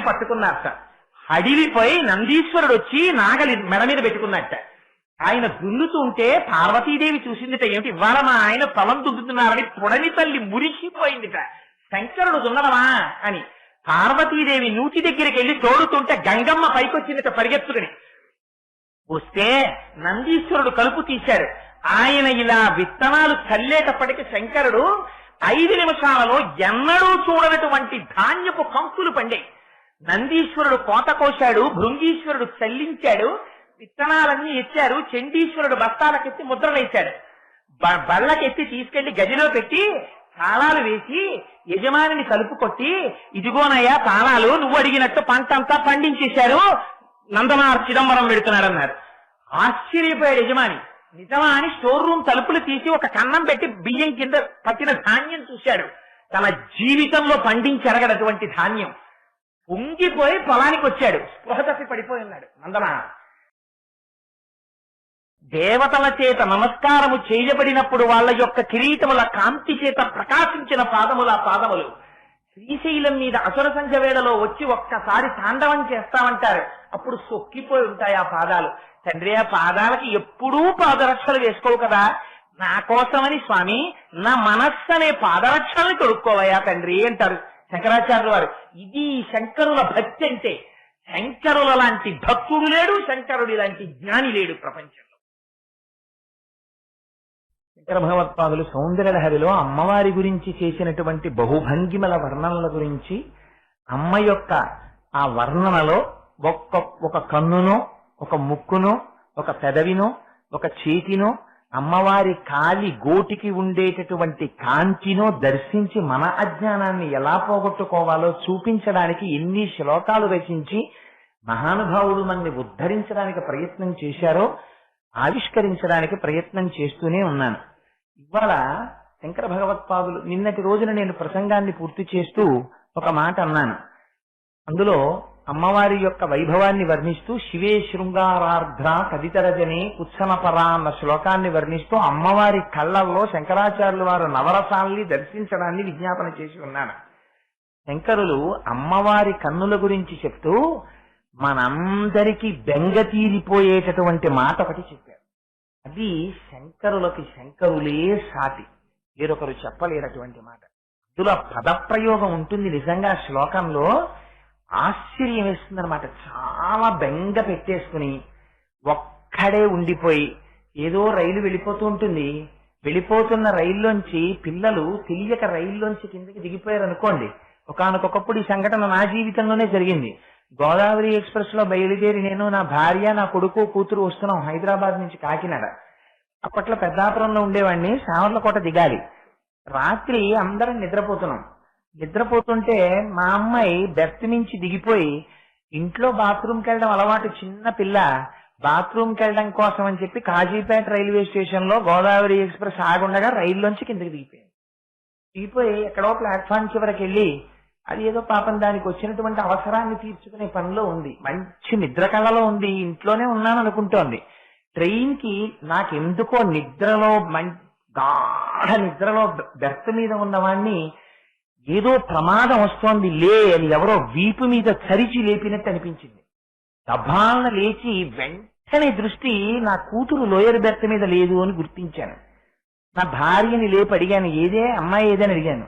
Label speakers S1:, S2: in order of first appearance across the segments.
S1: పట్టుకున్నట్ట. హడిలిపోయి నందీశ్వరుడు వచ్చి నాగలి మెడ మీద పెట్టుకున్నట్ట. ఆయన దున్నుతుంటే పార్వతీదేవి చూసిందిట, ఏమిటి ఇవాళ మా ఆయన పొలం దున్నుతున్నారని పొడని తల్లి మురిసిపోయిందిట. శంకరుడు దున్నడమా అని. పార్వతీదేవి నూతి దగ్గరికి వెళ్ళి తోడుతుంటే గంగమ్మ పైకొచ్చిందిట పరిగెత్తుకుని. వస్తే నందీశ్వరుడు కలుపు తీశాడు. ఆయన ఇలా విత్తనాలు చల్లేటప్పటికి శంకరుడు 5 నిమిషాలలో ఎన్నడూ చూడనటువంటి ధాన్యపు కంకులు పండాయి. నందీశ్వరుడు కోత కోశాడు, భృంగీశ్వరుడు చల్లించాడు, విత్తనాలన్నీ ఎత్తారు. చండీశ్వరుడు బస్తాలకెత్తి ముద్ర వేశాడు. బళ్ళకెత్తి తీసుకెళ్లి గదిలో పెట్టి తాళాలు వేసి యజమానిని కలుపు కొట్టి, ఇదిగోనయ్యా తాళాలు, నువ్వు అడిగినట్టు పంట అంతా పండించేశారు, నందనార్ చిదంబరం పెడుతున్నాడు అన్నారు. ఆశ్చర్యపోయాడు యజమాని. నిజమా అని స్టోర్ రూమ్ తలుపులు తీసి ఒక కన్నం పెట్టి బియ్యం కింద పట్టిన ధాన్యం చూశాడు. తన జీవితంలో పండించెరగనటువంటి ధాన్యం. పొంగిపోయి పొలానికి వచ్చాడు. స్పృహ తప్పి పడిపోయి ఉన్నాడు నందనార్. దేవతల చేత నమస్కారము చేయబడినప్పుడు వాళ్ళ యొక్క కిరీటముల కాంతి చేత ప్రకాశించిన పాదముల పాదములు శ్రీశైలం మీద అసుర సంధ్య వేళలో వచ్చి ఒక్కసారి తాండవం చేస్తామంటారు. అప్పుడు సొక్కిపోయి ఉంటాయి ఆ పాదాలు. తండ్రి, ఆ పాదాలకి ఎప్పుడూ పాదరక్షలు వేసుకోవు కదా, నా కోసమని స్వామి నా మనస్సు అనే పాదరక్షల్ని తొడుక్కోవయా తండ్రి అంటారు శంకరాచార్యుల వారు. ఇది శంకరుల భక్తి అంటే. శంకరుల లాంటి భక్తుడు లేడు, శంకరుడి లాంటి జ్ఞాని లేడు ప్రపంచంలో. శంకర భగవత్పాదులు సౌందర్యలహరిలో అమ్మవారి గురించి చేసినటువంటి బహుభంగిమల వర్ణనల గురించి, అమ్మ యొక్క ఆ వర్ణనలో ఒక కన్నునో, ఒక ముక్కునో, ఒక పెదవినో, ఒక చేతినో, అమ్మవారి కాలి గోటికి ఉండేటటువంటి కాంతినో దర్శించి మన అజ్ఞానాన్ని ఎలా పోగొట్టుకోవాలో చూపించడానికి ఎన్ని శ్లోకాలు రచించి మహానుభావుడు మనని ఉద్ధరించడానికి ప్రయత్నం చేశారో ఆవిష్కరించడానికి ప్రయత్నం చేస్తూనే ఉన్నాను. ఇవాళ శంకర భగవత్పాదులు నిన్నటి రోజున నేను ప్రసంగాన్ని పూర్తి చేస్తూ ఒక మాట అన్నాను. అందులో అమ్మవారి యొక్క వైభవాన్ని వర్ణిస్తూ శివే శృంగారార్ధ్ర కదితరజనే కుత్సనపరా అన్న శ్లోకాన్ని వర్ణిస్తూ అమ్మవారి కళ్ళల్లో శంకరాచార్యుల వారు నవరసాల్ని దర్శించడాన్ని విజ్ఞాపన చేసి ఉన్నాను. శంకరులు అమ్మవారి కన్నుల గురించి చెప్తూ మనందరికీ బెంగ తీరిపోయేటటువంటి మాట ఒకటి చెప్పారు. అది శంకరులకి శంకరులే సాటి, వేరొకరు చెప్పలేనటువంటి మాట. అందులో పదప్రయోగం ఉంటుంది నిజంగా శ్లోకంలో. ఆశ్చర్యం వేస్తుందన్నమాట. చాలా బెంగ పెట్టేసుకుని ఒక్కడే ఉండిపోయి, ఏదో రైలు వెళ్ళిపోతూ ఉంటుంది, వెళ్ళిపోతున్న రైల్లోంచి పిల్లలు తెలియక రైల్లోంచి కిందకి దిగిపోయారు అనుకోండి. ఒకానొకప్పుడు ఈ సంఘటన నా జీవితంలోనే జరిగింది. గోదావరి ఎక్స్ప్రెస్ లో బయలుదేరి నేను, నా భార్య, నా కొడుకు, కూతురు వస్తున్నాం హైదరాబాద్ నుంచి కాకినాడ. అప్పట్లో పెద్దాపురంలో ఉండేవాడిని. సావర్లకోట దిగాలి. రాత్రి అందరం నిద్రపోతున్నాం. నిద్రపోతుంటే మా అమ్మాయి బెర్త్ నుంచి దిగిపోయి ఇంట్లో బాత్రూమ్కి వెళ్ళడం అలవాటు చిన్న పిల్ల. బాత్రూమ్కి వెళ్ళడం కోసం అని చెప్పి కాజీపేట రైల్వే స్టేషన్ లో గోదావరి ఎక్స్ప్రెస్ ఆగుండగా రైల్లోంచి కిందకి దిగిపోయింది. దిగిపోయి ఎక్కడో ప్లాట్ఫామ్ చివరికి వెళ్ళి అది ఏదో పాపం దానికి వచ్చినటువంటి అవసరాన్ని తీర్చుకునే పనిలో ఉంది. మంచి నిద్ర కళ్ళలో ఉంది. ఇంట్లోనే ఉన్నాను అనుకుంటోంది. ట్రైన్ కి నాకెందుకో నిద్రలో గాఢ నిద్రలో బెర్త్ మీద ఉన్నవాణ్ణి ఏదో ప్రమాదం వస్తోంది లే అని ఎవరో వీపు మీద చరిచి లేపినట్టు అనిపించింది. దబాలన లేచి వెంటనే దృష్టి నా కూతురు లోయర్ బెర్త్ మీద లేదు అని గుర్తించాను. నా భార్యని లేపి అడిగాను, ఏదే అమ్మాయి ఏదని అడిగాను.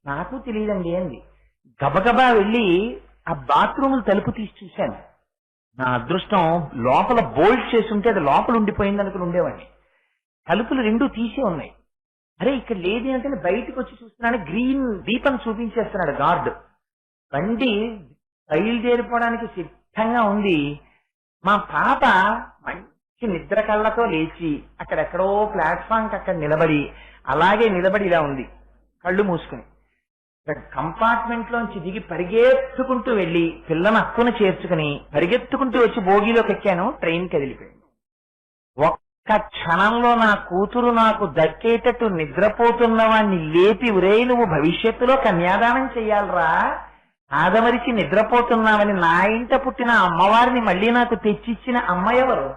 S1: నాకు తెలియదండి అంది. గబగబా వెళ్ళి ఆ బాత్రూములు తలుపు తీసి చూశాను. నా అదృష్టం లోపల బోల్ట్ చేసి ఉంటే అది లోపల ఉండిపోయింది అనుకుని ఉండేవాడిని. తలుపులు రెండూ తీసే ఉన్నాయి. అరే ఇక్కడ లేదు అంటే బయటకు వచ్చి చూస్తున్నాను, గ్రీన్ దీపం చూపించేస్తున్నాడు గార్డు. బండి బయలుదేరిపోవడానికి సిద్ధంగా ఉంది. మా పాప మంచి నిద్ర కళ్ళతో లేచి అక్కడెక్కడో ప్లాట్ఫామ్ కి అక్కడ నిలబడి అలాగే నిలబడి ఇలా ఉంది కళ్ళు మూసుకుని. కంపార్ట్మెంట్ లోంచి దిగి పరిగెత్తుకుంటూ వెళ్లి పిల్లను అక్కున చేర్చుకుని పరిగెత్తుకుంటూ వచ్చి బోగీలోకి ఎక్కాను. ట్రైన్ కదిలిపోయింది. ఒక్క క్షణంలో నా కూతురు నాకు దక్కేటట్టు నిద్రపోతున్న వాణ్ణి లేపి, ఉరే నువ్వు భవిష్యత్తులో కన్యాదానం చెయ్యాలరా, ఆదమరిచి నిద్రపోతున్నావని నా ఇంట పుట్టిన అమ్మవారిని మళ్లీ నాకు తెచ్చిచ్చిన అమ్మ ఎవరు?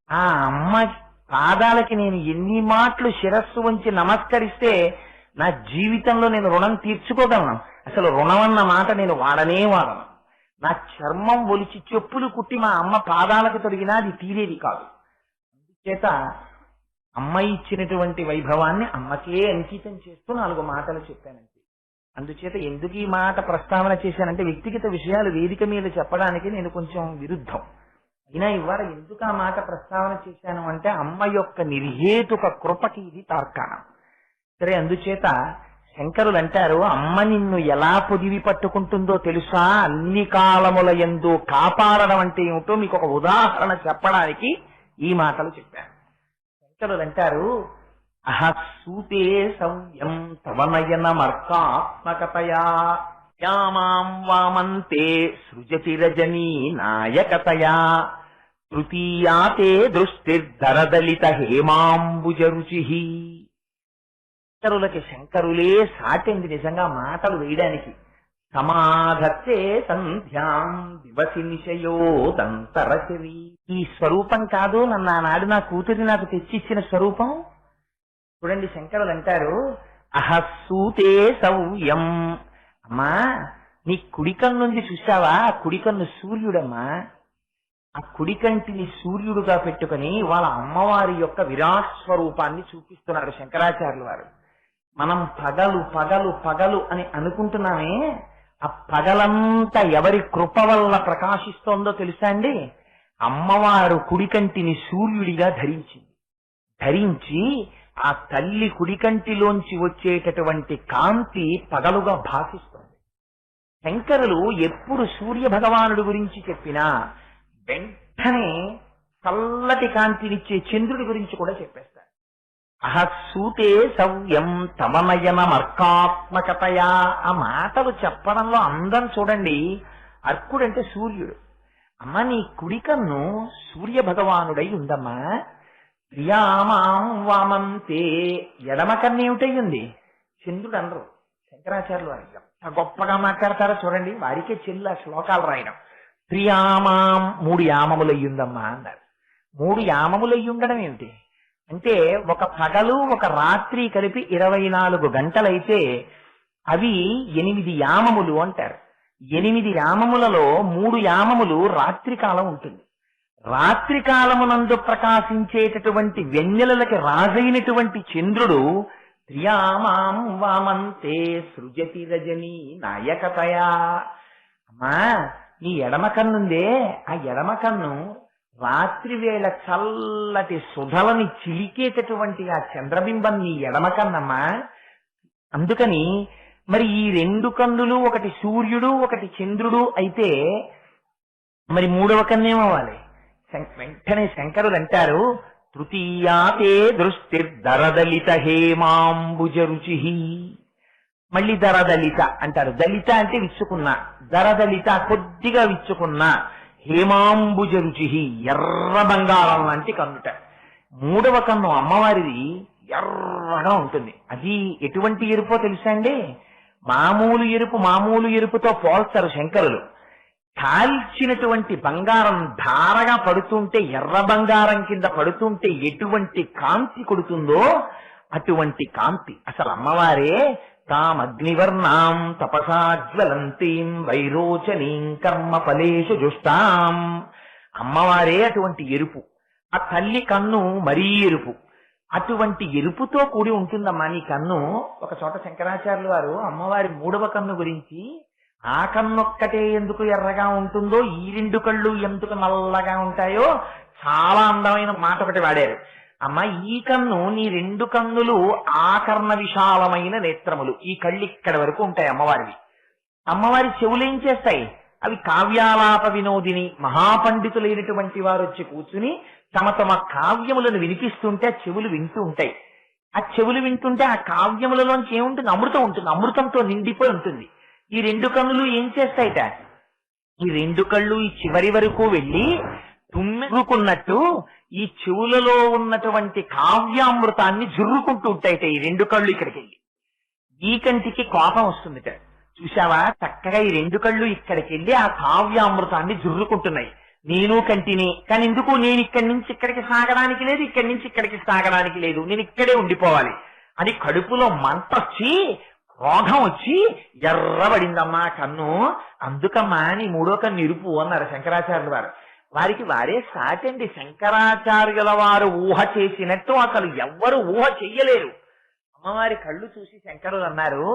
S1: ఆ అమ్మ పాదాలకి నేను ఎన్ని మాటలు శిరస్సు వంచి నమస్కరిస్తే నా జీవితంలో నేను రుణం తీర్చుకోగలను. అసలు రుణం అన్న మాట నేను వాడను. నా చర్మం ఒలిచి చెప్పులు కుట్టి మా అమ్మ పాదాలకు తొడిగినా అది తీరేది కాదు. అందుచేత అమ్మ ఇచ్చినటువంటి వైభవాన్ని అమ్మకే అంకితం చేస్తూ 4 మాటలు చెప్పానంటే, అందుచేత ఎందుకు ఈ మాట ప్రస్తావన చేశానంటే వ్యక్తిగత విషయాలు వేదిక మీద చెప్పడానికి నేను కొంచెం విరుద్ధం. అయినా ఇవాళ ఎందుకు ఆ మాట ప్రస్తావన చేశాను అంటే అమ్మ యొక్క నిర్హేతుక కృపకి ఇది తార్కాణం. సరే, అందుచేత శంకరులు అంటారు, అమ్మ నిన్ను ఎలా పొదివి పట్టుకుంటుందో తెలుసా, అన్ని కాలముల యందు కాపాడడం అంటే ఏమిటో మీకు ఒక ఉదాహరణ చెప్పడానికి ఈ మాటలు చెప్పారు. శంకరులు అంటారు, అహసూతే సౌయం తవనయన మర్కాత్మకతయా యామాం వామంతే సృజతి రజనీ నాయకతయా తృతీయాతే దృష్టిర్ధరదలిత హేమాంబుజరుచి. శంకరులకి శంకరులే సాటండి నిజంగా మాటలు వేయడానికి. సమాధత్తే సంధ్యాం దివసి నిశయోదంతరచరి. ఈ స్వరూపం కాదు నన్ను ఆనాడు నా కూతురి నాకు తెచ్చిచ్చిన స్వరూపం. చూడండి, శంకరులు అంటారు, అహస్సూతే సౌయం. అమ్మా, నీ కుడికన్ను నుంచి చూసావా, ఆ కుడికన్ను సూర్యుడమ్మా. ఆ కుడికంటిని సూర్యుడుగా పెట్టుకుని వాళ్ళ అమ్మవారి యొక్క విరాట్ స్వరూపాన్ని చూపిస్తున్నారు శంకరాచార్యుల వారు. మనం పగలు పగలు పగలు అని అనుకుంటున్నామే, ఆ పగలంతా ఎవరి కృప వల్ల ప్రకాశిస్తోందో తెలుసా అండి? అమ్మవారు కుడికంటిని సూర్యుడిగా ధరించి ఆ తల్లి కుడికంటిలోంచి వచ్చేటటువంటి కాంతి పగలుగా భాషిస్తోంది. శంకరులు ఎప్పుడు సూర్య భగవానుడి గురించి చెప్పినా వెంటనే చల్లటి కాంతినిచ్చే చంద్రుడి గురించి కూడా చెప్పేస్తారు. అహస్సూతే సవ్యం తమనయన మర్కాత్మకతయా. ఆ మాటలు చెప్పడంలో అందం చూడండి. అర్కుడంటే సూర్యుడు. అమ్మ, నీ కుడికన్ను సూర్య భగవానుడై ఉందమ్మా. ప్రియామాం వామంతే. ఎడమ కన్నేమిటయ్యింది? చంద్రుడు అనరు శంకరాచార్యులు వారు. ఎంత గొప్పగా మాట్లాడతారో చూడండి. వారికే చెల్లు ఆ శ్లోకాలు రాయడం. ప్రియామాం 3 యామములయ్యుందమ్మా అన్నారు. 3 యామములయ్యుండడం ఏమిటి అంటే, ఒక పగలు ఒక రాత్రి కలిపి 24 గంటలైతే అవి 8 యామములు అంటారు. 8 యామములలో 3 యామములు రాత్రి కాలం ఉంటుంది. రాత్రి కాలమునందు ప్రకాశించేటటువంటి వెన్నెలలకి రాజైనటువంటి చంద్రుడు త్రియామాం వామంతే సృజతి రజనీ నాయకతయా. అమ్మా, నీ ఎడమ కన్నుందే, ఆ ఎడమ కన్ను రాత్రి వేళ చల్లటి సుధలని చిలికేటటువంటి ఆ చంద్రబింబం నీ ఎడమ కన్నమ్మా. అందుకని మరి ఈ 2 కన్నులు, ఒకటి సూర్యుడు ఒకటి చంద్రుడు అయితే మరి 3వ కన్నేమవ్వాలి? వెంటనే శంకరులు అంటారు, తృతీయాతే దృష్టిర్దరదలిత హేమాంబుజరుచి. మళ్ళీ దరదలిత అంటారు. దళిత అంటే విచ్చుకున్న, దరదలిత కొద్దిగా విచ్చుకున్న, హేమాంబుజ రుచి ఎర్ర బంగారం లాంటి కన్నుట. 3వ కన్ను అమ్మవారిది ఎర్రగా ఉంటుంది. అది ఎటువంటి ఎరుపో తెలుసా అండి? మామూలు ఎరుపుతో పోల్స్తారు శంకరులు. కాల్చినటువంటి బంగారం ధారగా పడుతుంటే, ఎర్ర బంగారం కింద పడుతుంటే ఎటువంటి కాంతి కొడుతుందో అటువంటి కాంతి. అసలు అమ్మవారే తామగ్నివర్ణాం తపసాజ్వలంతీం వైరోచనీం కర్మ ఫలేషు జుష్టాం. అమ్మవారే అటువంటి ఎరుపు. ఆ తల్లి కన్ను మరీ ఎరుపు. అటువంటి ఎరుపుతో కూడి ఉంటుందమ్మా నీ కన్ను. ఒక చోట శంకరాచార్యులు వారు అమ్మవారి 3వ కన్ను గురించి, ఆ కన్నొక్కటే ఎందుకు ఎర్రగా ఉంటుందో, ఈ 2 కళ్ళు ఎందుకు నల్లగా ఉంటాయో చాలా అందమైన మాట ఒకటి వాడారు. అమ్మ, ఈ కన్ను, నీ 2 కన్నులు ఆకర్ణ విశాలమైన నేత్రములు. ఈ కళ్ళు ఇక్కడ వరకు ఉంటాయి అమ్మవారివి. అమ్మవారి చెవులు ఏం చేస్తాయి? అవి కావ్యాలాప వినోదిని, మహాపండితులైనటువంటి వారు వచ్చి కూర్చుని తమ తమ కావ్యములను వినిపిస్తుంటే ఆ చెవులు వింటూ ఉంటాయి. ఆ చెవులు వింటుంటే ఆ కావ్యములలోంచి ఏముంటుంది? అమృతం ఉంటుంది. అమృతంతో నిండిపోయి ఉంటుంది. ఈ 2 కన్నులు ఏం చేస్తాయిట? ఈ 2 కళ్ళు ఈ చివరి వరకు వెళ్ళి తుమ్ముకున్నట్టు ఈ చెవులలో ఉన్నటువంటి కావ్యామృతాన్ని జుర్రుకుంటూ ఉంటాయిట ఈ 2 కళ్ళు ఇక్కడికి వెళ్ళి. ఈ కంటికి కోపం వస్తుందిట. చూసావా, చక్కగా ఈ 2 కళ్ళు ఇక్కడికి వెళ్ళి ఆ కావ్యామృతాన్ని జుర్రుకుంటున్నాయి. నేను కంటిని, కానీ ఎందుకు నేను ఇక్కడి నుంచి ఇక్కడికి సాగడానికి లేదు, ఇక్కడి నుంచి ఇక్కడికి సాగడానికి లేదు, నేను ఇక్కడే ఉండిపోవాలి అని కడుపులో మంటొచ్చి రోగం వచ్చి ఎర్రబడిందమ్మా కన్ను, అందుకమ్మా నీ మూడో కన్ను ఇరుపు అన్నారు శంకరాచార్యుల వారు. వారికి వారే సాటండి. శంకరాచార్యుల వారు ఊహ చేసినట్టు అసలు ఎవ్వరు ఊహ చెయ్యలేరు. అమ్మవారి కళ్ళు చూసి శంకరులు అన్నారు,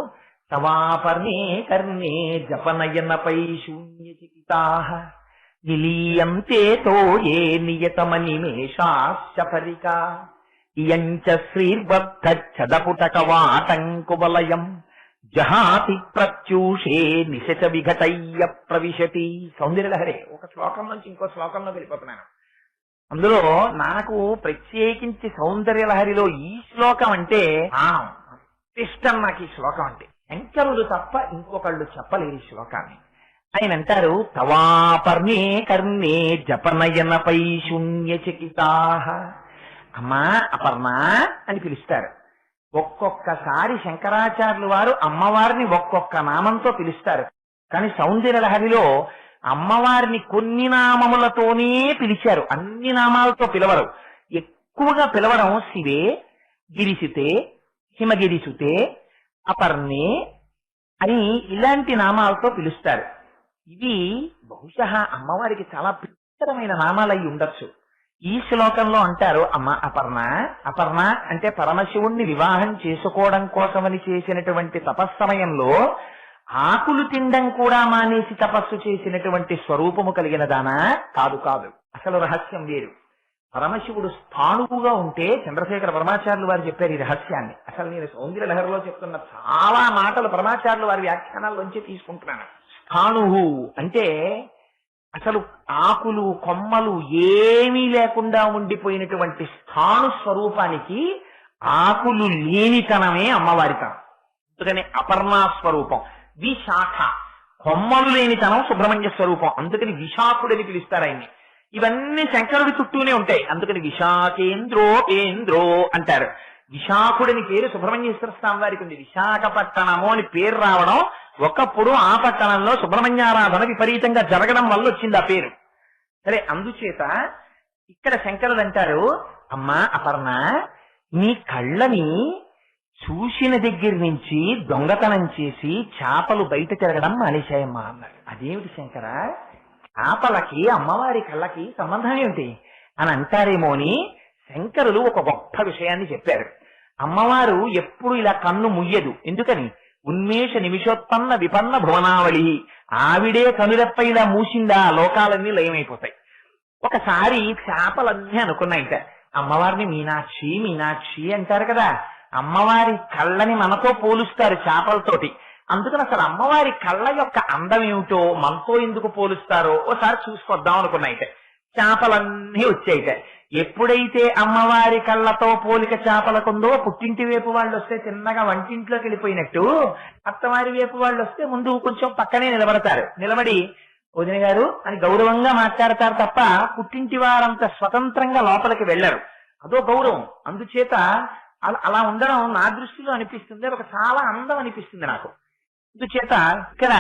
S1: తవాపర్ణే కర్ణే జపనయనపై శూన్యచికితాః నిలీయంతే తోయే నియతమనిమేషాశ్చపరికా ఇయంచ శ్రీర్బద్ధచ్చదపుటకవాటంకువలయం జహాతి ప్రత్యూషే నిశచ విఘటయ్య ప్రవిశతి. సౌందర్యలహరి ఒక శ్లోకం నుంచి ఇంకో శ్లోకంలో వెళ్ళిపోతున్నాను. అందులో నాకు ప్రత్యేకించి సౌందర్యలహరిలో ఈ శ్లోకం అంటే ఇష్టం. నాకు ఈ శ్లోకం అంటే శంకరులు తప్ప ఇంకొకళ్ళు చెప్పలేరు ఈ శ్లోకాన్ని. ఆయన అంటారు, తవాపర్ణే కర్ణే జపనయనపై శూన్యచకితాః. అమ్మా అపర్ణ అని పిలుస్తారు. ఒక్కొక్కసారి శంకరాచార్యులు వారు అమ్మవారిని ఒక్కొక్క నామంతో పిలుస్తారు. కానీ సౌందర్యలహరిలో అమ్మవారిని కొన్ని నామములతోనే పిలిచారు, అన్ని నామాలతో పిలవరు. ఎక్కువగా పిలవడం శివే, గిరిసుతే, హిమగిరిసుతే, అపర్ణే అని ఇలాంటి నామాలతో పిలుస్తారు. ఇవి బహుశా అమ్మవారికి చాలా ప్రియమైన నామాలయ్యి ఉండొచ్చు. ఈ శ్లోకంలో అంటారు, అమ్మ అపర్ణ. అపర్ణ అంటే పరమశివుణ్ణి వివాహం చేసుకోవడం కోసమని చేసినటువంటి తపస్సమయంలో ఆకులు తినడం కూడా మానేసి తపస్సు చేసినటువంటి స్వరూపము కలిగిన దానా? కాదు కాదు, అసలు రహస్యం వేరు. పరమశివుడు స్థాణువుగా ఉంటే చంద్రశేఖర పరమాచార్యులు వారు చెప్పారు ఈ రహస్యాన్ని. అసలు నేను సౌందర్యలహరిలో చెప్తున్న చాలా మాటలు పరమాచార్యులు వారి వ్యాఖ్యానాల్లోంచి తీసుకుంటున్నాను. స్థాణువు అంటే అసలు ఆకులు కొమ్మలు ఏమీ లేకుండా ఉండిపోయినటువంటి స్థాణు స్వరూపానికి ఆకులు లేనితనమే అమ్మవారితనం. అందుకని అపర్ణా స్వరూపం. విశాఖ కొమ్మలు లేనితనం సుబ్రహ్మణ్య స్వరూపం, అందుకని విశాఖుడని పిలుస్తారు ఆయన్ని. ఇవన్నీ శంకరుడి చుట్టూనే ఉంటాయి, అందుకని విశాఖేంద్రో అంటారు. విశాఖుడని పేరు సుబ్రహ్మణ్యేశ్వర స్వామి వారికి ఉంది. విశాఖపట్టణము అని పేరు రావడం ఒకప్పుడు ఆ పట్టణంలో సుబ్రహ్మణ్యారాధన విపరీతంగా జరగడం వల్ల వచ్చింది ఆ పేరు. సరే, అందుచేత ఇక్కడ శంకరులు అంటారు, అమ్మా అపర్ణ, నీ కళ్ళని చూసిన దగ్గర నుంచి దొంగతనం చేసి చేపలు బయట తిరగడం మానేశాయమ్మా అన్నారు. అదేమిటి శంకర, చేపలకి అమ్మవారి కళ్ళకి సంబంధం ఏమిటి అని అంటారేమో అని శంకరులు ఒక గొప్ప విషయాన్ని చెప్పారు. అమ్మవారు ఎప్పుడు ఇలా కన్ను ముయ్యదు. ఎందుకని? ఉన్మేష నిమిషోత్పన్న విపన్న భువనావళి. ఆవిడే కనురెప్ప ఇలా మూసిందా లోకాలన్నీ లయమైపోతాయి. ఒకసారి చేపలన్నీ అనుకున్నాయిట, అమ్మవారిని మీనాక్షి మీనాక్షి అంటారు కదా, అమ్మవారి కళ్ళని మనతో పోలుస్తారు చేపలతోటి. అందుకని అసలు అమ్మవారి కళ్ళ యొక్క అందం ఏమిటో మనతో ఎందుకు పోలుస్తారో ఓసారి చూసుకొద్దాం అనుకున్నాయిట. చేపలన్నీ వచ్చాయిట. ఎప్పుడైతే అమ్మవారి కళ్ళతో పోలిక చేపలకుందో పుట్టింటి వైపు వాళ్ళు వస్తే చిన్నగా వంటింట్లోకి వెళ్ళిపోయినట్టు, అత్తవారి వైపు వాళ్ళు వస్తే ముందు కొంచెం పక్కనే నిలబడతారు. నిలబడి వదిన గారు అని గౌరవంగా మాట్లాడతారు తప్ప పుట్టింటి వారంత స్వతంత్రంగా లోపలికి వెళ్లరు. అదో గౌరవం. అందుచేత అలా ఉండడం నా దృష్టిలో అనిపిస్తుంది, ఒక చాలా అందం అనిపిస్తుంది నాకు. అందుచేత ఇక్కడ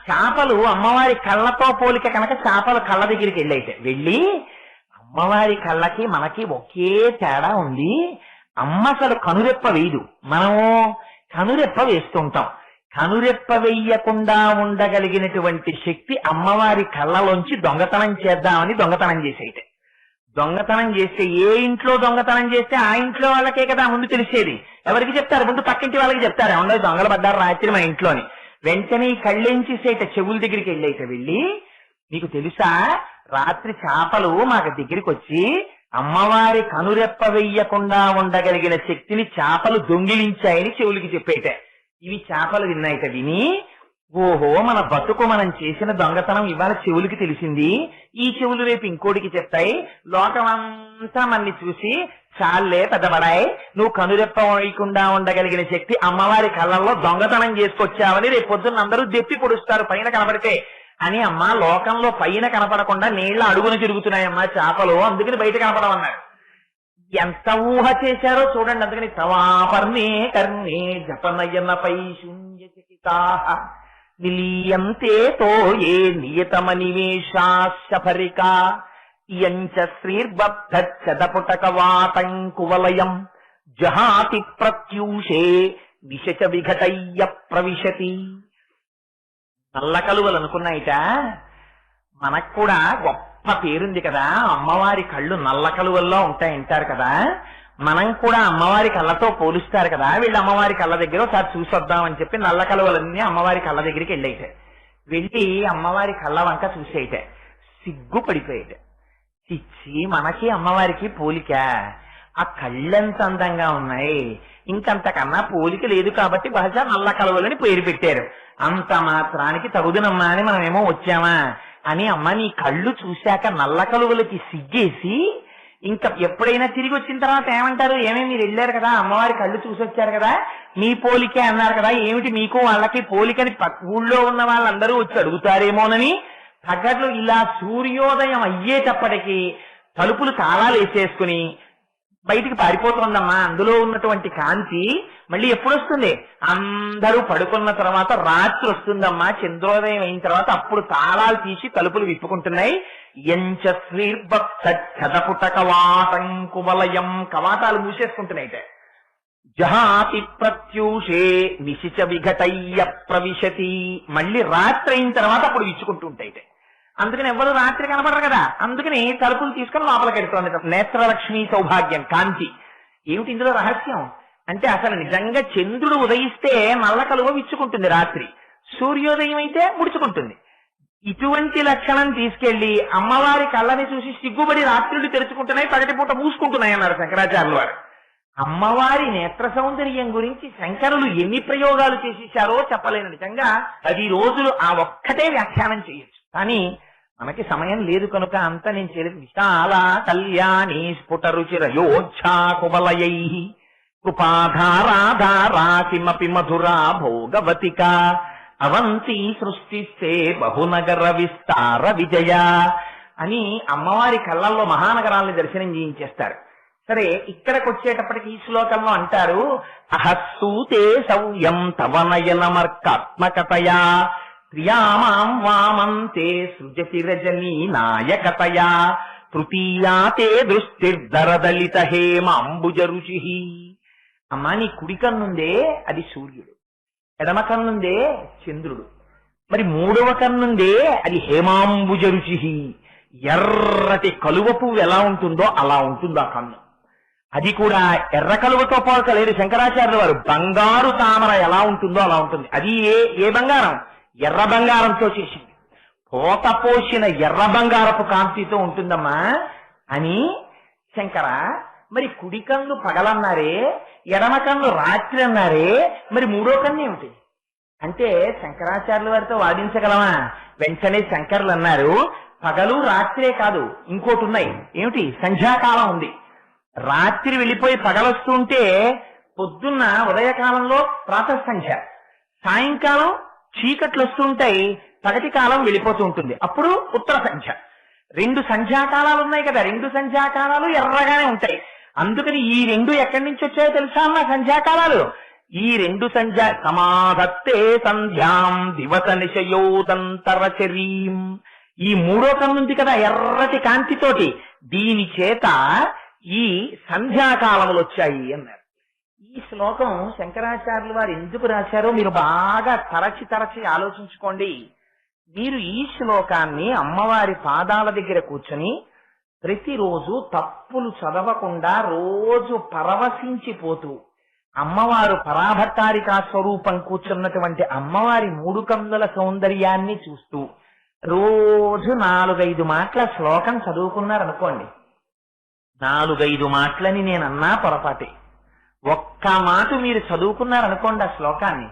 S1: చేపలు అమ్మవారి కళ్ళతో పోలిక కనుక చేపలు కళ్ళ దగ్గరికి వెళ్ళి అమ్మవారి కళ్ళకి మనకి ఒకే తేడా ఉంది. అమ్మ అసలు కనురెప్ప వేయదు, మనము కనురెప్ప వేస్తుంటాం. కనురెప్ప వెయ్యకుండా ఉండగలిగినటువంటి శక్తి అమ్మవారి కళ్ళలోంచి దొంగతనం చేద్దామని దొంగతనం చేసేట. దొంగతనం చేస్తే ఏ ఇంట్లో దొంగతనం చేస్తే ఆ ఇంట్లో వాళ్ళకే కదా ముందు తెలిసేది. ఎవరికి చెప్తారు? ముందు పక్కింటి వాళ్ళకి చెప్తారు, ఏమన్నా దొంగలు పడ్డారు రాత్రి మా ఇంట్లోని. వెంటనే కళ్ళెంచేసేట చెవుల దగ్గరికి వెళ్ళి, నీకు తెలుసా రాత్రి చేపలు మాకు దగ్గరికి వచ్చి అమ్మవారి కనురెప్ప వెయ్యకుండా ఉండగలిగిన శక్తిని చేపలు దొంగిలించాయని చెవులకి చెప్పేట. ఇవి చేపలు విన్నాయిట. విని ఓహో మన బతుకు మనం చేసిన దొంగతనం ఇవాళ చెవులకి తెలిసింది, ఈ చెవులు రేపు ఇంకోటికి చెప్తాయి, లోకమంతా మన్ని చూసి చాలే పెద్దబడాయి, నువ్వు కనురెప్ప వేయకుండా ఉండగలిగిన శక్తి అమ్మవారి కళ్ళల్లో దొంగతనం చేసుకొచ్చావని రేపు పొద్దున్న అందరూ దెప్పి పొడుస్తారు పైన కనబడితే అని. అమ్మ లోకంలో పైన కనపడకుండా నీళ్ల అడుగున తిరుగుతున్నాయమ్మా చేపలు, అందుకని బయట కనపడమన్నారు. ఎంత ఊహ చేశారో చూడండి. అందుకని తవాపర్ణే కర్ణే జపనయనపై శూన్యచకితాః నిలీయంతే తోయే నియతమనివేషాశ్చపరికా ఇయంచ శ్రీర్బద్ధచ్చదపుటకవాటంకువలయం జహాతి ప్రత్యూషే విశచ విఘటయ్య ప్రవిశతి. నల్ల కలువలు అనుకున్నాయిట, మనకు కూడా గొప్ప పేరుంది కదా, అమ్మవారి కళ్ళు నల్ల కలువల్లో ఉంటాయంటారు కదా, మనం కూడా అమ్మవారి కళ్ళతో పోలుస్తారు కదా, వీళ్ళు అమ్మవారి కళ్ళ దగ్గర ఒకసారి చూసొద్దామని చెప్పి నల్ల కలువలన్నీ అమ్మవారి కళ్ళ దగ్గరికి వెళ్ళైతే, వెళ్ళి అమ్మవారి కళ్ళ వంక చూసేయట, సిగ్గు పడిపోయేట. చిచ్చి, మనకి అమ్మవారికి పోలిక, ఆ కళ్ళెంత అందంగా ఉన్నాయి, ఇంకంతకన్నా పోలిక లేదు కాబట్టి బహుశా నల్ల కలువలని పేరు పెట్టారు, అంత మాత్రానికి తగుదునమ్మా అని మనమేమో వచ్చామా అని, అమ్మ నీ కళ్ళు చూశాక నల్ల కలువలకి సిగ్గేసి, ఇంకా ఎప్పుడైనా తిరిగి వచ్చిన తర్వాత ఏమంటారు, మీరు వెళ్ళారు కదా అమ్మవారి కళ్ళు చూసొచ్చారు కదా, మీ పోలికే అన్నారు కదా, ఏమిటి మీకు వాళ్ళకి పోలికని ఊళ్ళో ఉన్న వాళ్ళందరూ వచ్చి అడుగుతారేమోనని తగ్గట్లు ఇలా సూర్యోదయం అయ్యేటప్పటికీ తలుపులు తాళాలు వేసేసుకుని బయటికి పారిపోతుందమ్మా. అందులో ఉన్నటువంటి కాంతి మళ్ళీ ఎప్పుడు వస్తుంది, అందరూ పడుకున్న తర్వాత రాత్రి వస్తుందమ్మా, చంద్రోదయం అయిన తర్వాత అప్పుడు తాళాలు తీసి తలుపులు విప్పుకుంటున్నాయి. ఎంచ శ్రీర్భక్తపుటకవాటంకువలయం, కవాటాలు మూసేసుకుంటున్నాయిట. జహాతి ప్రత్యూషే నిశిచ విఘటయ్య ప్రవిశతి, మళ్ళీ రాత్రి అయిన తర్వాత అప్పుడు విచ్చుకుంటూ ఉంటాయిట. అందుకని ఎవరు రాత్రి కనపడరు కదా, అందుకని తలుపులు తీసుకొని లోపలికి వెళ్తుంది. నేత్రలక్ష్మి సౌభాగ్యం, కాంతి. ఏమిటి ఇందులో రహస్యం అంటే, అసలు నిజంగా చంద్రుడు ఉదయిస్తే నల్ల కలువ విచ్చుకుంటుంది రాత్రి, సూర్యోదయం అయితే ముడుచుకుంటుంది. ఇటువంటి లక్షణం తీసుకెళ్లి అమ్మవారి కళ్ళని చూసి సిగ్గుబడి రాత్రులు తెరుచుకుంటున్నాయి, పగటిపూట మూసుకుంటున్నాయి అన్నారు శంకరాచార్యుల వారు. అమ్మవారి నేత్ర సౌందర్యం గురించి శంకరులు ఎన్ని ప్రయోగాలు చేసేశారో చెప్పలేను. నిజంగా 10 రోజులు ఆ ఒక్కటే వ్యాఖ్యానం చేయొచ్చు, కానీ మనకి సమయం లేదు కనుక అంత నేను చేయలేదు. విశాల కళ్యాణి స్ఫుట రుచిరయోచ్ఛా కువలయై కృపాధారాధారా కిమపి మధురా భోగవతిక అవంతి సృష్టిస్తే బహునగర విస్తార విజయ అని అమ్మవారి కళ్ళల్లో మహానగరాల్ని దర్శనం చేయించేస్తారు. సరే, ఇక్కడికి వచ్చేటప్పటికి ఈ శ్లోకంలో అంటారు, అహస్సూతే సౌయం తవ నయనమర్కాత్మకతయా క్రియామాం వామంతే సృజతి రజనీ నాయకతయా తృతీయాతే దృష్టిర్దరదలిత హేమాంబుజ రుచి. అమ్మా, నీ కుడి కన్నుందే అది సూర్యుడు, ఎడమ కన్నుందే చంద్రుడు, మరి మూడవ కన్నుందే అది హేమాంబుజ రుచి. ఎర్రటి కలువ పువ్వు ఎలా ఉంటుందో అలా ఉంటుంది ఆ కన్ను. అది కూడా ఎర్ర కలువతో పోల్చలేదు శంకరాచార్యుల వారు, బంగారు తామర ఎలా ఉంటుందో అలా ఉంటుంది. అది ఏ బంగారం? ఎర్ర బంగారంతో చేసింది, పోత పోసిన ఎర్ర బంగారపు కాంతితో ఉంటుందమ్మా అని శంకర. మరి కుడి కన్ను పగలన్నారే, ఎడమ కన్ను రాత్రి అన్నారే, మరి మూడో కన్ను ఏమిటి అంటే శంకరాచార్యుల వారితో వాదించగలమా? వెంటనే శంకర్లు అన్నారు, పగలు రాత్రే కాదు, ఇంకోటి ఉన్నాయి. ఏమిటి? సంధ్యాకాలం ఉంది. రాత్రి వెళ్ళిపోయి పగలొస్తుంటే పొద్దున్న ఉదయకాలంలో ప్రాతః సంధ్య, సాయంకాలం చీకట్లు వస్తుంటాయి, పగటి కాలం వెళ్ళిపోతూ ఉంటుంది, అప్పుడు ఉత్తర సంధ్య. 2 సంధ్యాకాలాలు ఉన్నాయి కదా, 2 సంధ్యాకాలాలు ఎర్రగానే ఉంటాయి. అందుకని ఈ 2 ఎక్కడి నుంచి వచ్చాయో తెలుసా అన్న సంధ్యాకాలాలు? ఈ 2 సంధ్యా సమాధత్తే సంధ్యాం దివస నిశయోదంతరచరీం. ఈ మూడో కన్నుంది కదా ఎర్రటి కాంతితోటి, దీని చేత ఈ సంధ్యాకాలములు వచ్చాయి అన్నారు. ఈ శ్లోకం శంకరాచార్యులు వారు ఎందుకు రాశారో మీరు బాగా తరచి ఆలోచించుకోండి. మీరు ఈ శ్లోకాన్ని అమ్మవారి పాదాల దగ్గర కూర్చొని ప్రతిరోజు తప్పులు చదవకుండా రోజు పరవశించిపోతూ అమ్మవారు పరాభట్టారికా స్వరూపం కూర్చున్నటువంటి అమ్మవారి 3 కన్నుల సౌందర్యాన్ని చూస్తూ రోజు 4-5 మాటల శ్లోకం చదువుకున్నారనుకోండి, 4-5 మాటలని నేనన్నా పొరపాటే. ఒక్క మాట మీరు చదువుకున్నారనుకోండి, ఆ శ్లోకాన్ని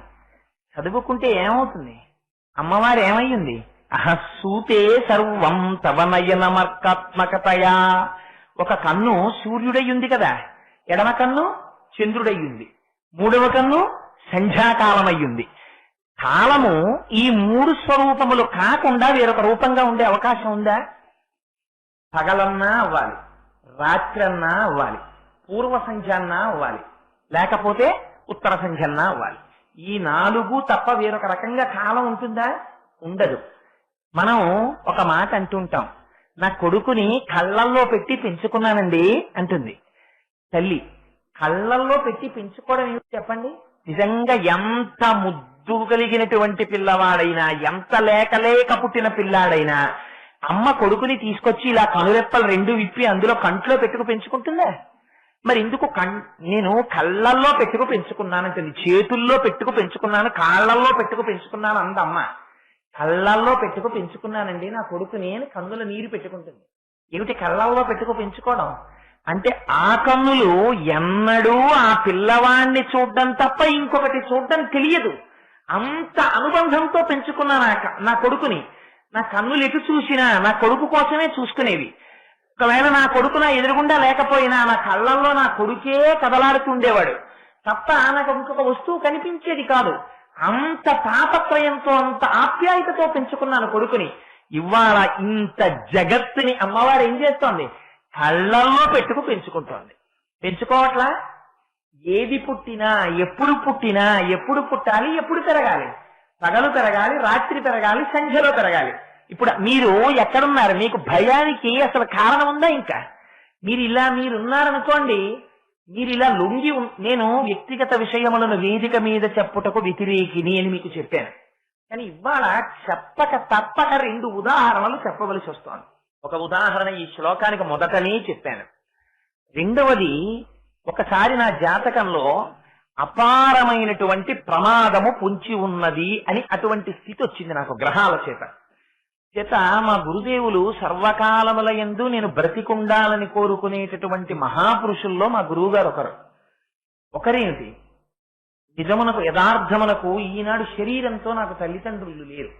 S1: చదువుకుంటే ఏమవుతుంది? అమ్మవారు ఏమయ్యింది? అహస్సూతే సర్వం తవ నయనమర్కాత్మకతయా. ఒక కన్ను సూర్యుడయ్యుంది కదా, ఎడమ కన్ను చంద్రుడయ్యింది, మూడవ కన్ను సంధ్యాకాలమయ్యింది. కాలము ఈ 3 స్వరూపములు కాకుండా వేరొక రూపంగా ఉండే అవకాశం ఉందా? పగలన్నా అవ్వాలి, రాత్రన్నా అవ్వాలి, పూర్వ సంధ్యన్నా అవ్వాలి, లేకపోతే ఉత్తర సంధ్యన్నా అవ్వాలి. ఈ 4 తప్ప వేరొక రకంగా కాలం ఉంటుందా? ఉండదు. మనం ఒక మాట అంటుంటాం, నా కొడుకుని కళ్ళల్లో పెట్టి పెంచుకున్నానండి అంటుంది తల్లి. కళ్ళల్లో పెట్టి పెంచుకోవడం ఏమిటి చెప్పండి? నిజంగా ఎంత ముద్దు కలిగినటువంటి పిల్లవాడైనా, ఎంత లేక పుట్టిన పిల్లాడైనా అమ్మ కొడుకుని తీసుకొచ్చి ఇలా కనురెప్పలు రెండు విప్పి అందులో కంట్లో పెట్టుకు పెంచుకుంటుందా? మరి ఎందుకు నేను కళ్ళల్లో పెట్టుకు పెంచుకున్నానంటుంది, చేతుల్లో పెట్టుకు పెంచుకున్నాను, కాళ్లల్లో పెట్టుకు పెంచుకున్నాను అందమ్మ. కళ్ళల్లో పెట్టుకు పెంచుకున్నానండి నా కొడుకుని అని కన్నుల నీరు పెట్టుకుంటుంది. ఏమిటి కళ్ళల్లో పెట్టుకు పెంచుకోవడం అంటే? ఆ కన్నులు ఎన్నడూ ఆ పిల్లవాణ్ణి చూడడం తప్ప ఇంకొకటి చూడడం తెలియదు. అంత అనుబంధంతో పెంచుకున్నాను నా కొడుకుని. నా కన్నులు ఎటు చూసినా నా కొడుకు కోసమే చూసుకునేవి. ఒకవేళ నా కొడుకు నా ఎదురుగుండా లేకపోయినా నా కళ్ళల్లో నా కొడుకే కదలాడుతుండేవాడు తప్ప నాకు ఇంకొక వస్తువు కనిపించేది కాదు. అంత తాపత్రయంతో, అంత ఆప్యాయతతో పెంచుకున్నాను కొడుకుని. ఇవాళ ఇంత జగత్తుని అమ్మవారు ఏం చేస్తోంది? కళ్ళల్లో పెట్టుకు పెంచుకుంటోంది. పెంచుకోవట్లా? ఏది పుట్టినా, ఎప్పుడు పుట్టినా, ఎప్పుడు పుట్టాలి, ఎప్పుడు పెరగాలి? పగలు పెరగాలి, రాత్రి పెరగాలి, సంధ్యలో పెరగాలి. ఇప్పుడు మీరు ఎక్కడున్నారు? మీకు భయానికి అసలు కారణం ఉందా? ఇంకా మీరున్నారనుకోండి, మీరు ఇలా లొంగి నేను వ్యక్తిగత విషయములను వేదిక మీద చెప్పుటకు వ్యతిరేకిని అని మీకు చెప్పాను. కానీ ఇవాళ చెప్పక తప్పక 2 ఉదాహరణలు చెప్పవలసి వస్తోంది. ఒక ఉదాహరణ ఈ శ్లోకానికి మొదటనే చెప్పాను. రెండవది, ఒకసారి నా జాతకంలో అపారమైనటువంటి ప్రమాదము పొంచి ఉన్నది అని అటువంటి స్థితి వచ్చింది నాకు గ్రహాల చేత. మా గురుదేవులు సర్వకాలముల యందు నేను బ్రతికుండాలని కోరుకునేటటువంటి మహాపురుషుల్లో మా గురువు గారు ఒకరేమిటి? నిజమునకు యథార్థమునకు ఈనాడు శరీరంతో నాకు తల్లిదండ్రులు లేరు.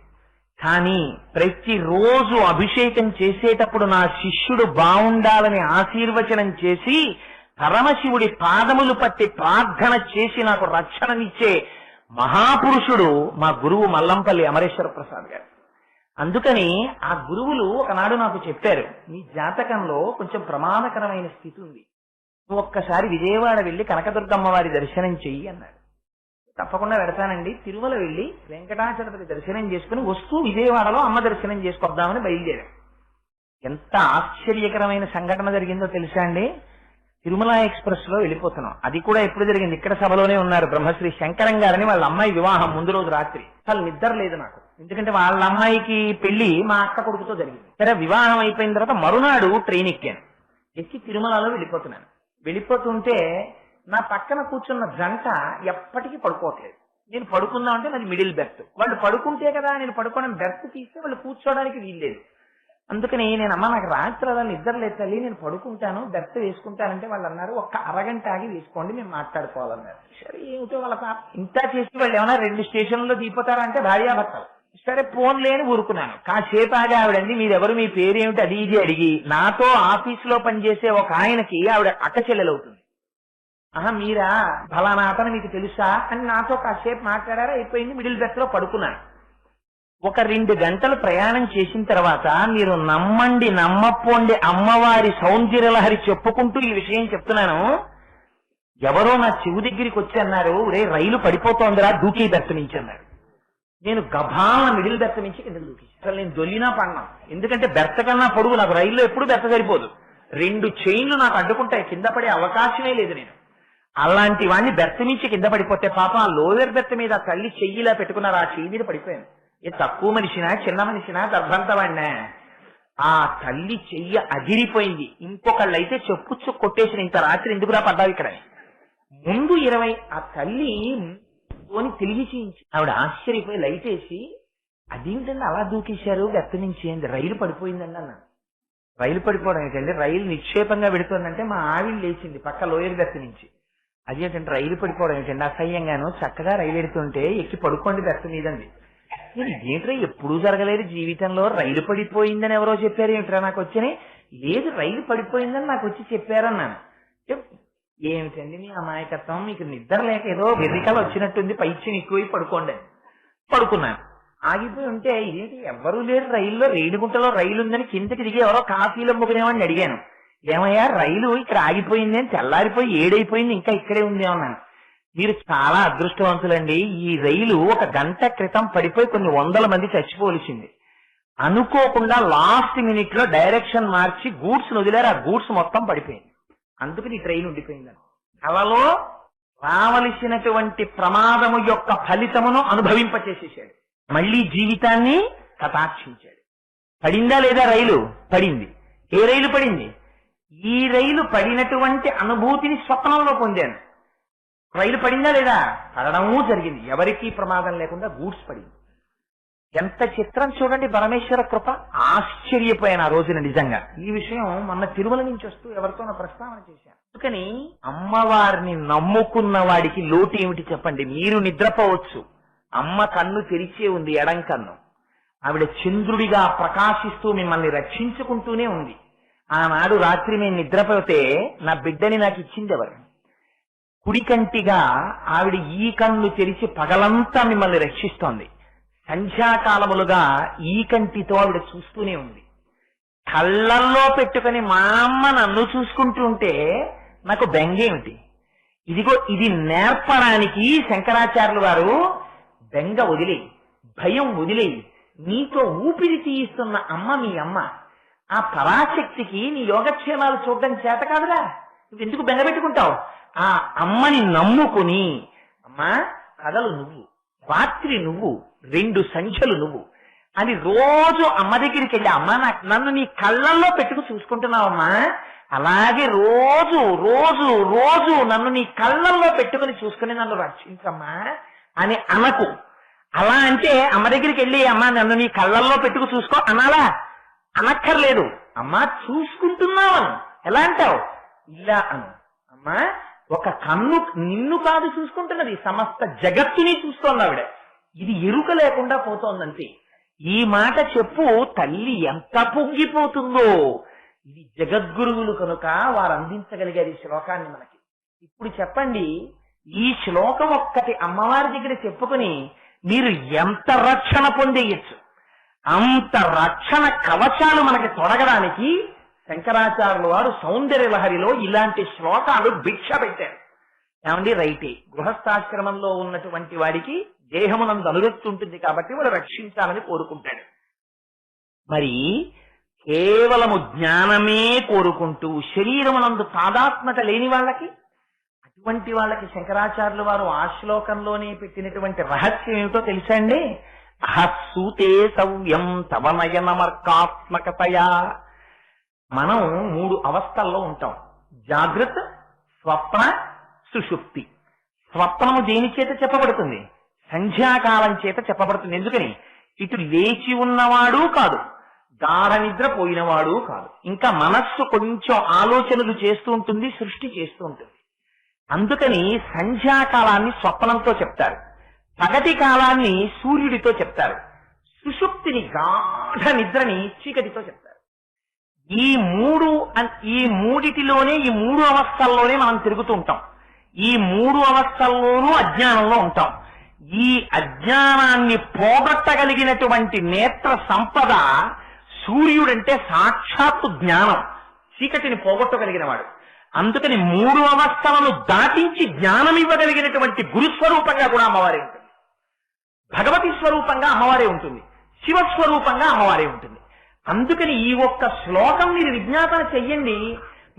S1: కానీ ప్రతిరోజు అభిషేకం చేసేటప్పుడు నా శిష్యుడు బాగుండాలని ఆశీర్వచనం చేసి పరమశివుడి పాదములు పట్టి ప్రార్థన చేసి నాకు రక్షణనిచ్చే మహాపురుషుడు మా గురువు మల్లంపల్లి అమరేశ్వర ప్రసాద్ గారు. అందుకని ఆ గురువులు ఒకనాడు నాకు చెప్పారు, నీ జాతకంలో కొంచెం ప్రమాదకరమైన స్థితి ఉంది, నువ్వు ఒక్కసారి విజయవాడ వెళ్లి కనకదుర్గమ్మ వారి దర్శనం చెయ్యి అన్నాడు. తప్పకుండా పెడతానండి. తిరుమల వెళ్లి వెంకటాచలపతి దర్శనం చేసుకుని వస్తూ విజయవాడలో అమ్మ దర్శనం చేసుకొద్దామని బయలుదేరాం. ఎంత ఆశ్చర్యకరమైన సంఘటన జరిగిందో తెలుసా అండి? తిరుమల ఎక్స్ప్రెస్ లో వెళ్ళిపోతున్నాం. అది కూడా ఎప్పుడు జరిగింది? ఇక్కడ సభలోనే ఉన్నారు బ్రహ్మశ్రీ శంకరం గారని, వాళ్ళ అమ్మాయి వివాహం ముందు రోజు రాత్రి. అసలు నిద్ర లేదు నాకు, ఎందుకంటే వాళ్ళ అమ్మాయికి పెళ్లి మా అక్క కొడుకుతో జరిగింది. సరే, వివాహం అయిపోయిన తర్వాత మరునాడు ట్రైన్ ఎక్కాను. ఎక్కి తిరుమలలో వెళ్ళిపోతున్నాను. వెళ్ళిపోతుంటే నా పక్కన కూర్చున్న జంట ఎప్పటికీ పడుకోవట్లేదు. నేను పడుకుందాం అంటే నాది మిడిల్ బెర్త్. వాళ్ళు పడుకుంటే కదా నేను పడుకోవడానికి బెర్త్ తీస్తే వాళ్ళు కూర్చోడానికి వీల్లేదు. అందుకని నేను, అమ్మ నాకు రాత్రి అలా నిద్ర లేదు తల్లి, నేను పడుకుంటాను, బెర్త్ వేసుకుంటానంటే వాళ్ళు అన్నారు, ఒక్క అరగంట ఆగి వేసుకోండి, మేము మాట్లాడుకోవాలన్నారు. సరే, ఏమిటో వాళ్ళ ఇంత చేసి వాళ్ళు ఏమైనా 2 స్టేషన్లలో దిగిపోతారా అంటే భార్యాభర్తలు. సరే, ఫోన్ లేని ఊరుకున్నాను. కాసేపు ఆగి ఆవిడండి, మీరెవరు, మీ పేరేమిటి, అది ఇది అడిగి నాతో ఆఫీసులో పనిచేసే ఒక ఆయనకి ఆవిడ అక్క చెల్లెలవుతుంది. మీరా, ఫలానా అతను మీకు తెలుసా అని నాతో కాసేపు మాట్లాడారా, అయిపోయింది. మిడిల్ బెర్త్ లో పడుకున్నాను. ఒక 2 గంటలు ప్రయాణం చేసిన తర్వాత, మీరు నమ్మండి నమ్మపోండి, అమ్మవారి సౌందర్యలహరి చెప్పుకుంటూ ఈ విషయం చెప్తున్నాను, ఎవరో నా చెవు దగ్గరికి వచ్చి అన్నారు, రే రైలు పడిపోతోందిరా, దూకి బెర్త్ నుంచి అన్నారు. నేను గభాల మిడిల్ బెర్త్ నుంచి కింద దూకి. అసలు నేను దొల్లినా పడినా, ఎందుకంటే బెర్త్ కన్నా పొడుగు, నాకు రైల్లో ఎప్పుడు బెర్త్ సరిపోదు. 2 చైన్లు నాకు అడ్డుకుంటాయి, కింద పడే అవకాశమే లేదు. నేను అలాంటి వాడిని బెర్త్ నుంచి కింద పడిపోతే పాప ఆ లోయర్ బెర్త్ మీద తల్లి చెయ్యిలా పెట్టుకున్నారు, ఆ చెయ్యి మీద పడిపోయాను. తక్కువ మనిషినా చిన్న మనిషినా గర్భంతవాడినా, ఆ తల్లి చెయ్యి అదిరిపోయింది. ఇంకొకళ్ళైతే చెప్పుచ్చు కొట్టేసిన, ఇంత రాత్రి ఎందుకురా పడ్డావు ఇక్కడ. ముందు 20 ఆ తల్లి తిరిగి చేయించి ఆవిడ ఆశ్చర్యపోయి లైట్ వేసి, అదేంటండి అలా దూకేశారు బెర్త్ నుంచి, ఏంది రైలు పడిపోయిందండి అన్నాను. రైలు పడిపోవడం ఏంటండి, రైలు నిక్షేపంగా పెడుతుందంటే మా ఆవిడ లేచింది పక్క లోయర్ బెర్త్ నుంచి. అదేంటంటే రైలు పడిపోవడం ఏంటండి, అసహ్యంగాను, చక్కగా రైలు ఎడుతుంటే ఎక్కి పడుకోండి బెర్త్ మీదండి. నేను ఏంట్రా ఎప్పుడూ జరగలేదు జీవితంలో, రైలు పడిపోయిందని ఎవరో చెప్పారు ఏమిట్రా నాకు వచ్చినాయి. లేదు, రైలు పడిపోయిందని నాకు వచ్చి చెప్పారన్నాను. ఏమిటండి మీ అమాయకత్వం, మీకు నిద్ర లేక ఏదో వెర్రికలు వచ్చినట్టుంది, పైచ్యం ఎక్కువై పడుకోండి. పడుకున్నాను. ఆగిపోయి ఉంటే ఇదేంటి ఎవ్వరూ లేరు రైల్లో, రేణిగుంటలో రైలు ఉందని కిందకి దిగి ఎవరో కాఫీలు అమ్ముకునేవాడిని అడిగాను, ఏమయ్యా రైలు ఇక్కడ ఆగిపోయింది అని, తెల్లారిపోయి 7 అయిపోయింది ఇంకా ఇక్కడే ఉంది అన్నాను. మీరు చాలా అదృష్టవంతులండి, ఈ రైలు 1 గంట క్రితం పడిపోయి కొన్ని 100 మంది చచ్చిపోవలసింది. అనుకోకుండా లాస్ట్ మినిట్ లో డైరెక్షన్ మార్చి గూడ్స్ వదిలేరు, ఆ గూడ్స్ మొత్తం పడిపోయింది, అందుకని ఈ ట్రైన్ ఉండిపోయిందని. కలలో రావలసినటువంటి ప్రమాదము యొక్క ఫలితమును అనుభవింపచేసేసాడు. మళ్ళీ జీవితాన్ని కటాక్షించాడు. పడిందా లేదా రైలు? పడింది. ఏ రైలు పడింది? ఈ రైలు పడినటువంటి అనుభూతిని స్వప్నంలో పొందాను. రైలు పడిందా లేదా? పడడము జరిగింది. ఎవరికీ ప్రమాదం లేకుండా గూడ్స్ పడింది. ఎంత చిత్రం చూడండి పరమేశ్వర కృప. ఆశ్చర్యపోయాను ఆ రోజున నిజంగా. ఈ విషయం మొన్న తిరుమల నుంచి వస్తూ ఎవరితోనో ప్రస్తావన చేశాను. అందుకని అమ్మవారిని నమ్ముకున్న వాడికి లోటు ఏమిటి చెప్పండి? మీరు నిద్రపోవచ్చు, అమ్మ కన్ను తెరిచే ఉంది, ఎడం కన్ను. ఆవిడ చంద్రుడిగా ప్రకాశిస్తూ మిమ్మల్ని రక్షించుకుంటూనే ఉంది. ఆనాడు రాత్రి మేము నిద్రపోతే నా బిడ్డని నాకు ఇచ్చింది ఎవరు? కుడికంటిగా ఆవిడ ఈ కన్ను తెరిచి పగలంతా మిమ్మల్ని రక్షిస్తోంది. సంధ్యాకాలములుగా ఈ కంటితో ఆవిడ చూస్తూనే ఉంది. కళ్ళల్లో పెట్టుకుని మా అమ్మ నన్ను చూసుకుంటూ ఉంటే నాకు బెంగేమిటి? ఇదిగో ఇది నేర్పడానికి శంకరాచార్యులు వారు బెంగ వదిలేయి, భయం వదిలేయి, నీతో ఊపిరి తీయిస్తున్న అమ్మ మీ అమ్మ. ఆ పరాశక్తికి నీ యోగక్షేమాలు చూడడం చేత కాదురా, నువ్వు ఎందుకు బెంగ పెట్టుకుంటావు? ఆ అమ్మని నమ్ముకుని, అమ్మా కథలు నువ్వు, రాత్రి నువ్వు, 2 సంఖ్యలు నువ్వు అని రోజు అమ్మ దగ్గరికి వెళ్ళి, అమ్మ నన్ను నీ కళ్ళల్లో పెట్టుకు చూసుకుంటున్నావమ్మా, అలాగే రోజు రోజు రోజు నన్ను నీ కళ్ళల్లో పెట్టుకుని చూసుకుని నన్ను రక్షించమ్మా అని అనకు. అలా అంటే అమ్మ దగ్గరికి వెళ్ళి, అమ్మ నన్ను నీ కళ్ళల్లో పెట్టుకు చూసుకో అనాలా? అనక్కర్లేదు. అమ్మా చూసుకుంటున్నావను. ఎలా అంటావు? ఇలా అను. అమ్మా ఒక కన్ను నిన్ను కాదు చూసుకుంటున్నది, సమస్త జగత్తుని చూస్తోంది ఆవిడ. ఇది ఎరుక లేకుండా పోతోందంతే. ఈ మాట చెప్పు, తల్లి ఎంత పొంగిపోతుందో. ఇది జగద్గురువులు కనుక వారు అందించగలిగారు ఈ శ్లోకాన్ని మనకి. ఇప్పుడు చెప్పండి, ఈ శ్లోకం ఒక్కటి అమ్మవారి దగ్గర చెప్పుకుని మీరు ఎంత రక్షణ పొందేయచ్చు. అంత రక్షణ కవచాలు మనకి తొడగడానికి శంకరాచార్యుల వారు సౌందర్య లహరిలో ఇలాంటి శ్లోకాలు భిక్ష పెట్టారు. ఏమండి రైటే, గృహస్థాశ్రమంలో ఉన్నటువంటి వాడికి దేహమునందు అనురక్తి ఉంటుంది కాబట్టి వాడు రక్షించాలని కోరుకుంటాడు. మరి కేవలము జ్ఞానమే కోరుకుంటూ శరీరమునందు తాదాత్మత లేని వాళ్ళకి, అటువంటి వాళ్ళకి శంకరాచార్యుల వారు ఆ శ్లోకంలోనే పెట్టినటువంటి రహస్యం ఏమిటో తెలుసా అండి? అహస్సూతే సవ్యం తవనయనమర్కాత్మకతయా. మనం 3 అవస్థల్లో ఉంటాం: జాగ్రత్త, స్వప్న, సుషుప్తి. స్వప్నము దేని చేత చెప్పబడుతుంది? సంధ్యాకాలం చేత చెప్పబడుతుంది. ఎందుకని? ఇటు లేచి ఉన్నవాడు కాదు, గాఢ నిద్ర పోయినవాడు కాదు, ఇంకా మనస్సు కొంచెం ఆలోచనలు చేస్తూ ఉంటుంది, సృష్టి చేస్తూ ఉంటుంది. అందుకని సంధ్యాకాలాన్ని స్వప్నంతో చెప్తారు, పగటి కాలాన్ని సూర్యుడితో చెప్తారు, సుషుప్తిని గాఢ నిద్రని చీకటితో చెప్తారు. ఈ మూడిటిలోనే, ఈ 3 అవస్థల్లోనే మనం తిరుగుతూ ఉంటాం. ఈ 3 అవస్థల్లోనూ అజ్ఞానంలో ఉంటాం. ఈ అజ్ఞానాన్ని పోగొట్టగలిగినటువంటి నేత్ర సంపద సూర్యుడంటే సాక్షాత్తు జ్ఞానం, చీకటిని పోగొట్టగలిగిన వాడు. అందుకని 3 అవస్థలను దాటించి జ్ఞానం ఇవ్వగలిగినటువంటి గురుస్వరూపంగా కూడా అమ్మవారే ఉంటుంది, భగవతి స్వరూపంగా అమ్మవారే ఉంటుంది, శివస్వరూపంగా అమ్మవారే ఉంటుంది. అందుకని ఈ ఒక్క శ్లోకం మీరు విజ్ఞాపన చెయ్యండి,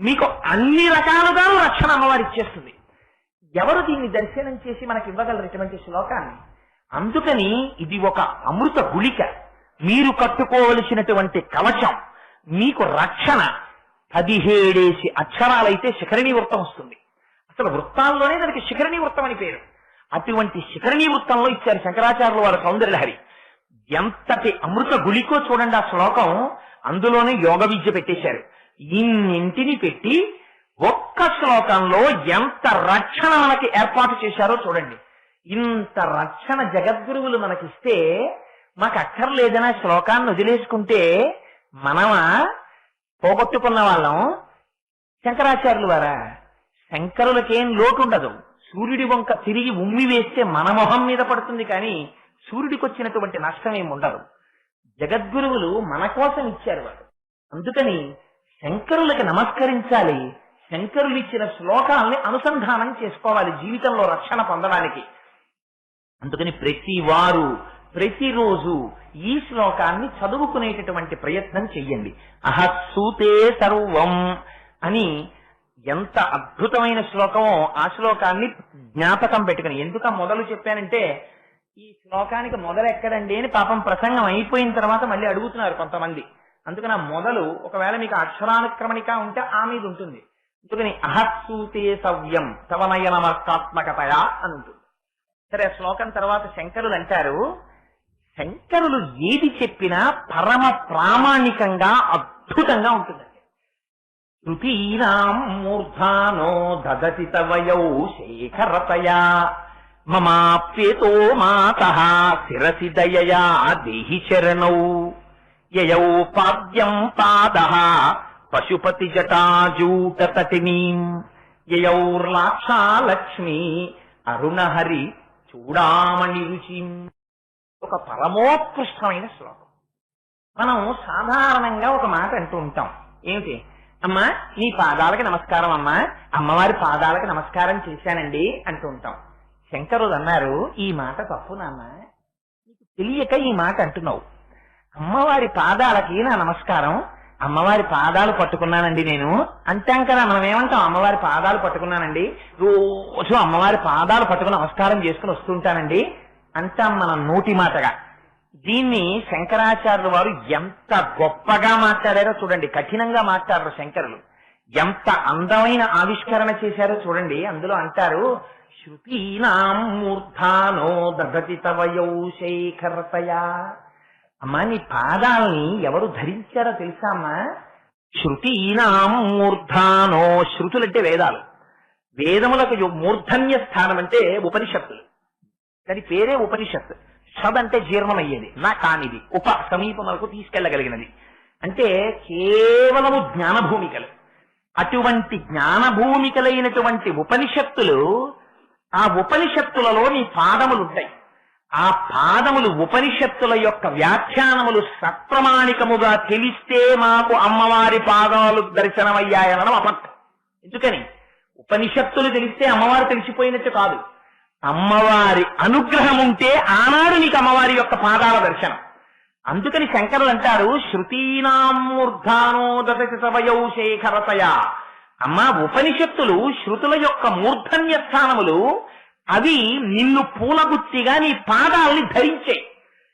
S1: మీకు అన్ని రకాలుగాను రక్షణ అమ్మవారు ఇచ్చేస్తుంది. ఎవరు దీన్ని దర్శనం చేసి మనకి ఇవ్వగలరు ఇటువంటి శ్లోకాన్ని? అందుకని ఇది ఒక అమృత గుళిక, మీరు కట్టుకోవలసినటువంటి కవచం, మీకు రక్షణ. 17 అక్షరాలైతే శిఖరిణీ వృత్తం వస్తుంది. అసలు వృత్తాల్లోనే దానికి శిఖరిణీ వృత్తం అని పేరు. అటువంటి శిఖరిణీ వృత్తంలో ఇచ్చారు శంకరాచార్యుల వారు సౌందర్యలహరి. ఎంతటి అమృత గుళికో చూడండి ఆ శ్లోకం. అందులోనే యోగ విద్య పెట్టేశారు. ఇన్నింటిని పెట్టి ఒక్క శ్లోకంలో ఎంత రక్షణ మనకి ఏర్పాటు చేశారో చూడండి. ఇంత రక్షణ జగద్గురువులు మనకిస్తే మాకు అక్కర్లేదన్న శ్లోకాన్ని వదిలేసుకుంటే మనమా పోగొట్టుకున్న వాళ్ళం? శంకరాచార్యులు వారా? శంకరులకేం లోటు ఉండదు. సూర్యుడి వంక తిరిగి ఉమ్మి వేస్తే మన మొహం మీద పడుతుంది, కానీ సూర్యుడికి వచ్చినటువంటి నష్టం ఏమి ఉండదు. జగద్గురువులు మన కోసం ఇచ్చారు వారు. అందుకని శంకరులకి నమస్కరించాలి, శంకరులు ఇచ్చిన శ్లోకాలని అనుసంధానం చేసుకోవాలి జీవితంలో రక్షణ పొందడానికి. అందుకని ప్రతి వారు ప్రతిరోజు ఈ శ్లోకాన్ని చదువుకునేటటువంటి ప్రయత్నం చెయ్యండి. అహస్సూతే సర్వం అని ఎంత అద్భుతమైన శ్లోకమో ఆ శ్లోకాన్ని జ్ఞాపకం పెట్టుకుని, ఎందుకు మొదలు చెప్పానంటే ఈ శ్లోకానికి మొదలు ఎక్కడండి అని పాపం ప్రసంగం అయిపోయిన తర్వాత మళ్ళీ అడుగుతున్నారు కొంతమంది. అందుకని ఆ మొదలు ఒకవేళ మీకు అక్షరానుక్రమణిక ఉంటే ఆ మీద ఉంటుంది. అందుకని అహస్సూతే సవ్యం తవనయనమర్కాత్మకతయా అని ఉంటుంది. సరే, ఆ శ్లోకం తర్వాత శంకరులు అంటారు, శంకరులు ఏది చెప్పినా పరమ ప్రామాణికంగా అద్భుతంగా ఉంటుందండి. శృతీనాం మూర్ధానో దదతి తవయౌ శేఖరతయా మమాప్యేతో మాతః శిరసి దయయా దేహి చరణౌ యయౌ పాద్యం పాదః పశుపతి జటాజూటతటినీం యయౌర్లాక్షా లక్ష్మీ అరుణహరి చూడామణి రుచిం. ఒక పరమోత్కృష్టమైన శ్లోకం. మనం సాధారణంగా ఒక మాట అంటూ ఉంటాం, ఏమిటి? అమ్మా నీ పాదాలకి నమస్కారం, అమ్మా అమ్మవారి పాదాలకి నమస్కారం చేశానండి అంటూ ఉంటాం. శంకరులు అన్నారు, ఈ మాట తప్పు నాన్న, నీకు తెలియక ఈ మాట అంటున్నావు. అమ్మవారి పాదాలకి నా నమస్కారం, అమ్మవారి పాదాలు పట్టుకున్నానండి నేను అంటాం కదా. మనం ఏమంటాం? అమ్మవారి పాదాలు పట్టుకున్నానండి, రోజు అమ్మవారి పాదాలు పట్టుకుని నమస్కారం చేసుకుని వస్తుంటానండి అంటాం మనం నోటి మాటగా. దీన్ని శంకరాచార్యుల వారు ఎంత గొప్పగా మాట్లాడారో చూడండి. కఠినంగా మాట్లాడారు శంకరులు, ఎంత అందమైన ఆవిష్కరణ చేశారో చూడండి. అందులో అంటారు, శృతీనాం మూర్ధానో దదతి తవయౌ శేఖరతయా. అమ్మా నీ పాదాలని ఎవరు ధరించారో తెలుసా అమ్మా? శృతీనాం మూర్ధానో, శృతులంటే వేదాలు, వేదములకు మూర్ధన్య స్థానం అంటే ఉపనిషత్తులు, దాని పేరే ఉపనిషత్తు. షద్ అంటే జీర్ణమయ్యేది, నా కానిది, ఉప సమీపములకు తీసుకెళ్లగలిగినది, అంటే కేవలము జ్ఞానభూమికలు. అటువంటి జ్ఞానభూమికలైనటువంటి ఉపనిషత్తులు, ఆ ఉపనిషత్తులలో నీ పాదములుంటాయి. ఆ పాదములు ఉపనిషత్తుల యొక్క వ్యాఖ్యానములు సప్రమాణికముగా తెలిస్తే మాకు అమ్మవారి పాదాలు దర్శనమయ్యాయనడం అబద్ధం. ఎందుకని? ఉపనిషత్తులు తెలిస్తే అమ్మవారు తెలిసిపోయినట్టు కాదు. అమ్మవారి అనుగ్రహం ఉంటే ఆనాడు నీకు అమ్మవారి యొక్క పాదాల దర్శనం. అందుకని శంకరులు అంటారు, శృతీనాం మూర్ధానో దదతి తవయౌ శేఖరతయా. అమ్మా ఉపనిషత్తులు శృతుల యొక్క మూర్ధన్య స్థానములు, అవి నిన్ను పూలగుత్తిగా నీ పాదాలని ధరించాయి.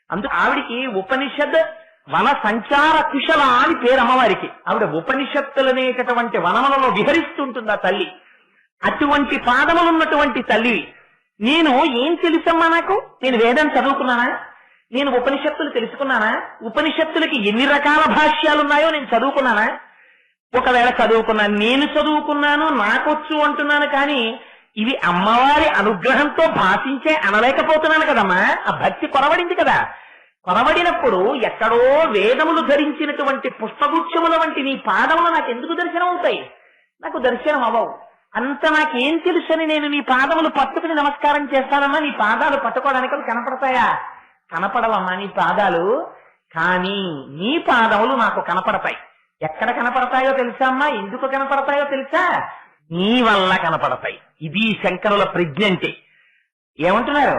S1: అందుకు ఆవిడికి ఉపనిషద్ వన సంచార కుశల అని పేరు అమ్మవారికి. ఆవిడ ఉపనిషత్తులనేటటువంటి వనములలో విహరిస్తుంటుంది ఆ తల్లి. అటువంటి పాదములున్నటువంటి తల్లి. నేను ఏం తెలుసమ్మా నాకు? నేను వేదం చదువుకున్నానా? నేను ఉపనిషత్తులు తెలుసుకున్నానా? ఉపనిషత్తులకి ఎన్ని రకాల భాష్యాలున్నాయో నేను చదువుకున్నానా? ఒకవేళ చదువుకున్నాను, నేను చదువుకున్నాను, నాకొచ్చు అంటున్నాను, కానీ ఇవి అమ్మవారి అనుగ్రహంతో భాషించే అనలేకపోతున్నాను కదమ్మా. ఆ భక్తి కొరవడింది కదా. కొరవడినప్పుడు ఎక్కడో వేదములు ధరించినటువంటి పుష్పగుచ్చముల వంటి నీ పాదములు నాకు ఎందుకు దర్శనం అవుతాయి? నాకు దర్శనం అవ్వవు. అంత నాకేం తెలుసని నేను నీ పాదములు పట్టుకుని నమస్కారం చేస్తానమ్మా. నీ పాదాలు పట్టుకోవడానికి కనపడతాయా? కనపడవమ్మా నీ పాదాలు. కానీ నీ పాదములు నాకు కనపడతాయి. ఎక్కడ కనపడతాయో తెలుసా అమ్మా? ఎందుకు కనపడతాయో తెలుసా? నీ వల్ల కనపడతాయి. ఇది శంకరుల ప్రజ్ఞ అంటే. ఏమంటున్నారు?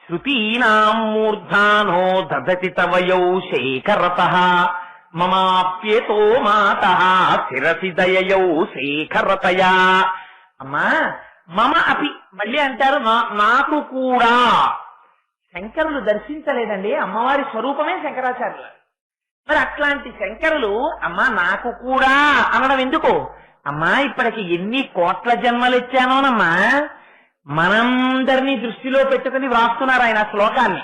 S1: శృతీనాం మూర్ధానో దదతి తవయౌ శేఖరతః మమాప్యేతో మాతః శిరసి దయయౌ శేఖరతయా. అమ్మా మమ అపి, మళ్ళీ అంటారు నాకు కూడా. శంకరులు దర్శించలేదండి, అమ్మవారి స్వరూపమే శంకరాచార్యులు. మరి అట్లాంటి శంకరులు అమ్మా నాకు కూడా అనడం ఎందుకు? అమ్మా ఇప్పటికి ఎన్ని కోట్ల జన్మలెచ్చానోనమ్మా, మనందరినీ దృష్టిలో పెట్టుకుని వ్రాస్తున్నారు ఆయన శ్లోకాన్ని.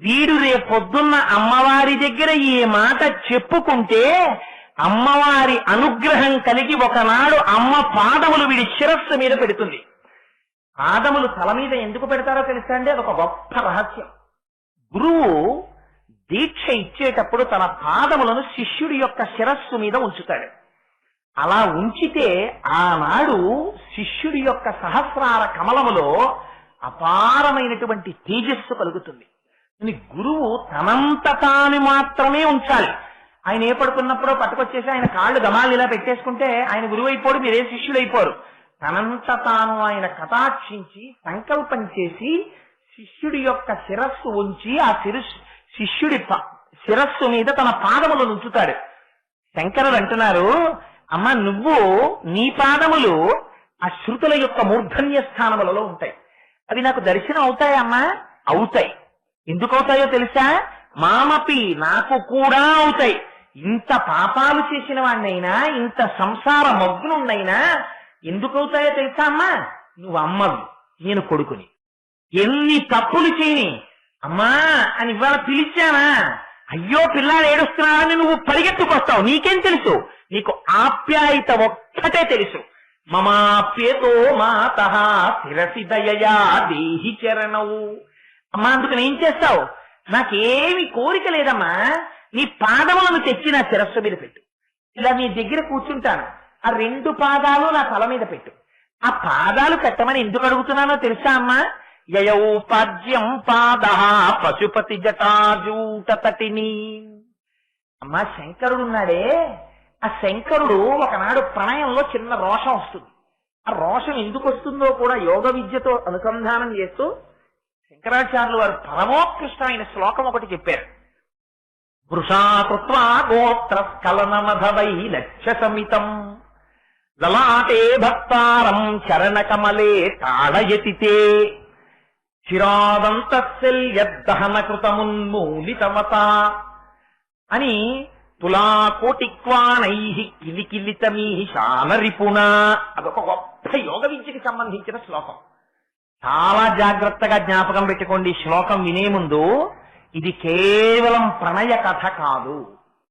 S1: వీడు రేపొద్దున్న అమ్మవారి దగ్గర ఈ మాట చెప్పుకుంటే అమ్మవారి అనుగ్రహం కలిగి ఒకనాడు అమ్మ పాదములు వీడి శిరస్సు మీద పెడుతుంది. పాదములు తల మీద ఎందుకు పెడతారో తెలుసా అండి? అదొక గొప్ప రహస్యం. గురువు దీక్ష ఇచ్చేటప్పుడు తన పాదములను శిష్యుడి యొక్క శిరస్సు మీద ఉంచుతాడు. అలా ఉంచితే ఆనాడు శిష్యుడి యొక్క సహస్రార కమలములో అపారమైనటువంటి తేజస్సు కలుగుతుంది. గురువు తనంత తాను మాత్రమే ఉంచాలి. ఆయన ఏ పడుకున్నప్పుడో పట్టుకొచ్చేసి ఆయన కాళ్ళు గమాలు ఇలా పెట్టేసుకుంటే ఆయన గురువు అయిపోడు, మీరే శిష్యుడు అయిపోరు. తనంత తాను ఆయన కటాక్షించి సంకల్పం చేసి శిష్యుడి యొక్క శిరస్సు ఉంచి ఆ శిష్యుడి శిరస్సు మీద తన పాదములను ఉంచుతాడు. శంకరులు అంటున్నారు, అమ్మ నువ్వు నీ పాదములు ఆ శృతుల యొక్క మూర్ధన్య స్థానములలో ఉంటాయి. అవి నాకు దర్శనం అవుతాయమ్మా? అవుతాయి. ఎందుకు అవుతాయో తెలుసా? మామపి నాకు కూడా అవుతాయి. ఇంత పాపాలు చేసిన వాడినైనా, ఇంత సంసార మగ్నున్నైనా ఎందుకు అవుతాయో తెలుసా అమ్మా? నువ్వు అమ్మవి, నేను కొడుకుని. ఎన్ని తప్పులు చేయని అమ్మా అని ఇవాళ పిలిచానా, అయ్యో పిల్లాడు ఏడుస్తున్నాడని నువ్వు పరిగెత్తుకొస్తావు. నీకేం తెలుసు? నీకు ఆప్యాయత ఒక్కటే తెలుసు. మమాప్యేతో మాతః శిరసి దయయా దేహి చరణవు. అమ్మా అందుకని ఏం చేస్తావు? నాకేమి కోరిక లేదమ్మా, నీ పాదములను తెచ్చి నా శిరస్సు మీద పెట్టు. ఇలా నీ దగ్గర కూర్చుంటాను, ఆ 2 పాదాలు నా తల మీద పెట్టు. ఆ పాదాలు పెట్టమని ఎందుకు అడుగుతున్నానో తెలుసా అమ్మా? యయౌపాద్యం పాదః పశుపతి జటాజూట తటిని. అమ్మా శంకరుడున్నాడే, ఆ శంకరుడు ఒకనాడు ప్రణయంలో చిన్న రోషం వస్తుంది. ఆ రోషం ఎందుకు వస్తుందో కూడా యోగ విద్యతో అనుసంధానం చేస్తూ శంకరాచార్యులు వారు పరమోత్కృష్టమైన శ్లోకం ఒకటి చెప్పారు. వృషాకృత్వా గోత్ర స్ఖలనమధవై లక్ష్య సమితం లలాటే భక్తారం చరణ కమలే తాడయతితే చిరాదంతశల్యద్దహన కృతమున్మూలితమత అని తులాకోటిక్వాణై కిలికిలితమీశానరిపుణ. అదొక గొప్ప యోగ విద్యకి సంబంధించిన శ్లోకం. చాలా జాగ్రత్తగా జ్ఞాపకం పెట్టుకోండి. శ్లోకం వినే ముందు ఇది కేవలం ప్రణయ కథ కాదు,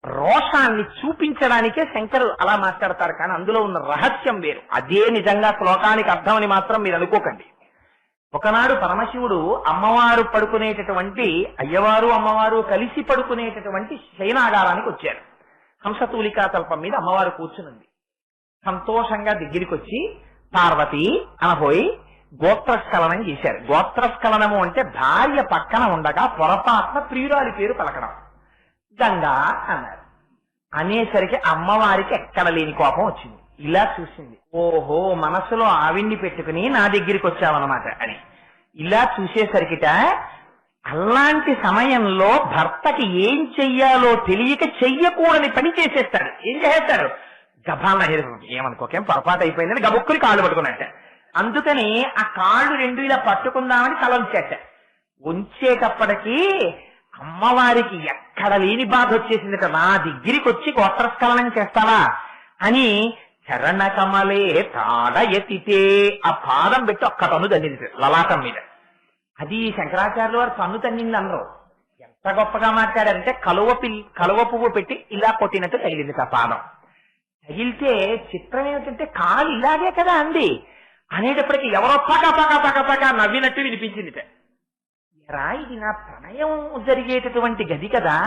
S1: రోషాన్ని చూపించడానికే శంకరుడు అలా మాట్లాడతారు. కానీ అందులో ఉన్న రహస్యం వేరు. అదే నిజంగా శ్లోకానికి అర్థమని మాత్రం మీరు అనుకోకండి. ఒకనాడు పరమశివుడు అమ్మవారు పడుకునేటటువంటి, అయ్యవారు అమ్మవారు కలిసి పడుకునేటటువంటి శయనాగారానికి వచ్చారు. హంసతూలికా తల్పం మీద అమ్మవారు కూర్చునుంది. సంతోషంగా దగ్గరికి వచ్చి పార్వతి అనబోయి గోత్రస్ఖలనం చేశారు. గోత్రస్ఖలనము అంటే భార్య పక్కన ఉండగా పొరపాటున ప్రియురాలి పేరు పలకడం. గంగా అన్నారు. అనేసరికి అమ్మవారికి ఎక్కడ లేని కోపం వచ్చింది. ఇలా చూసింది, ఓహో మనసులో ఆవిడ్ని పెట్టుకుని నా దగ్గరికి వచ్చావన్నమాట అని. ఇలా చూసేసరికిట అలాంటి సమయంలో భర్తకి ఏం చెయ్యాలో తెలియక చెయ్యకూడని పని చేసేస్తాడు. ఏం చేసేస్తాడు? గభాల ఏమనుకోకేం పొరపాటు అయిపోయిందని గబుక్కుని కాళ్ళు పట్టుకున్నట్ట. అందుకని ఆ కాళ్ళు 2 ఇలా పట్టుకుందామని తల ఉంచేట. ఉంచేటప్పటికీ అమ్మవారికి ఎక్కడ లేని బాధ వచ్చేసిందట. నా దగ్గరికి వచ్చి గోత్రస్ఖలనం చేస్తావా అని చరణ కమలే తాడయతితే ఆ పాదం పెట్టి ఒక్క తన్ను తన్నింది లలాటం మీద. అది శంకరాచార్యుల వారు తన్ను తన్నింది అనరు. ఎంత గొప్పగా మాట్లాడారంటే కలువ పువ్వు పెట్టి ఇలా కొట్టినట్టు తగిలింది ఆ పాదం. తగిలితే చిత్రం ఏమిటంటే కాలు ఇలాగే కదా అంది అనేటప్పటికీ ఎవరో పక పక పక పక నవ్వినట్టు వినిపించింది. రా ఇది నా ప్రణయం జరిగేటటువంటి గది కదా,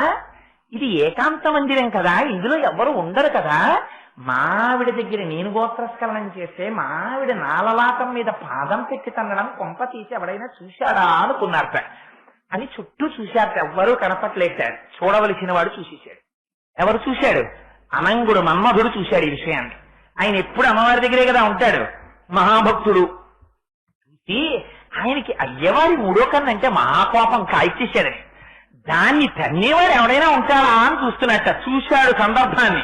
S1: ఇది ఏకాంత మందిరం కదా, ఇందులో ఎవరు ఉండరు కదా, మావిడ దగ్గర నేను గోత్రస్ఖలనం చేస్తే మావిడ నాలలాటం మీద పాదం పెట్టి తన్నడం కొంప తీసి ఎవడైనా చూశాడా అనుకున్నారట. అని చుట్టూ చూశారట, ఎవ్వరూ కనపట్లేట. చూడవలసిన వాడు చూసేశాడు. ఎవరు చూశాడు? అనంగుడు మన్మధుడు చూశాడు ఈ విషయాన్ని. ఆయన ఎప్పుడు అమ్మవారి దగ్గరే కదా ఉంటాడు, మహాభక్తుడు. చూసి ఆయనకి అయ్యవారి 3వ కన్ను అంటే మహాకోపం కాయిచ్చేశాడని. దాన్ని తన్నేవారు ఎవడైనా ఉంటారా అని చూస్తున్నట్ట. చూశాడు సందర్భాన్ని.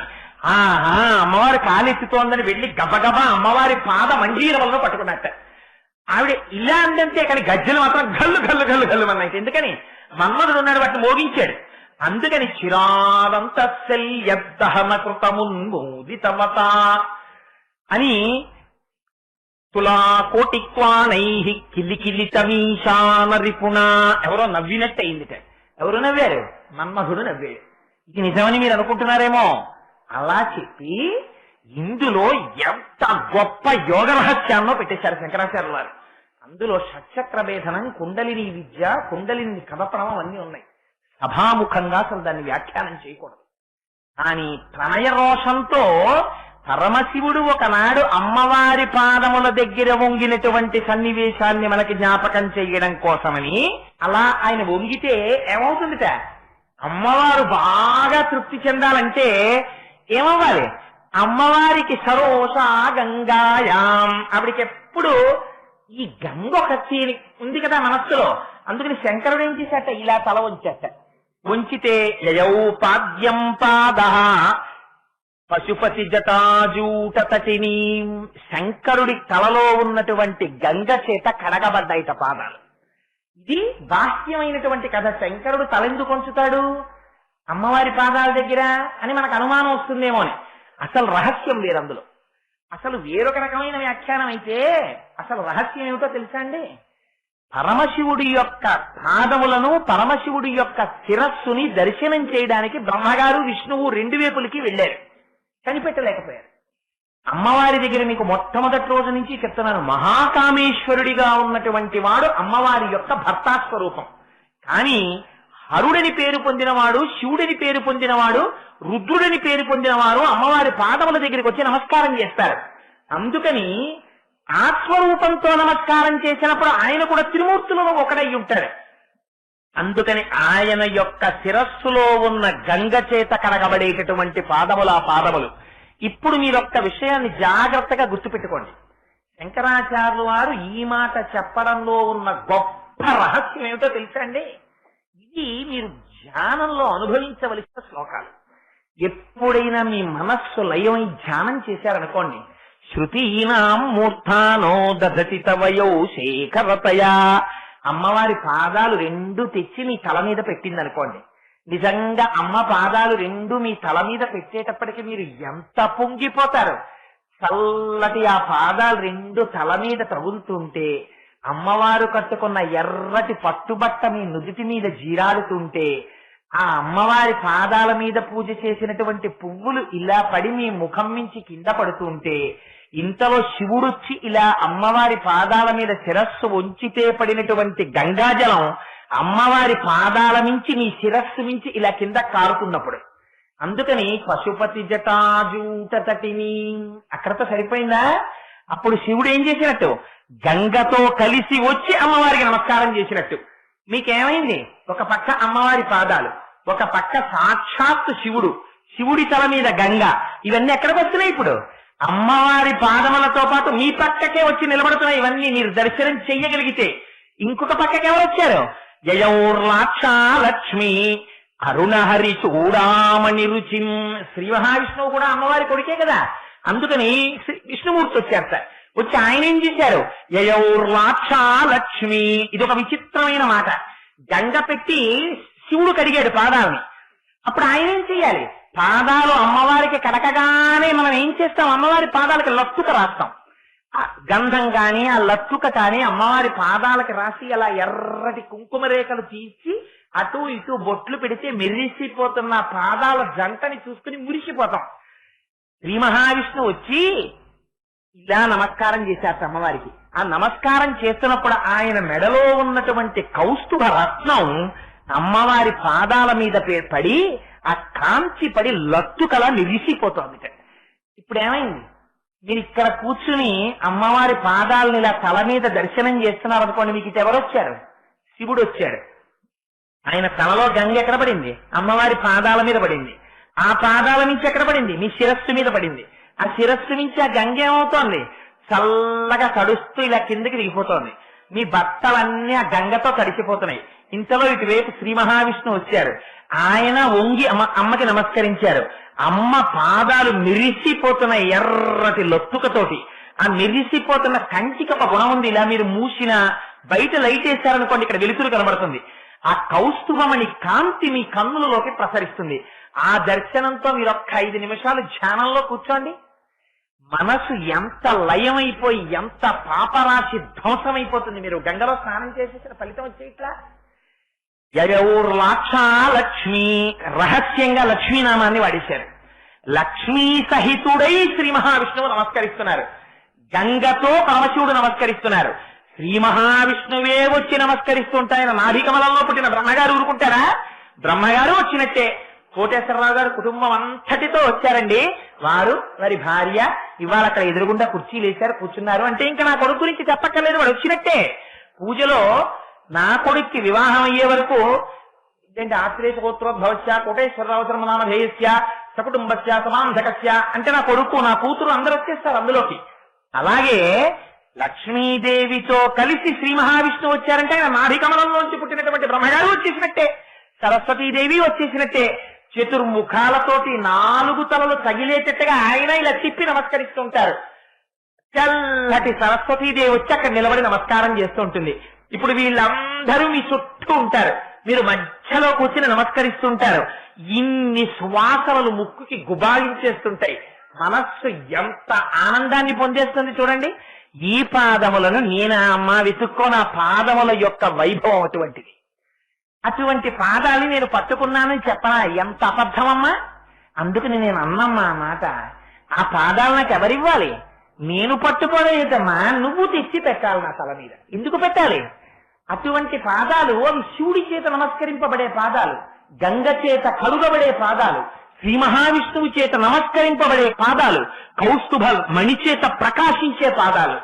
S1: ఆహా అమ్మవారి కాలెత్తుతోందని వెళ్లి గబగబా అమ్మవారి పాద మంజీరవల్లో పట్టుకున్నట్ట. ఆవిడ ఇలా అందంతే, కానీ గజ్జలు మాత్రం గల్లు గల్లు గల్లు గల్లు అన్నాయి. ఎందుకని? మన్మధుడు ఉన్నాడు, వాటిని మోగించాడు. అందుకని చిరాదంతశల్యద్దహన కృతమున్మూదితమత అని తులాకోటిక్వాణై కిలికిలితమీశానరిపుణ. ఎవరో నవ్వినట్టు అయిందిట. ఎవరు నవ్వారు? మన్మధుడు నవ్వాడు. ఇది నిజమని మీరు అనుకుంటున్నారేమో. అలా చెప్పి ఇందులో ఎంత గొప్ప యోగ రహస్యాన్నో పెట్టేశారు శంకరాచార్యుల వారు. అందులో షట్చక్ర భేదనం, కుండలిని విద్య, కుండలిని కదపడం అన్నీ ఉన్నాయి. సభాముఖంగా అసలు దాన్ని వ్యాఖ్యానం చేయకూడదు. కానీ ప్రణయ రోషంతో పరమశివుడు ఒకనాడు అమ్మవారి పాదముల దగ్గర వంగినటువంటి సన్నివేశాన్ని మనకి జ్ఞాపకం చేయడం కోసమని అలా ఆయన వంగితే ఏమవుతుందిట? అమ్మవారు బాగా తృప్తి చెందాలంటే ఏమవ్వాలి? అమ్మవారికి సరోష గంగాయాం, ఆవిడికి ఎప్పుడు ఈ గంగ ఒకటి ఉంది కదా మనస్సులో. అందుకని శంకరుడు ఏం చేశాట? ఇలా తల వంచేట. వంచితే యయౌపాద్యం పాదః పశుపతి జటాజూటతటిని, శంకరుడి తలలో ఉన్నటువంటి గంగ చేత కడగబడ్డాయిట పాదాలు. ఇది బాహ్యమైనటువంటి కథ. శంకరుడు తలెందుకు ఉంచుతాడు అమ్మవారి పాదాల దగ్గర అని మనకు అనుమానం వస్తుందేమో అని. అసలు రహస్యం వేరు అందులో. అసలు వేరొక రకమైన వ్యాఖ్యానం అయితే అసలు రహస్యం ఏమిటో తెలుసా అండి? పరమశివుడి యొక్క పాదములను, పరమశివుడి యొక్క శిరస్సుని దర్శనం చేయడానికి బ్రహ్మగారు విష్ణువు 2 వైపులకి వెళ్ళారు, కనిపెట్టలేకపోయారు. అమ్మవారి దగ్గర మీకు మొట్టమొదటి రోజు నుంచి చెప్తున్నాను, మహాకామేశ్వరుడిగా ఉన్నటువంటి వాడు అమ్మవారి యొక్క భర్తాస్వరూపం. కానీ హరుడని పేరు పొందినవాడు, శివుడిని పేరు పొందినవాడు, రుద్రుడిని పేరు పొందినవారు అమ్మవారి పాదముల దగ్గరికి వచ్చి నమస్కారం చేస్తారు. అందుకని ఆత్మరూపంతో నమస్కారం చేసినప్పుడు ఆయన కూడా త్రిమూర్తులలో ఒకడై ఉంటాడు. అందుకని ఆయన యొక్క శిరస్సులో ఉన్న గంగ చేత కడగబడేటటువంటి పాదములు ఆ పాదములు. ఇప్పుడు మీరొక్క విషయాన్ని జాగ్రత్తగా గుర్తుపెట్టుకోండి. శంకరాచార్యులు వారు ఈ మాట చెప్పడంలో ఉన్న గొప్ప రహస్యం ఏమిటో తెలుసా అండి? ఇది మీరు ధ్యానంలో అనుభవించవలసిన శ్లోకాలు. ఎప్పుడైనా మీ మనస్సు లయమై ధ్యానం చేశారనుకోండి, శృతీనాం మూర్ధానో దధతి తవయో శేఖరతయా, అమ్మవారి పాదాలు 2 తెచ్చి మీ తల మీద పెట్టిందనుకోండి. నిజంగా అమ్మ పాదాలు 2 మీ తల మీద పెట్టేటప్పటికి మీరు ఎంత పొంగిపోతారు. చల్లటి ఆ పాదాలు 2 తల మీద తగులుతుంటే, అమ్మవారు కట్టుకున్న ఎర్రటి పట్టుబట్ట మీ నుదుటి మీద జీరాడుతుంటే, ఆ అమ్మవారి పాదాల మీద పూజ చేసినటువంటి పువ్వులు ఇలా పడి మీ ముఖం నుంచి కింద పడుతుంటే, ఇంతలో శివుడొచ్చి ఇలా అమ్మవారి పాదాల మీద శిరస్సు ఉంచితే పడినటువంటి గంగాజలం అమ్మవారి పాదాల మించి మీ శిరస్సు మించి ఇలా కింద కారుతున్నప్పుడు. అందుకని పశుపతి జటాజూటతటిని అక్కడతో సరిపోయిందా? అప్పుడు శివుడు ఏం చేసినట్టు? గంగతో కలిసి వచ్చి అమ్మవారికి నమస్కారం చేసినట్టు. మీకేమైంది? ఒక పక్క అమ్మవారి పాదాలు, ఒక పక్క సాక్షాత్తు శివుడు, శివుడి తల మీద గంగ. ఇవన్నీ ఎక్కడికి వస్తున్నాయి? ఇప్పుడు అమ్మవారి పాదములతో పాటు మీ పక్కకే వచ్చి నిలబడుతున్నాయి. ఇవన్నీ మీరు దర్శనం చెయ్యగలిగితే. ఇంకొక పక్కకి ఎవరు వచ్చారు? జయౌర్లాక్షాలక్ష్మి అరుణహరి చూడామణి రుచిం. శ్రీ మహావిష్ణువు కూడా అమ్మవారి కొడుకే కదా. అందుకని విష్ణుమూర్తి వచ్చారట. వచ్చి ఆయన ఏం చేశారు? యయౌర్లాక్షాలక్ష్మి. ఇది ఒక విచిత్రమైన మాట. గంగ పెట్టి శివుడు కడిగాడు పాదాలని. అప్పుడు ఆయన ఏం చెయ్యాలి? పాదాలు అమ్మవారికి కడకగానే మనం ఏం చేస్తాం? అమ్మవారి పాదాలకి లత్తుక రాస్తాం. ఆ గంధం కాని ఆ లత్తుక కానీ అమ్మవారి పాదాలకి రాసి అలా ఎర్రటి కుంకుమ రేఖలు తీసి అటు ఇటు బొట్లు పెడితే మెరిసిపోతున్న పాదాల జంటని చూసుకుని మురిసిపోతాం. శ్రీ మహావిష్ణువు వచ్చి ఇలా నమస్కారం చేశారు అమ్మవారికి. ఆ నమస్కారం చేస్తున్నప్పుడు ఆయన మెడలో ఉన్నటువంటి కౌస్తుభ రత్నం అమ్మవారి పాదాల మీద పడి ఆ కాంచి పడి లత్తుకలా నిలిసిపోతోంది. ఇప్పుడు ఏమైంది? మీరు ఇక్కడ కూర్చుని అమ్మవారి పాదాలను ఇలా తల మీద దర్శనం చేస్తున్నారు అనుకోండి, మీకు ఇటు ఎవరు వచ్చారు? శివుడు వచ్చాడు. ఆయన తలలో గంగ ఎక్కడ పడింది? అమ్మవారి పాదాల మీద పడింది. ఆ పాదాల నుంచి ఎక్కడ పడింది? మీ శిరస్సు మీద పడింది. ఆ శిరస్సు నుంచి ఆ గంగ ఏమవుతోంది? చల్లగా తడుస్తూ ఇలా కిందకి దిగిపోతోంది. మీ బట్టలన్నీ ఆ గంగతో తడిసిపోతున్నాయి. ఇంతలో ఇటువైపు శ్రీ మహావిష్ణువు వచ్చారు. ఆయన వంగి అమ్మకి నమస్కరించారు. అమ్మ పాదాలు మెరిసిపోతున్న ఎర్రటి లొత్తుకతోటి. ఆ మెరిసిపోతున్న కంచికి ఒక గుణం ఉంది. ఇలా మీరు మూసిన బయట లైట్ వేశారనుకోండి, ఇక్కడ వెలుతురు కనబడుతుంది. ఆ కౌస్తుభమణి కాంతి మీ కన్నులలోకి ప్రసరిస్తుంది. ఆ దర్శనంతో మీరు ఒక్క 5 నిమిషాలు ధ్యానంలో కూర్చోండి. మనసు ఎంత లయమైపోయి ఎంత పాపరాశి ధ్వంసమైపోతుంది. మీరు గంగలో స్నానం చేసేసిన ఫలితం వచ్చేట్లా. యయౌర్లాక్షాలక్ష్మి, రహస్యంగా లక్ష్మీనామాన్ని వాడేశారు. లక్ష్మీ సహితుడై శ్రీ మహావిష్ణువు నమస్కరిస్తున్నారు. గంగతో పరమశివుడు నమస్కరిస్తున్నారు. శ్రీ మహావిష్ణువే వచ్చి నమస్కరిస్తుంటాయన నాభికమలంలో పుట్టిన బ్రహ్మగారు ఊరుకుంటారా? బ్రహ్మగారు వచ్చినట్టే. కోటేశ్వరరావు గారు కుటుంబం అంతటితో వచ్చారండి. వారు వారి భార్య ఇవాళ అక్కడ ఎదురుగుండా కుర్చీలు వేశారు, కూర్చున్నారు. అంటే ఇంకా నా కొడుకు గురించి చెప్పక్కర్లేదు, వాడు వచ్చినట్టే. పూజలో నా కొడుక్కి వివాహం అయ్యే వరకు ఏంటి ఆశ్రేష గోత్రోద్భవస్య కోటేశ్వరరావు నామ ధేయస్య సకుటుంబస్య సమాంధకస్య అంటే నా కొడుకు నా కూతురు అందరూ వచ్చేస్తారు అందులోకి. అలాగే లక్ష్మీదేవితో కలిసి శ్రీ మహావిష్ణువు వచ్చారంటే ఆయన నాభికమలంలోంచి పుట్టినటువంటి బ్రహ్మగారు వచ్చేసినట్టే, సరస్వతీదేవి వచ్చేసినట్టే, చతుర్ముఖాలతోటి 4 తలలు తగిలేటట్టుగా ఆయన ఇలా తిప్పి నమస్కరిస్తుంటారు. చల్లటి సరస్వతీదేవి వచ్చి అక్కడ నిలబడి నమస్కారం చేస్తూ ఉంటుంది. ఇప్పుడు వీళ్ళందరూ మీ చుట్టూ ఉంటారు, మీరు మధ్యలో కూర్చుని నమస్కరిస్తుంటారు. ఇన్ని శ్వాసలు ముక్కుకి గుబాళించేస్తుంటాయి. మనస్సు ఎంత ఆనందాన్ని పొందేస్తుంది చూడండి. ఈ పాదములను నేనా అమ్మ వెతుక్కో, నా పాదముల యొక్క వైభవం అటువంటిది. అటువంటి పాదాన్ని నేను పట్టుకున్నానని చెప్పనా? ఎంత అబద్ధమమ్మా. అందుకని నేను అన్నమ్మా ఆ మాట. ఆ పాదాలు నాకు ఎవరివ్వాలి? నేను పట్టుకోలేదమ్మా, నువ్వు తెచ్చి పెట్టాలి నా తల మీద. ఎందుకు పెట్టాలి? అటువంటి పాదాలు అవి శివుడి చేత నమస్కరింపబడే పాదాలు, గంగ చేత కలుగబడే పాదాలు, శ్రీ మహావిష్ణువు చేత నమస్కరింపబడే పాదాలు, కౌస్తుభ మణి చేత ప్రకాశించే పాదాలు.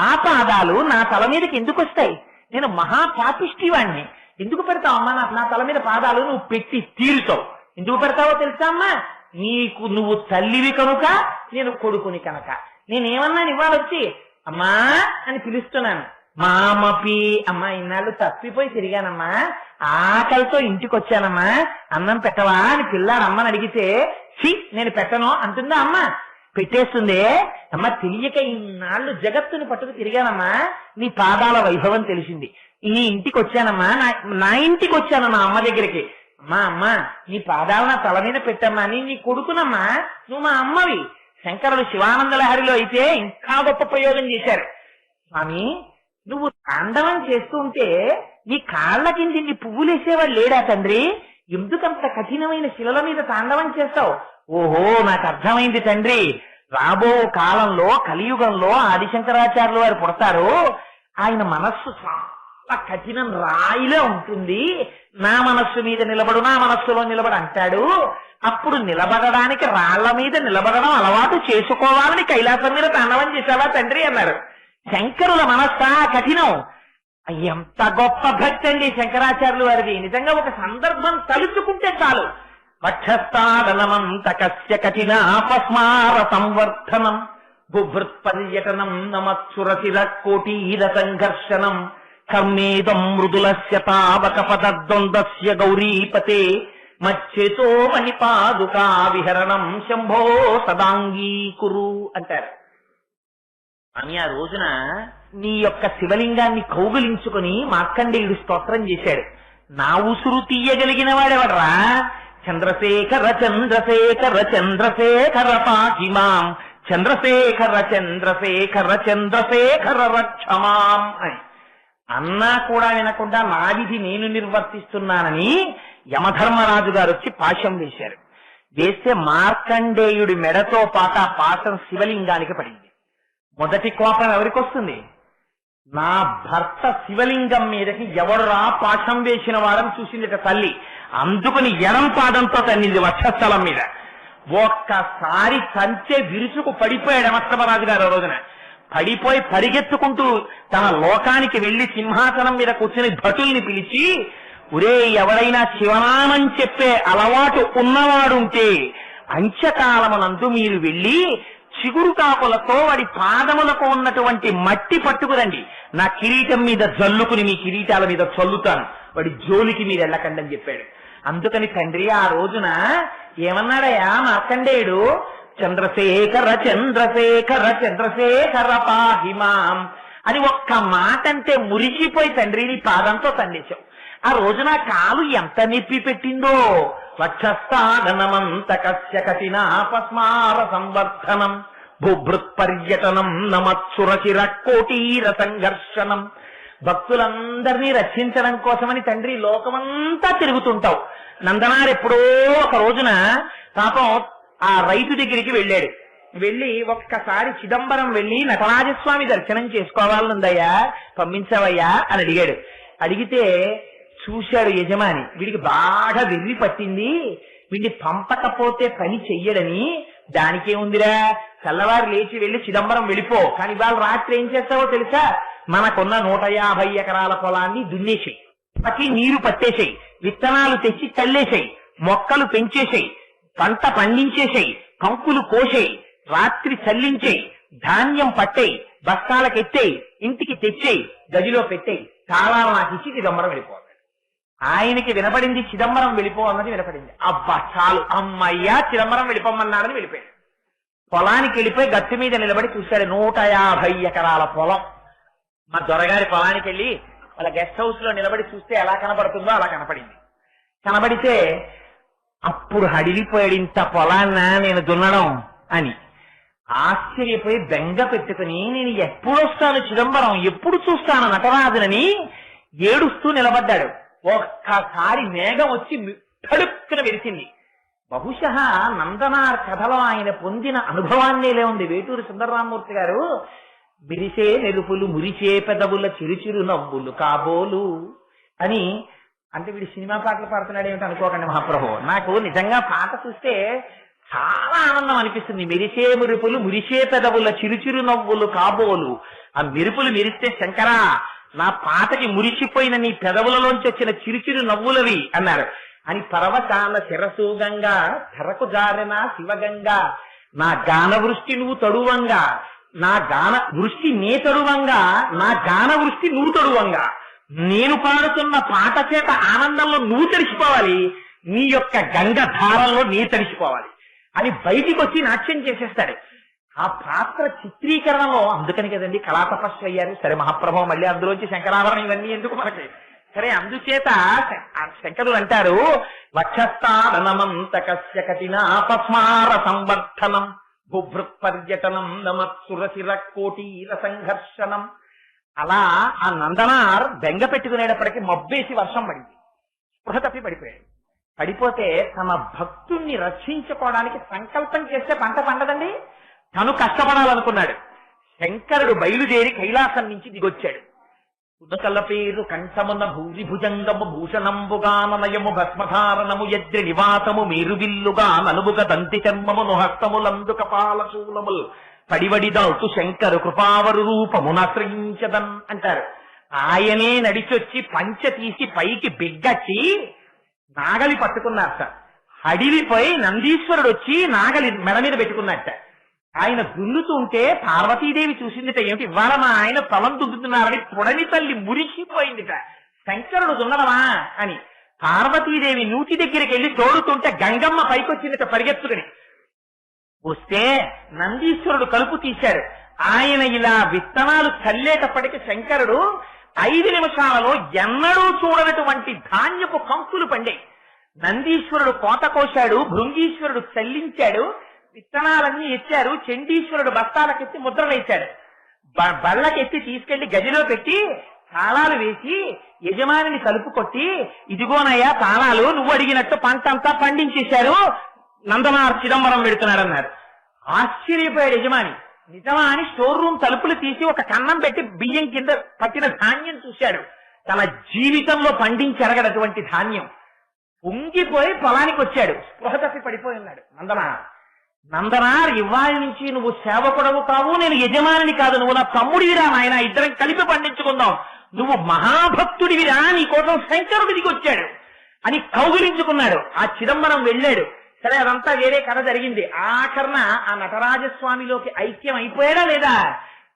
S1: ఆ పాదాలు నా తల మీదకి ఎందుకు వస్తాయి? నేను మహాపాపిష్టివాణ్ణి. ఎందుకు పెడతావు అమ్మా నా తల మీద పాదాలు? నువ్వు పెట్టి తీరుతావు. ఎందుకు పెడతావో తెలుసా అమ్మా? నువ్వు తల్లివి కనుక, నేను కొడుకుని కనుక. నేనేమన్నాను ఇవాళ వచ్చి అమ్మా అని పిలుస్తున్నాను. మామపి అమ్మా, ఇన్నాళ్ళు తప్పిపోయి తిరిగానమ్మా, ఆకలితో ఇంటికి వచ్చానమ్మా, అన్నం పెట్టవా అని పిల్లాడమ్మని అడిగితే నేను పెట్టను అంటుందా అమ్మ? పెట్టేస్తుందే అమ్మ. తెలియక ఇన్నాళ్ళు జగత్తుని పట్టుకు తిరిగానమ్మా, నీ పాదాల వైభవం తెలిసింది. నీ ఇంటికి వచ్చానమ్మా, నా ఇంటికి వచ్చాను నా అమ్మ దగ్గరికి. అమ్మా నీ పాదాలు నా తల మీద పెట్టమ్మా, నీ కొడుకునమ్మా, నువ్వు మా అమ్మవి. శంకరుడు శివానంద లహరిలో అయితే ఇంకా గొప్ప ప్రయోగం చేశారు. స్వామి, నువ్వు తాండవం చేస్తూ ఉంటే నీ కాళ్ళ కింద నీ పువ్వులేసేవాడు లేడా తండ్రి? ఎందుకంత కఠినమైన శిలల మీద తాండవం చేస్తావు? ఓహో, నాకు అర్థమైంది తండ్రి. రాబో కాలంలో కలియుగంలో ఆదిశంకరాచార్యులు వారు పుడతారు. ఆయన మనస్సు చాలా కఠినం, రాయిలో ఉంటుంది. నా మనస్సు మీద నిలబడు, నా మనస్సులో నిలబడు అంటాడు. అప్పుడు నిలబడడానికి రాళ్ల మీద నిలబడడం అలవాటు చేసుకోవాలని కైలాసం మీద తాండవం చేశావా తండ్రి అన్నారు. శంకరుల మనస్సా కఠినం. ఎంత గొప్ప భక్తి అండి శంకరాచార్యులు వారిది. నిజంగా ఒక సందర్భం తలుచుకుంటే చాలు. వక్షస్థాడనమంత కస్య కఠినాపస్మార సంవర్ధనం బుభృత్పర్యటనం నమత్సురశిర కోటీర సంఘర్షణం కర్మేదం మృదులస్య తావక పదద్వంద్వస్య గౌరీపతే మచ్చేతో మణిపాదుకా విహరణం శంభో సదాంగీకురు అంటారు. అని ఆ రోజున నీ యొక్క శివలింగాన్ని కౌగులించుకుని మార్కండేయుడు స్తోత్రం చేశాడు. నా ఉసురు తీయగలిగిన వాడెవడరా? చంద్రశేఖర చంద్రశేఖర చంద్రశేఖర పాహిమాం చంద్రశేఖర చంద్రశేఖర చంద్రశేఖర రక్షమాం అని అన్నా కూడా వినకుండా నా విధి నేను నిర్వర్తిస్తున్నానని యమధర్మరాజు గారు వచ్చి పాశం వేశారు. వేస్తే మార్కండేయుడి మెడతో పాటు ఆ పాశం శివలింగానికి పడింది. మొదటి కోపం ఎవరికి వస్తుంది? నా భర్త శివలింగం మీదకి ఎవడురా పాశం వేసిన వాడని చూసింది తల్లి. అందుకుని ఎడం పాదంతో తన్నింది వక్షస్థలం మీద. ఒక్కసారి కంచె విరుచుకు పడిపోయాడు యమధర్మరాజు గారు. ఆ రోజున పడిపోయి పరిగెత్తుకుంటూ తన లోకానికి వెళ్లి సింహాసనం మీద కూర్చుని భటుల్ని పిలిచి, ఒరే, ఎవరైనా శివనామం చెప్పే అలవాటు ఉన్నవాడుంటే అంత్యకాలమునందు మీరు వెళ్లి చిగురు కాకులతో వాడి పాదములకు ఉన్నటువంటి మట్టి పట్టుకురండి, నా కిరీటం మీద జల్లుకుని మీ కిరీటాల మీద చల్లుతాను, వాడి జోలికి మీరు వెళ్ళకండి అని చెప్పాడు. అందుకని తండ్రి ఆ రోజున ఏమన్నాడయ్యా మార్కండేయుడు? చంద్రశేఖర చంద్రశేఖర చంద్రశేఖర పాహిమాం అని ఒక్క మాట అంటే మురిగిపోయి తండ్రి నీ పాదంతో తండేశావు. ఆ రోజున కాలు ఎంత నొప్పి పెట్టిందో. వక్షస్థానమంత కస్య కఠినాపస్మార సంవర్ధనం బుభృత్పర్యటనం నమత్సురశిర కోటీర సంఘర్షణం. భక్తులందరినీ రక్షించడం కోసమని తండ్రి లోకమంతా తిరుగుతుంటావు. నందనార్ ఎప్పుడో ఒక రోజున పాపం ఆ రైతు దగ్గరికి వెళ్ళాడు. వెళ్ళి ఒక్కసారి చిదంబరం వెళ్ళి నటరాజస్వామి దర్శనం చేసుకోవాలనుందయ్యా, పంపించవయ్యా అని అడిగాడు. అడిగితే చూశాడు యజమాని, వీడికి బాగా వెర్రి పట్టింది, వీడిని పంపకపోతే పని చెయ్యడని. దానికేముందిరా, తెల్లవారు లేచి వెళ్లి చిదంబరం వెళ్ళిపో, కానీ ఇవాళ రాత్రి ఏం చేస్తావో తెలుసా? మనకున్న 150 ఎకరాల పొలాన్ని దున్నేసేయి, పట్టి నీరు పట్టేసేయి, విత్తనాలు తెచ్చి చల్లేసేయి, మొక్కలు పెంచేసేయి, పంట పండించేసేయి, కంకులు కోసేయి, రాత్రి చల్లించేయి, ధాన్యం పట్టేయి, బస్తాలకెత్తేయి, ఇంటికి తెచ్చేయి, గదిలో పెట్టేయి, తాళాలు నాకు ఇచ్చి చిదంబరం వెళ్ళిపోతాడు. ఆయనకి వినపడింది చిదంబరం వెళ్ళిపో అన్నది వినపడింది. అబ్బా చాలు అమ్మయ్యా చిదంబరం వెళ్ళిపోమన్నారని వెళ్ళిపోయాడు. పొలానికి వెళ్ళిపోయి గట్టి మీద నిలబడి చూశాడు. 150 ఎకరాల పొలం. మా దొరగారి పొలానికి వెళ్ళి వాళ్ళ గెస్ట్ హౌస్ లో నిలబడి చూస్తే ఎలా కనబడుతుందో అలా కనపడింది. కనబడితే అప్పుడు హడిలిపోయాడు, ఇంత పొలాన్న నేను దున్నడం అని. ఆశ్చర్యపోయి బెంగ పెట్టుకుని నేను ఎప్పుడు వస్తాను చిదంబరం, ఎప్పుడు చూస్తాను నటరాజునని ఏడుస్తూ నిలబడ్డాడు. ఒక్కసారి మేఘం వచ్చి తడుక్కున వెలిసింది. బహుశः నందనార్ కథలో ఆయన పొందిన అనుభవాన్నేలే ఉంది. వేటూరి సుందరరామమూర్తి గారు విరిసే నెరుపులు మురిచే పెదవుల చిరుచిరు నవ్వులు కాబోలు అని, అంటే వీడు సినిమా పాటలు పాడుతున్నాడు ఏమిటి అనుకోకండి మహాప్రభు. నాకు నిజంగా పాట చూస్తే చాలా ఆనందం అనిపిస్తుంది. మెరిసే మెరుపులు మురిసే పెదవుల చిరుచిరు నవ్వులు కాబోలు. ఆ మెరుపులు మెరిస్తే శంకరా నా పాటకి మురిసిపోయిన నీ పెదవులలోంచి వచ్చిన చిరుచిరు నవ్వులవి అన్నారు అని. పరవశాల శిరసూగంగా ధరకు జారిన శివగంగా నా గాన వృష్టి నువ్వు తడువంగా, నా గాన వృష్టి నే తడువంగా, నా గాన వృష్టి నువ్వు తడువంగా, నేను పాడుతున్న పాట చేత ఆనందంలో నువ్వు తడిసిపోవాలి, నీ యొక్క గంగ ధారంలో నీ తడిసిపోవాలి అని బయటికి వచ్చి నాట్యం చేసేస్తాడు. ఆ పాత్ర చిత్రీకరణలో అందుకని కదండి కళా తపస్సు అయ్యారు. సరే మహాప్రభు మళ్ళీ అందులోంచి శంకరాభరణం ఇవన్నీ ఎందుకు మనకి. సరే అందుచేత శంకరులు అంటారు వక్షస్థానమంతకస్య కఠినా పస్మార సంవర్ధనం బుభృత్ పర్యటనం నమత్సురశిర కోటీర సంఘర్షణం. అలా ఆ నందనార్ బెంగ పెట్టుకునేటప్పటికీ మబ్బేసి వర్షం పడింది. స్పృహ తప్పి పడిపోయాడు. పడిపోతే తన భక్తుణ్ణి రక్షించుకోవడానికి సంకల్పం చేస్తే పంట పండదండి. తను కష్టపడాలనుకున్నాడు. శంకరుడు బయలుదేరి కైలాసం నుంచి దిగొచ్చాడు. ఉదకల పేరు కంఠమున భూరి భుజంగము భూషణంబుగానయము భస్మధారణము యజ్ఞ నివాతము మేరువిల్లుగా నలుగుగ దంతి చర్మమును హస్తములందు కపాలశూలములు పడివడిదాల్తు శంకరు కృపావరు రూపమునాశ్రయించదన్ అంటారు. ఆయనే నడిచొచ్చి పంచ తీసి పైకి బిగ్గచ్చి నాగలి పట్టుకున్నారట. హడిలిపోయి నందీశ్వరుడు వచ్చి నాగలి మెడ మీద పెట్టుకున్నట్ట. ఆయన దున్నుతుంటే పార్వతీదేవి చూసిందిట, ఏమిటి ఇవాళ మా ఆయన పొలం దున్నుతున్నారని. పొడని తల్లి మురిసిపోయిందిట, శంకరుడు దున్నడమా అని. పార్వతీదేవి నూతి దగ్గరికి వెళ్ళి తోడుతుంటే గంగమ్మ పైకొచ్చిందిట పరిగెత్తుకుని. వస్తే నందీశ్వరుడు కలుపు తీశాడు. ఆయన ఇలా విత్తనాలు చల్లేటప్పటికి శంకరుడు 5 నిమిషాలలో ఎన్నడూ చూడనటువంటి ధాన్యపు కంకులు పండాయి. నందీశ్వరుడు కోత కోశాడు, భృంగీశ్వరుడు చల్లించాడు, విత్తనాలన్నీ ఎత్తారు. చండీశ్వరుడు బస్తాలకెత్తి ముద్ర వేశాడు. బళ్ళకెత్తి తీసుకెళ్లి గదిలో పెట్టి తాళాలు వేసి యజమానిని కలుపు కొట్టి, ఇదిగోనయ్యా తాళాలు, నువ్వు అడిగినట్టు పంట అంతా పండించేశారు, నందనార్ చిదంబరం వెడుతున్నాడన్నారు. ఆశ్చర్యపోయాడు యజమాని. నిజమా అని స్టోర్ రూమ్ తలుపులు తీసి ఒక కన్నం పెట్టి బియ్యం కింద పట్టిన ధాన్యం చూశాడు. తన జీవితంలో పండించెరగనటువంటి ధాన్యం. పొంగిపోయి పొలానికి వచ్చాడు. స్పృహ తప్పి పడిపోయి ఉన్నాడు నందనార్ ఇవాళ నుంచి నువ్వు సేవకుడవు కావు, నేను యజమానిని కాదు, నువ్వు నా తమ్ముడివిరా నాయన, ఇద్దరం కలిపి పండించుకుందాం, నువ్వు మహాభక్తుడివిరా, నీ కోసం శంకరుడి దిగి వచ్చాడు అని కౌగిలించుకున్నాడు. ఆ చిదంబరం వెళ్ళాడు. సరే అదంతా వేరే కథ జరిగింది. ఆఖరణ ఆ నటరాజస్వామిలోకి ఐక్యం అయిపోయాడా లేదా?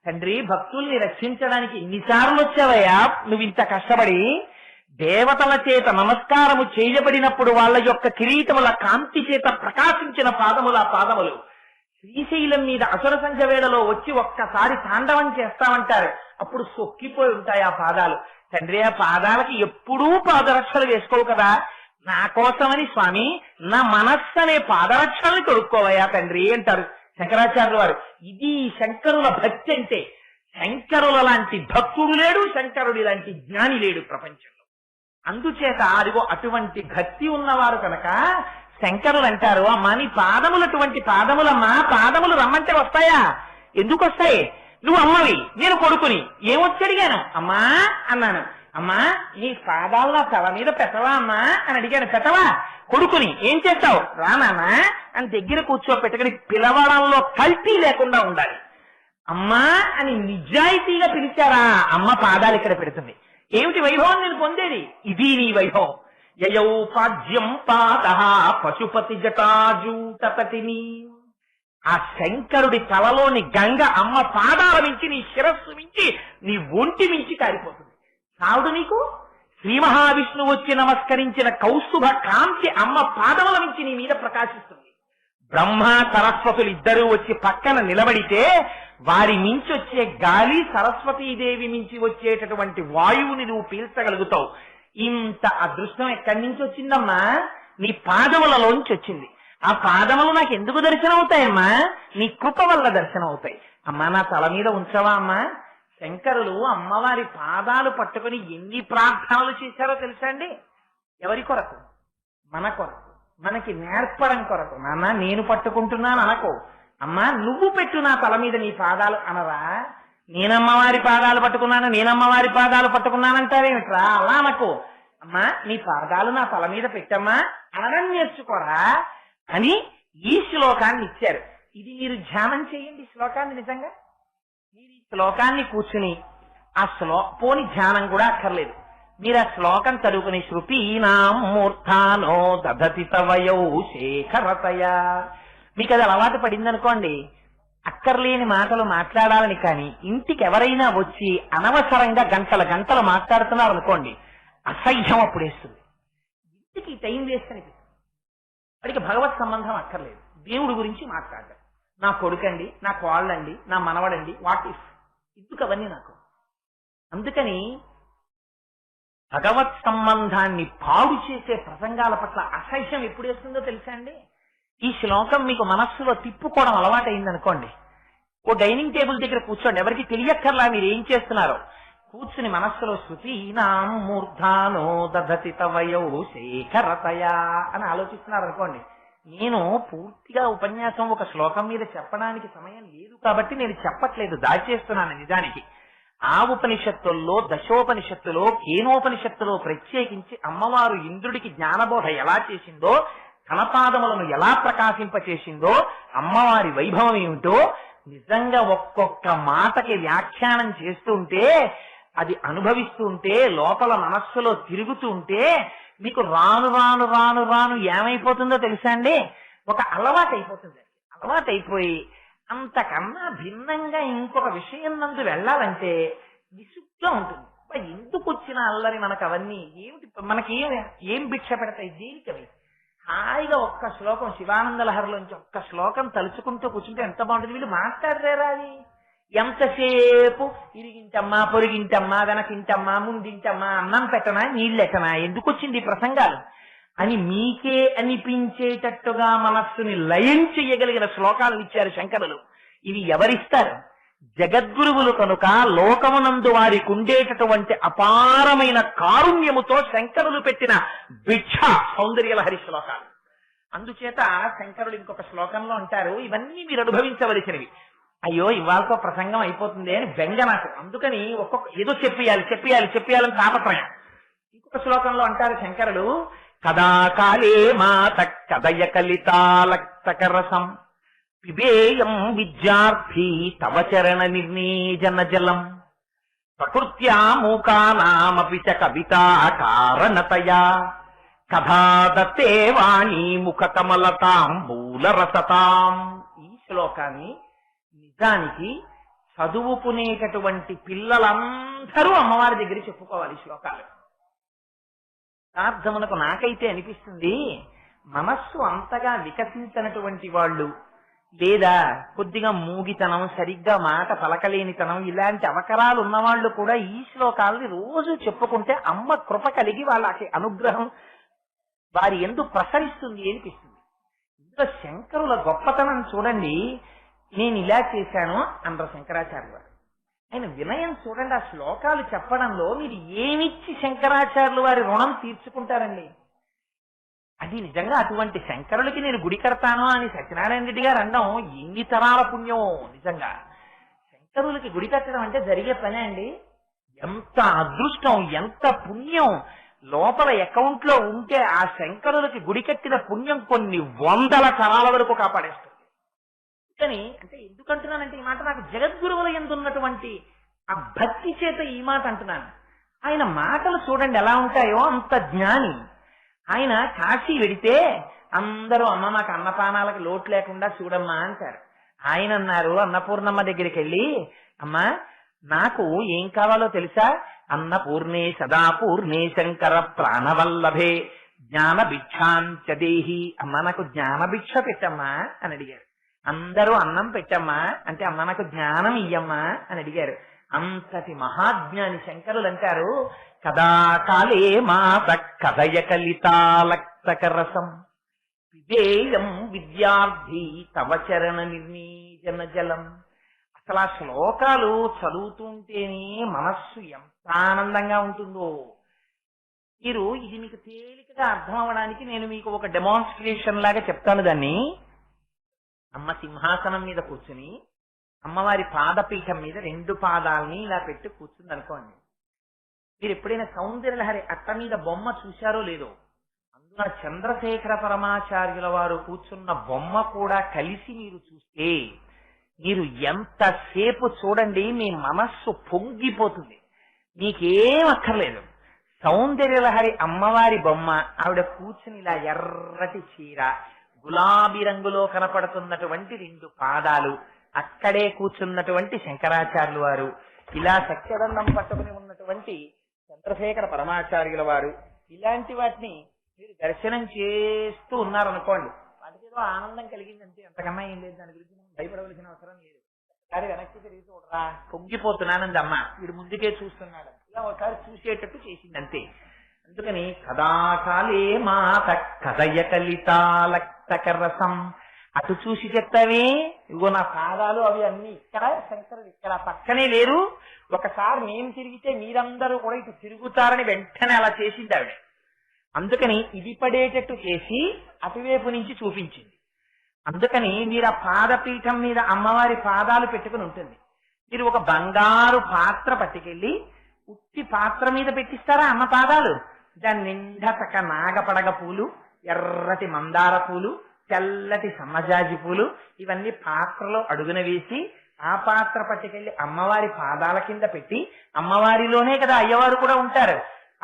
S1: తండ్రి భక్తుల్ని రక్షించడానికి ఇన్నిసార్లు వచ్చావయ్యా, నువ్వు ఇంత కష్టపడి. దేవతల చేత నమస్కారము చేయబడినప్పుడు వాళ్ళ యొక్క కిరీటముల కాంతి చేత ప్రకాశించిన పాదముల పాదములు శ్రీశైలం మీద అసుర సంఖ్య వేళలో వచ్చి ఒక్కసారి తాండవం చేస్తామంటారు. అప్పుడు సొక్కిపోయి ఉంటాయి ఆ పాదాలు. తండ్రి ఆ పాదాలకి ఎప్పుడూ పాదరక్షలు వేసుకోవు కదా, నా కోసమని స్వామి నా మనస్సు అనే పాదరక్షల్ని తొడుక్కోవయ్యా తండ్రి అంటారు శంకరాచార్యుల వారు. ఇది శంకరుల భక్తి అంటే. శంకరుల లాంటి భక్తుడు లేడు, శంకరుడి లాంటి జ్ఞాని లేడు ప్రపంచంలో. అందుచేత అదిగో అటువంటి భక్తి ఉన్నవారు కనుక శంకరులు అంటారు, అమ్మా నీ పాదములు అటువంటి పాదములమ్మా, పాదములు రమ్మంటే వస్తాయా? ఎందుకు వస్తాయి? నువ్వు అమ్మవి, నేను కొడుకుని. ఏమొచ్చి అడిగాను? అమ్మా అన్నాను. అమ్మా నీ పాదాలు నా తల మీద పెట్టవా అమ్మా అని అడిగాను. పెట్టవా? కొడుకుని. ఏం చేస్తావు? రానానా అని దగ్గర కూర్చోపెట్టుకుని పిలవడంలో కల్తీ లేకుండా ఉండాలి. అమ్మా అని నిజాయితీగా పిలిచారా, అమ్మ పాదాలు ఇక్కడ పెడుతుంది. ఏమిటి వైభవం నేను పొందేది? ఇది నీ వైభవం. యయౌ పాద్యం పాద పశుపతి జటాజూటపతిని. ఆ శంకరుడి తలలోని గంగ అమ్మ పాదాల మించి, నీ శిరస్సు మించి, నీ ఒంటి మించి కారిపోతుంది. చావుడు నీకు శ్రీ మహావిష్ణువు వచ్చి నమస్కరించిన కౌస్తుభ కాంతి అమ్మ పాదముల నుంచి నీ మీద ప్రకాశిస్తుంది. బ్రహ్మ సరస్వతులు ఇద్దరూ వచ్చి పక్కన నిలబడితే వారి మించి వచ్చే గాలి సరస్వతీదేవి మించి వచ్చేటటువంటి వాయువుని నువ్వు పీల్చగలుగుతావు. ఇంత అదృష్టం ఎక్కడి నుంచి వచ్చిందమ్మా? నీ పాదములలోంచి వచ్చింది. ఆ పాదములు నాకు ఎందుకు దర్శనం అవుతాయమ్మా? నీ కృప వల్ల దర్శనం అవుతాయి. అమ్మా నా తల మీద ఉంచవా అమ్మా? శంకరులు అమ్మవారి పాదాలు పట్టుకుని ఎన్ని ప్రార్థనలు చేశారో తెలుసా అండి? ఎవరి కొరకు? మన కొరకు, మనకి నేర్పడం కొరకు. నాన్న నేను పట్టుకుంటున్నాను అనకో, అమ్మా నువ్వు పెట్టు నా తల మీద నీ పాదాలు అనరా. నేనమ్మవారి పాదాలు పట్టుకున్నాను, నేనమ్మవారి పాదాలు పట్టుకున్నానంటారేమిట్రా? అలా అనకో, అమ్మా నీ పాదాలు నా తల మీద పెట్టమ్మా అనడం నేర్చుకోరా అని ఈ శ్లోకాన్ని ఇచ్చారు. ఇది మీరు ధ్యానం చేయండి శ్లోకాన్ని. నిజంగా మీరు ఈ శ్లోకాన్ని కూర్చుని పోని ధ్యానం కూడా అక్కర్లేదు, మీరు ఆ శ్లోకం చదువుకుని శృతీనాం మూర్ధానో దధతి తవయౌ శేఖరతయ. మీకు అది అలవాటు పడిందనుకోండి, అక్కర్లేని మాటలు మాట్లాడాలని కానీ ఇంటికి ఎవరైనా వచ్చి అనవసరంగా గంటల గంటలు మాట్లాడుతున్నారు అనుకోండి, అసహ్యం అప్పుడేస్తుంది. ఇంటికి టైం వేస్ట్ అనిపిస్తుంది. వాడికి భగవత్ సంబంధం అక్కర్లేదు, దేవుడి గురించి మాట్లాడడం. నా కొడుకండి, నా కోళ్ళండి, నా మనవడండి, వాట్ ఇఫ్, ఎందుకు అవన్నీ నాకు? అందుకని భగవత్ సంబంధాన్ని పాడు చేసే ప్రసంగాల పట్ల అసహ్యం ఎప్పుడు వేస్తుందో తెలుసా అండి? ఈ శ్లోకం మీకు మనస్సులో తిప్పుకోవడం అలవాటైందనుకోండి, ఓ డైనింగ్ టేబుల్ దగ్గర కూర్చోండి, ఎవరికి తెలియక్కర్లా మీరు ఏం చేస్తున్నారో. కూర్చుని మనస్సులో శృతీనాం మూర్ధానో దధతి తవయౌ శేఖరతయ అని ఆలోచిస్తున్నారు అనుకోండి. నేను పూర్తిగా ఉపన్యాసం ఒక శ్లోకం మీద చెప్పడానికి సమయం లేదు కాబట్టి నేను చెప్పట్లేదు, దాచేస్తున్నాను. నిజానికి ఆ ఉపనిషత్తుల్లో, దశోపనిషత్తులో, కేనోపనిషత్తులో ప్రత్యేకించి అమ్మవారు ఇంద్రుడికి జ్ఞానబోధ ఎలా చేసిందో, కనపాదములను ఎలా ప్రకాశింపచేసిందో, అమ్మవారి వైభవం ఏమిటో నిజంగా ఒక్కొక్క మాటకి వ్యాఖ్యానం చేస్తుంటే, అది అనుభవిస్తూ ఉంటే, లోపల మనస్సులో తిరుగుతూ ఉంటే మీకు రాను రాను రాను రాను ఏమైపోతుందో తెలుసా అండి? ఒక అలవాటు అయిపోతుంది. అలవాటైపోయి అంతకన్నా భిన్నంగా ఇంకొక విషయం నందు వెళ్ళాలంటే విసుగ్గా ఉంటుంది. ఎందుకు వచ్చిన అల్లరి మనకు అవన్నీ ఏమిటి? మనకి ఏం భిక్ష పెడతాయి? దేనికవి? హాయిగా ఒక్క శ్లోకం శివానంద లహరిలోంచి ఒక్క శ్లోకం తలుచుకుంటూ కూర్చుంటే ఎంత బాగుంటుంది. వీళ్ళు మాట్లాడలేరా? అది ఎంతసేపు ఇరిగింటమ్మా, పొరిగింటమ్మా, వెనకింటమ్మా, ముందింటమ్మా, అన్నం పెట్టనా, నీళ్ళెట్టనా, ఎందుకు వచ్చింది ఈ ప్రసంగాలు అని మీకే అనిపించేటట్టుగా మనస్సుని లయం చెయ్యగలిగిన శ్లోకాలు ఇచ్చారు శంకరులు. ఇవి ఎవరిస్తారు? జగద్గురువులు కనుక లోకమునందు వారికి ఉండేటటువంటి అపారమైన కారుణ్యముతో శంకరులు పెట్టిన భిక్ష సౌందర్యలహరి శ్లోకాలు. అందుచేత శంకరులు ఇంకొక శ్లోకంలో అంటారు, ఇవన్నీ మీరు అనుభవించవలసినవి. అయ్యో ఇవాళతో ప్రసంగం అయిపోతుంది అని బెంగ నాకు, అందుకని ఏదో చెప్పేయాలని తాపత్రయం. ఇంకొక శ్లోకంలో అంటారు శంకరులు, కదా కాలే మాత కదయ కలితాలక్తకరసం పిబేయం విద్యార్థి తవ చరణ నిర్ణీజన జలం ప్రకృత్యా మూకానామపి చ కవితా కారణతయా కథా దత్తే వాణి ముఖ కమలతాం మూలరసతాం. ఈ శ్లోకాన్ని నిజానికి చదువుకునేటటువంటి పిల్లలందరూ అమ్మవారి దగ్గర చెప్పుకోవాలి ఈ శ్లోకాలు. యథార్థమునకు నాకైతే అనిపిస్తుంది, మనస్సు అంతగా వికసించినటువంటి వాళ్ళు, లేదా కొద్దిగా మూగితనం, సరిగ్గా మాట పలకలేనితనం, ఇలాంటి అవకరాలు ఉన్నవాళ్లు కూడా ఈ శ్లోకాలని రోజు చెప్పుకుంటే అమ్మ కృప కలిగి వాళ్ళకి అనుగ్రహం వారి యందు ప్రసరిస్తుంది అనిపిస్తుంది. ఇందులో శంకరుల గొప్పతనం చూడండి. నేను ఇలా చేశాను అన్నారు శంకరాచార్య వారు. ఆయన వినయం చూడండి. ఆ శ్లోకాలు చెప్పడంలో మీరు ఏమిచ్చి శంకరాచార్యులు వారి రుణం తీర్చుకుంటారండి? అది నిజంగా అటువంటి శంకరులకి నేను గుడి కడతాను అని సత్యనారాయణ రెడ్డి గారు అనడం ఎన్ని తరాల పుణ్యం. నిజంగా శంకరులకి గుడి కట్టడం అంటే జరిగే పనే అండి. ఎంత అదృష్టం, ఎంత పుణ్యం లోపల అకౌంట్ లో ఉంటే ఆ శంకరులకి గుడి కట్టిన పుణ్యం కొన్ని 100 తరాల వరకు కాపాడేస్తుంది. కానీ అంటే ఎందుకంటున్నానంటే ఈ మాట నాకు జగద్గురువుల యందు ఉన్నటువంటి ఆ భక్తి చేత ఈ మాట అంటున్నాను. ఆయన మాటలు చూడండి ఎలా ఉంటాయో, అంత జ్ఞాని. ఆయన కాశీ వెడితే అందరూ అమ్మ మాకు అన్నపానాలకు లోటు లేకుండా చూడమ్మా అంటారు. ఆయన అన్నారు అన్నపూర్ణమ్మ దగ్గరికి వెళ్ళి, అమ్మా నాకు ఏం కావాలో తెలుసా, అన్నపూర్ణే సదా పూర్ణే శంకర ప్రాణవల్లభే జ్ఞాన భిక్షాంచ దేహి. అమ్మ నాకు జ్ఞాన భిక్ష పెట్టమ్మా అని అడిగారు. అందరూ అన్నం పెట్టమ్మా అంటే అమ్మ నాకు జ్ఞానం ఇయ్యమ్మా అని అడిగారు. అంతటి మహాజ్ఞాని శంకరులు అంటారు, కదాకాలే మాత కథయ కలితాలక్తకరసం పిబేయం విద్యార్థి తవ చరణ నిర్మీజన జలం. అసలు ఆ శ్లోకాలు చదువుతుంటేనే మనస్సు ఎంత ఆనందంగా ఉంటుందో. మీరు ఇది మీకు తేలికగా అర్థం అవ్వడానికి నేను మీకు ఒక డెమాన్స్ట్రేషన్ లాగా చెప్తాను. దాన్ని అమ్మ సింహాసనం మీద కూర్చుని అమ్మవారి పాదపీఠం మీద 2 పాదాలని ఇలా పెట్టి కూర్చుంది అనుకోండి. మీరు ఎప్పుడైనా సౌందర్యలహరి అట్ట మీద బొమ్మ చూశారో లేదో, అందులో చంద్రశేఖర పరమాచార్యుల వారు కూర్చున్న బొమ్మ కూడా కలిసి మీరు చూస్తే మీరు ఎంతసేపు చూడండి మీ మనస్సు పొంగిపోతుంది. మీకేం అక్కర్లేదు. సౌందర్యలహరి అమ్మవారి బొమ్మ, ఆవిడ కూర్చుని ఇలా ఎర్రటి చీర, గులాబీ రంగులో కనపడుతున్నటువంటి 2 పాదాలు, అక్కడే కూర్చున్నటువంటి శంకరాచార్యుల వారు, ఇలా సత్యదండం పట్టుకుని ఉన్నటువంటి చంద్రశేఖర పరమాచార్యుల వారు, ఇలాంటి వాటిని మీరు దర్శనం చేస్తూ ఉన్నారనుకోండి, వాటికి ఏదో ఆనందం కలిగిందంటే అంతకన్నా ఏం లేదు. దాని గురించి మనం భయపడవలసిన అవసరం లేదు. ఒకసారి వెనక్కి తిరిగి చూడరా, పొంగిపోతున్నానంది అమ్మ, వీడు ముందుకే చూస్తున్నాడు, ఇలా ఒకసారి చూసేటట్టు చేసింది అంతే. అందుకని కదాకాలే మాత కథయ కలితాలక్తకరసం. అటు చూసి చెప్తావే, ఇగో నా పాదాలు అవి అన్ని ఇక్కడ, శంకరుడు ఇక్కడ పక్కనే లేరు, ఒకసారి నేను తిరిగితే మీరందరూ కూడా ఇటు తిరుగుతారని వెంటనే అలా చేసింది ఆవిడ. అందుకని ఇది పడేటట్టు చేసి అటువైపు నుంచి చూపించింది. అందుకని మీరు ఆ పాదపీఠం మీద అమ్మవారి పాదాలు పెట్టుకుని ఉంటుంది. మీరు ఒక బంగారు పాత్ర పట్టుకెళ్ళి ఉత్తి పాత్ర మీద పెట్టిస్తారా అమ్మ పాదాలు? దాని నిండా చక్క నాగపడగ పూలు, ఎర్రటి మందార పూలు, తెల్లటి సన్నజాజి పూలు, ఇవన్నీ పాత్రలో అడుగున వేసి ఆ పాత్ర పట్టుకెళ్లి అమ్మవారి పాదాల కింద పెట్టి, అమ్మవారిలోనే కదా అయ్యవారు కూడా ఉంటారు,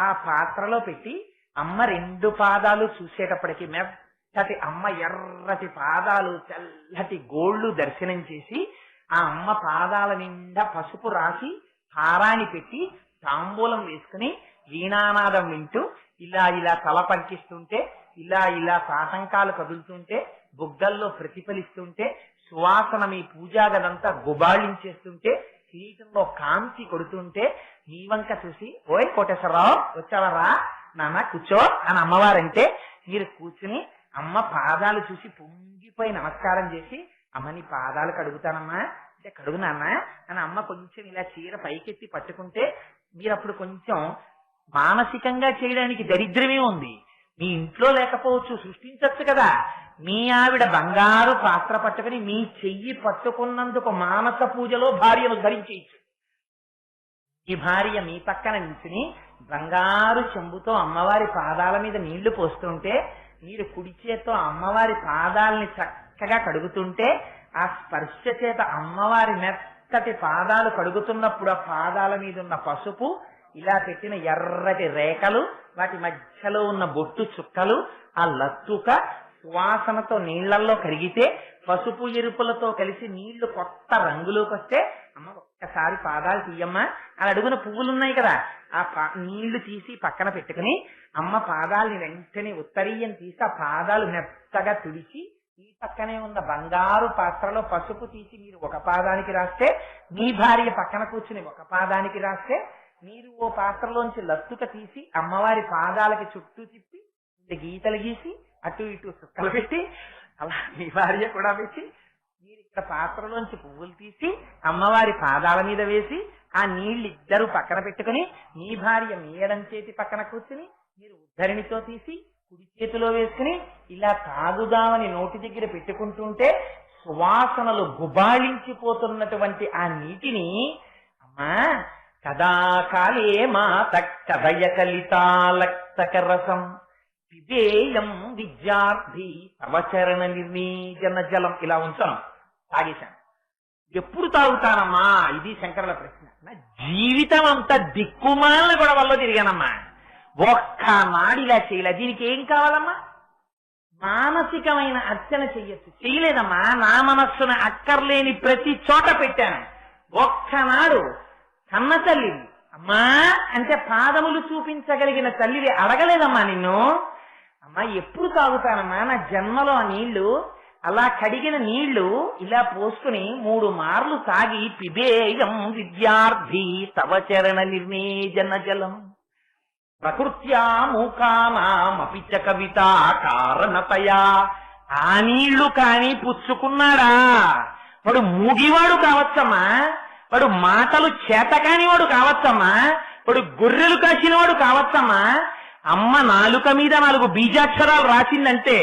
S1: ఆ పాత్రలో పెట్టి అమ్మ 2 పాదాలు చూసేటప్పటికి మెత్తటి అమ్మ ఎర్రటి పాదాలు, తెల్లటి గోళ్లు దర్శనం చేసి ఆ అమ్మ పాదాల నిండా పసుపు రాసి హారాన్ని పెట్టి తాంబూలం వేసుకుని వీణానాదం వింటూ ఇలా ఇలా తల పంకిస్తుంటే, ఇలా ఇలా సాటంకాలు కదులుతుంటే, బుగ్గల్లో ప్రతిఫలిస్తుంటే, సువాసన మీ పూజాగదంతా గుబాళించేస్తుంటే, కిరీటంలో కాంతి కొడుతుంటే, నీ వంక చూసి ఓయ్ కోటేశ్వరరావు వచ్చావరా నాన్న కూర్చో అని అమ్మవారంటే, మీరు కూర్చుని అమ్మ పాదాలు చూసి పొంగిపోయి నమస్కారం చేసి, అమ్మ నీ పాదాలు కడుగుతానమ్మా అంటే కడుగునాన్నా అని అమ్మ కొంచెం ఇలా చీర పైకెత్తి పట్టుకుంటే, మీరు అప్పుడు కొంచెం మానసికంగా చేయడానికి దరిద్రమే ఉంది. మీ ఇంట్లో లేకపోవచ్చు, సృష్టించచ్చు కదా. మీ ఆవిడ బంగారు పాత్ర పట్టుకుని మీ చెయ్యి పట్టుకున్నందుకు మానస పూజలో భార్యను ధరించేయచ్చు. ఈ భార్య మీ పక్కన నిల్చుని బంగారు చెంబుతో అమ్మవారి పాదాల మీద నీళ్లు పోస్తుంటే, మీరు కుడి చేత్తో అమ్మవారి పాదాలని చక్కగా కడుగుతుంటే, ఆ స్పర్శ చేత అమ్మవారి మెత్తటి పాదాలు కడుగుతున్నప్పుడు ఆ పాదాల మీద ఉన్న పసుపు, ఇలా పెట్టిన ఎర్రటి రేఖలు, వాటి మధ్యలో ఉన్న బొట్టు చుక్కలు, ఆ లత్తుక సువాసనతో నీళ్లలో కరిగితే, పసుపు ఎరుపులతో కలిసి నీళ్లు కొత్త రంగులోకి వస్తే, అమ్మ ఒక్కసారి పాదాలు తీయమ్మా అని అడుగున పువ్వులున్నాయి కదా, ఆ నీళ్లు తీసి పక్కన పెట్టుకుని అమ్మ పాదాలని వెంటనే ఉత్తరీయం తీసి ఆ పాదాలు మెత్తగా తుడిచి ఈ పక్కనే ఉన్న బంగారు పాత్రలో పసుపు తీసి మీరు ఒక పాదానికి రాస్తే, మీ భార్య పక్కన కూర్చుని ఒక పాదానికి రాస్తే, మీరు ఓ పాత్రలోంచి లత్తుక తీసి అమ్మవారి పాదాలకి చుట్టూ తిప్పి గీతలు గీసి అటు ఇటు సుక్కలు పెట్టి అలా మీ భార్య కూడా పెట్టి, మీరు ఇక్కడ పాత్రలోంచి పువ్వులు తీసి అమ్మవారి పాదాల మీద వేసి ఆ నీళ్లు ఇద్దరు పక్కన పెట్టుకుని, మీ భార్య మీ ఎడం చేతి పక్కన కూర్చుని మీరు ఉద్ధరిణితో తీసి కుడి చేతిలో వేసుకుని ఇలా తాగుదామని నోటి దగ్గర పెట్టుకుంటుంటే, సువాసనలు గుబాళించిపోతున్నటువంటి ఆ నీటిని అమ్మా కదాకాలే మాత కథయ కలితాలక్తకరసం పిబేయం విద్యార్థి అవచరణ నిర్మీజన జలం, ఇలా ఉంచాను, తాగేశాను. ఎప్పుడు తాగుతానమ్మా? ఇది శంకరుల ప్రశ్న. నా జీవితం అంతా దిక్కుమాల గొడవల్లో తిరిగానమ్మా, ఒక్క నాడు ఇలా చేయలే. దీనికి ఏం కావాలమ్మా? మానసికమైన అర్చన చెయ్యొచ్చు. చేయలేదమ్మా, నా మనస్సును అక్కర్లేని ప్రతి చోట పెట్టాను. ఒక్కనాడు కన్నతల్లి అమ్మా అంటే పాదములు చూపించగలిగిన తల్లివి అడగలేదమ్మా నిన్ను. అమ్మా ఎప్పుడు తాగుతానమ్మా నా జన్మలో ఆ నీళ్లు? అలా కడిగిన నీళ్లు ఇలా పోసుకుని 3 మార్లు తాగి పిబేయం విద్యార్థి తవ చరణ నిర్ణేజన జలం ప్రకృత్యా మూకానామపి చ కవిత కారణతయా. ఆ నీళ్లు కాని పుచ్చుకున్నాడా? వాడు మూగివాడు కావచ్చమ్మా, వాడు మాటలు చేతకానివాడు కావచ్చమ్మా, వాడు గొర్రెలు కాసినవాడు కావచ్చమ్మా. అమ్మ నాలుక మీద 4 బీజాక్షరాలు రాసిందంటే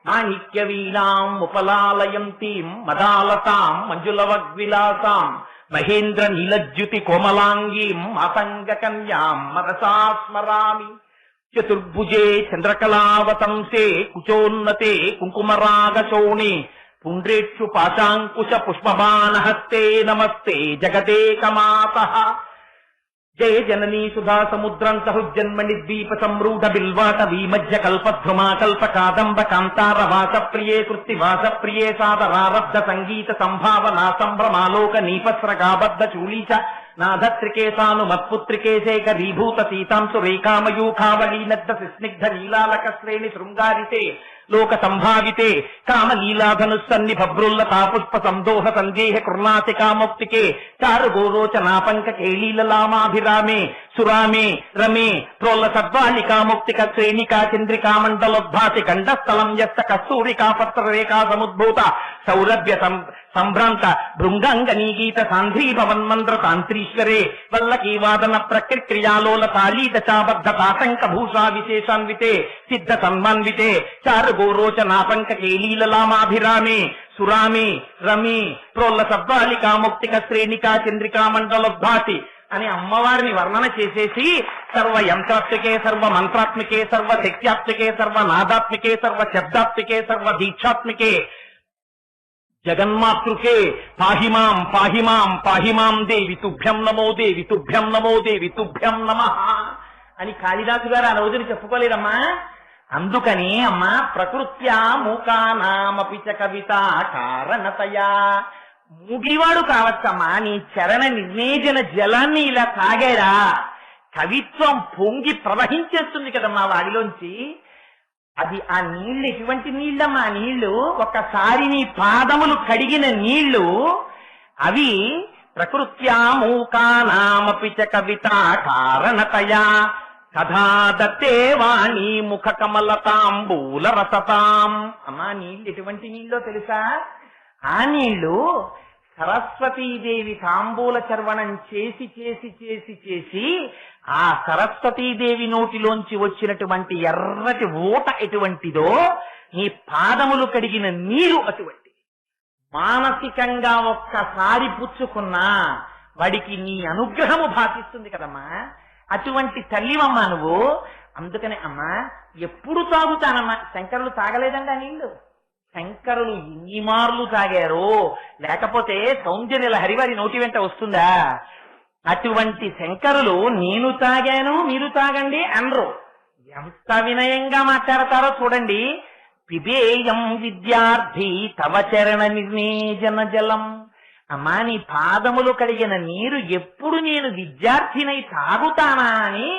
S1: మాణిక్య వీణాం ఉపలాలయంతీం మదాలతాం మంజులవగ్విలాసాం మహేంద్ర నీలజ్యుతి కోమలాంగీం మాతంగ కన్యాం మనసా స్మరామి. చతుర్భుజే చంద్రకళావతంసే కుచోన్నతే కుంకుమరాగశోణి పుండ్రేక్షు పాశాంకుశ పుష్పబాణహస్తే నమస్తే జగదేకమాతః. జయ జననీ సుధా సముద్రం సహృజన్మణి ద్వీప సంరూఢ బిల్వాట వీమధ్య కల్పధ్రుమా కల్ప కాదంబ కాంతార వాస ప్రియే కృత్తి వాస ప్రియే సాదరారబ్ధ సంగీత సంభావనా సంభ్రమాలోక నీపస్రగాబద్ధ చూలీచ నాథత్రికేశాను మత్పుత్రికే శేఖరీభూత సీతాంశు రేఖామయూఖావళీనద్ద స్నిగ్ధ నీలాలక శ్రేణి శృంగారితే లోక సంభావితే కామలీలాధనుస్సన్ని భభ్రుల్లతా పుష్ప సందోహ సందేహ కృర్ణాసికాముక్తికే చారు గోరోచనాపంక కేళీలలామాభిరామే సురామే రమే ప్రోల్ల సద్వాలికాముక్తిక శ్రేణికా చంద్రికా మండలోద్భాసి గండస్థలం యస్త కస్తూరికా పత్ర రేఖా సముద్భూత సౌరభ్య సంభ్రాంత భృంగాంగనీగీత సాంధ్రీ భవన్మంద్ర తాంత్రీశ్వరే వల్లకీవాదన ప్రక్రియాలోల తాళీత చాబద్ధ తాతంక భూషా విశేషాన్వితే సిద్ధ సన్మాన్వితే చారు గోరోచనాపంక కేళీలలామాభిరామే సురామే రమే ప్రోల్ల సద్వాలికాముక్తిక శ్రేణికా చంద్రికా మండలోద్భాసి అని అమ్మవారిని వర్ణన చేసేసి సర్వ యంత్రాత్మికే సర్వ మంత్రాత్మికే సర్వ శక్త్యాత్మికే సర్వ నాదాత్మికే సర్వ శబ్దాత్మికే సర్వ దీక్షాత్మికే జగన్మాతృకే పాహిమాం పాహిమాం పాహిమాం దేవి తుభ్యం నమో దేవి తుభ్యం నమో దేవి తుభ్యం నమః అని కాళిదాసు గారు ఆ రోజుని చెప్పుకోలేదమ్మా. అందుకని అమ్మా ప్రకృత్యా మూకానామపి చ కవిత కారణతయా. మూగివాడు కావచ్చమ్మా, నీ చరణ నిర్ణేజన జలాన్ని ఇలా తాగాడా కవిత్వం పొంగి ప్రవహించేస్తుంది కదమ్మా వాడిలోంచి. అది ఆ నీళ్లు ఎటువంటి నీళ్ళమ్మా? ఆ నీళ్లు ఒక్కసారి నీ పాదములు కడిగిన నీళ్లు అవి ప్రకృత్యా మూకానామపి చ కవిత కారణతయా కథా దత్తే వాణి ముఖ కమలతాంబూల రసతాం. అమ్మా నీళ్లు ఎటువంటి నీళ్ళో తెలుసా? ఆ నీళ్లు సరస్వతీదేవి తాంబూల చర్వణం చేసి చేసి చేసి చేసి ఆ సరస్వతీదేవి నోటిలోంచి వచ్చినటువంటి ఎర్రటి ఊట ఎటువంటిదో నీ పాదములు కడిగిన నీరు అటువంటి. మానసికంగా ఒక్కసారి పుచ్చుకున్నా వాడికి నీ అనుగ్రహము భాషిస్తుంది కదమ్మా. అటువంటి తల్లివమ్మా నువ్వు. అందుకని అమ్మా ఎప్పుడు తాగుతానమ్మా? శంకరులు తాగలేదండి ఆ నీళ్లు. శంకరులు ఎన్ని మార్లు తాగారో, లేకపోతే సౌందర్య లహరి వారి నోటి వెంట వస్తుందా? అటువంటి శంకరులు నేను తాగాను మీరు తాగండి అనరు. ఎంత వినయంగా మాట్లాడతారో చూడండి. పిబేయం విద్యార్థి తవ చరణ నిర్ణేజన జలం. అమ్మా నీ పాదములు కడిగిన నీరు ఎప్పుడు నేను విద్యార్థినై తాగుతానా అని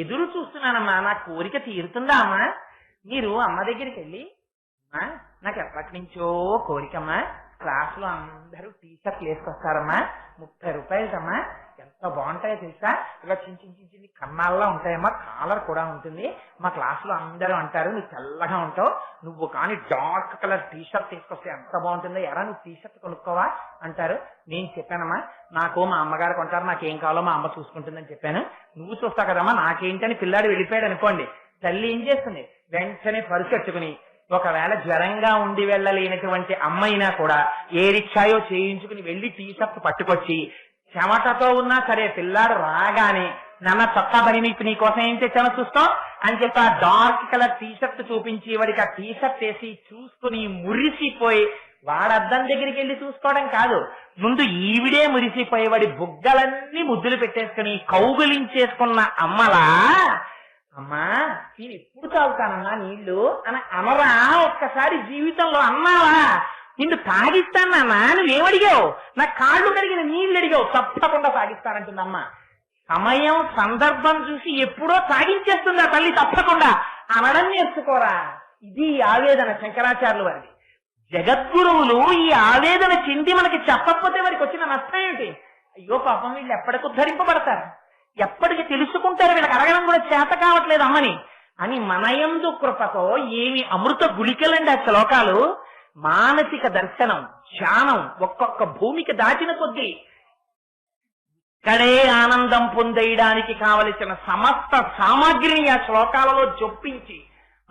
S1: ఎదురు చూస్తున్నానమ్మా. నా కోరిక తీరుతుందా అమ్మా? మీరు అమ్మ దగ్గరికి వెళ్ళి నాకు ఎప్పటి నుంచో కోరికమ్మా, క్లాసులో అందరూ టీషర్ట్లు వేసుకొస్తారమ్మా, 30 రూపాయలమ్మా, ఎంత బాగుంటాయో తెలుసా, ఇలా చిన్న చిన్న చిన్న చిన్న కన్నాల్లో ఉంటాయమ్మా, కాలర్ కూడా ఉంటుంది, మా క్లాసులో అందరూ అంటారు నువ్వు తెల్లగా ఉంటావు, నువ్వు కానీ డార్క్ కలర్ టీషర్ట్ తీసుకొస్తే ఎంత బాగుంటుందో, ఎరా నువ్వు టీషర్ట్ కొనుక్కోవా అంటారు. నేను చెప్పానమ్మా నాకు మా అమ్మగారు కొంటారు, నాకేం కావాలో మా అమ్మ చూసుకుంటుందని చెప్పాను. నువ్వు చూస్తావు కదమ్మా నాకేంటని పిల్లాడు వెళ్ళిపోయాడు అనుకోండి, తల్లి ఏం చేస్తుంది వెంటనే పరుచెట్టుకుని ఒకవేళ జ్వరంగా ఉండి వెళ్ళలేనటువంటి అమ్మైనా కూడా ఏ రిక్షాయో చేయించుకుని వెళ్లి టీషర్ట్ పట్టుకొచ్చి చెమటతో ఉన్నా సరే పిల్లాడు రాగానే నాన్న చొక్కా పని నీకోసం ఏం తెచ్చానో చూస్తావు అని చెప్పి ఆ డార్క్ కలర్ టీషర్ట్ చూపించి వాడికి ఆ టీషర్ట్ వేసి చూసుకుని మురిసిపోయి వాడద్దం దగ్గరికి వెళ్ళి చూసుకోవడం కాదు, ముందు ఈవిడే మురిసిపోయి వాడి బుగ్గలన్నీ ముద్దులు పెట్టేసుకుని కౌగులించేసుకున్న అమ్మలా అమ్మా నేను ఎప్పుడు తాగుతానమ్మా నీళ్లు అని అనరా? ఒక్కసారి జీవితంలో అన్నావా? నిన్ను తాగిస్తానన్నా నువ్వేమడిగావు? నా కాళ్ళు కడిగిన నీళ్లు అడిగావు, తప్పకుండా తాగిస్తానంటుందమ్మా. సమయం సందర్భం చూసి ఎప్పుడో సాగించేస్తుంది ఆ తల్లి తప్పకుండా అనడం నేర్చుకోరా. ఇది ఆవేదన శంకరాచార్యుల వారిది. జగద్గురువులు ఈ ఆవేదన చెంది మనకి చెప్పకపోతే వారికి వచ్చిన నష్టం ఏమిటి? అయ్యో పాపం వీళ్ళు ఎప్పటికి ఉద్ధరింపబడతారు, ఎప్పటికి తెలుసుకుంటారు, వీళ్ళకి అడగడం కూడా చేత కావట్లేదు అమ్మని అని మనయందు కృపతో ఏమి అమృత గుళికలండి ఆ శ్లోకాలు. మానసిక దర్శనం, ధ్యానం ఒక్కొక్క భూమికి దాటిన కొద్దీ ఇక్కడే ఆనందం పొందేయడానికి కావలసిన సమస్త సామాగ్రిని ఆ శ్లోకాలలో జొప్పించి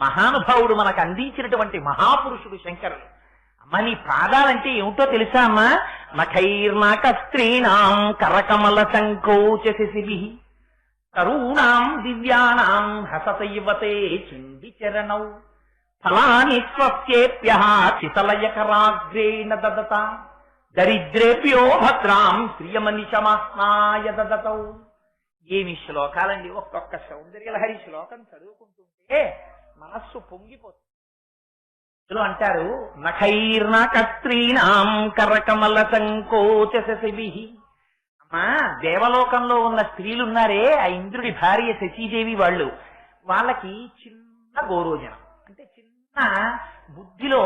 S1: మహానుభావుడు మనకు అందించినటువంటి మహాపురుషుడు శంకరుడు. అమ్మ నీ పాదాలంటే ఏమిటో తెలుసా అమ్మా? నఖైర్నాక స్త్రీణాం కరకమల సంకోచశిభి తరూణాం దివ్యానాం హసతైవతే చుండి చరణౌ ఫలాని స్వస్యేప్య చితలయకరాగ్రేణ దదత దరిద్రేభ్యో భద్రాం ప్రియమనిశమాస్నాయ దదతౌ. ఏమి శ్లోకాలండి! ఒక్కొక్క సౌందర్యలహరి శ్లోకం చదువుకుంటుంటే మనస్సు పొంగిపోతుంది. అంటారు నఖైర్నాక స్త్రీణాం కరకమల సంకోచశిభి. అమ్మా దేవలోకంలో ఉన్న స్త్రీలున్నారే, ఆ ఇంద్రుడి భార్య శచీదేవి వాళ్ళకి చిన్న గోరోజనం అంటే చిన్న బుద్ధిలో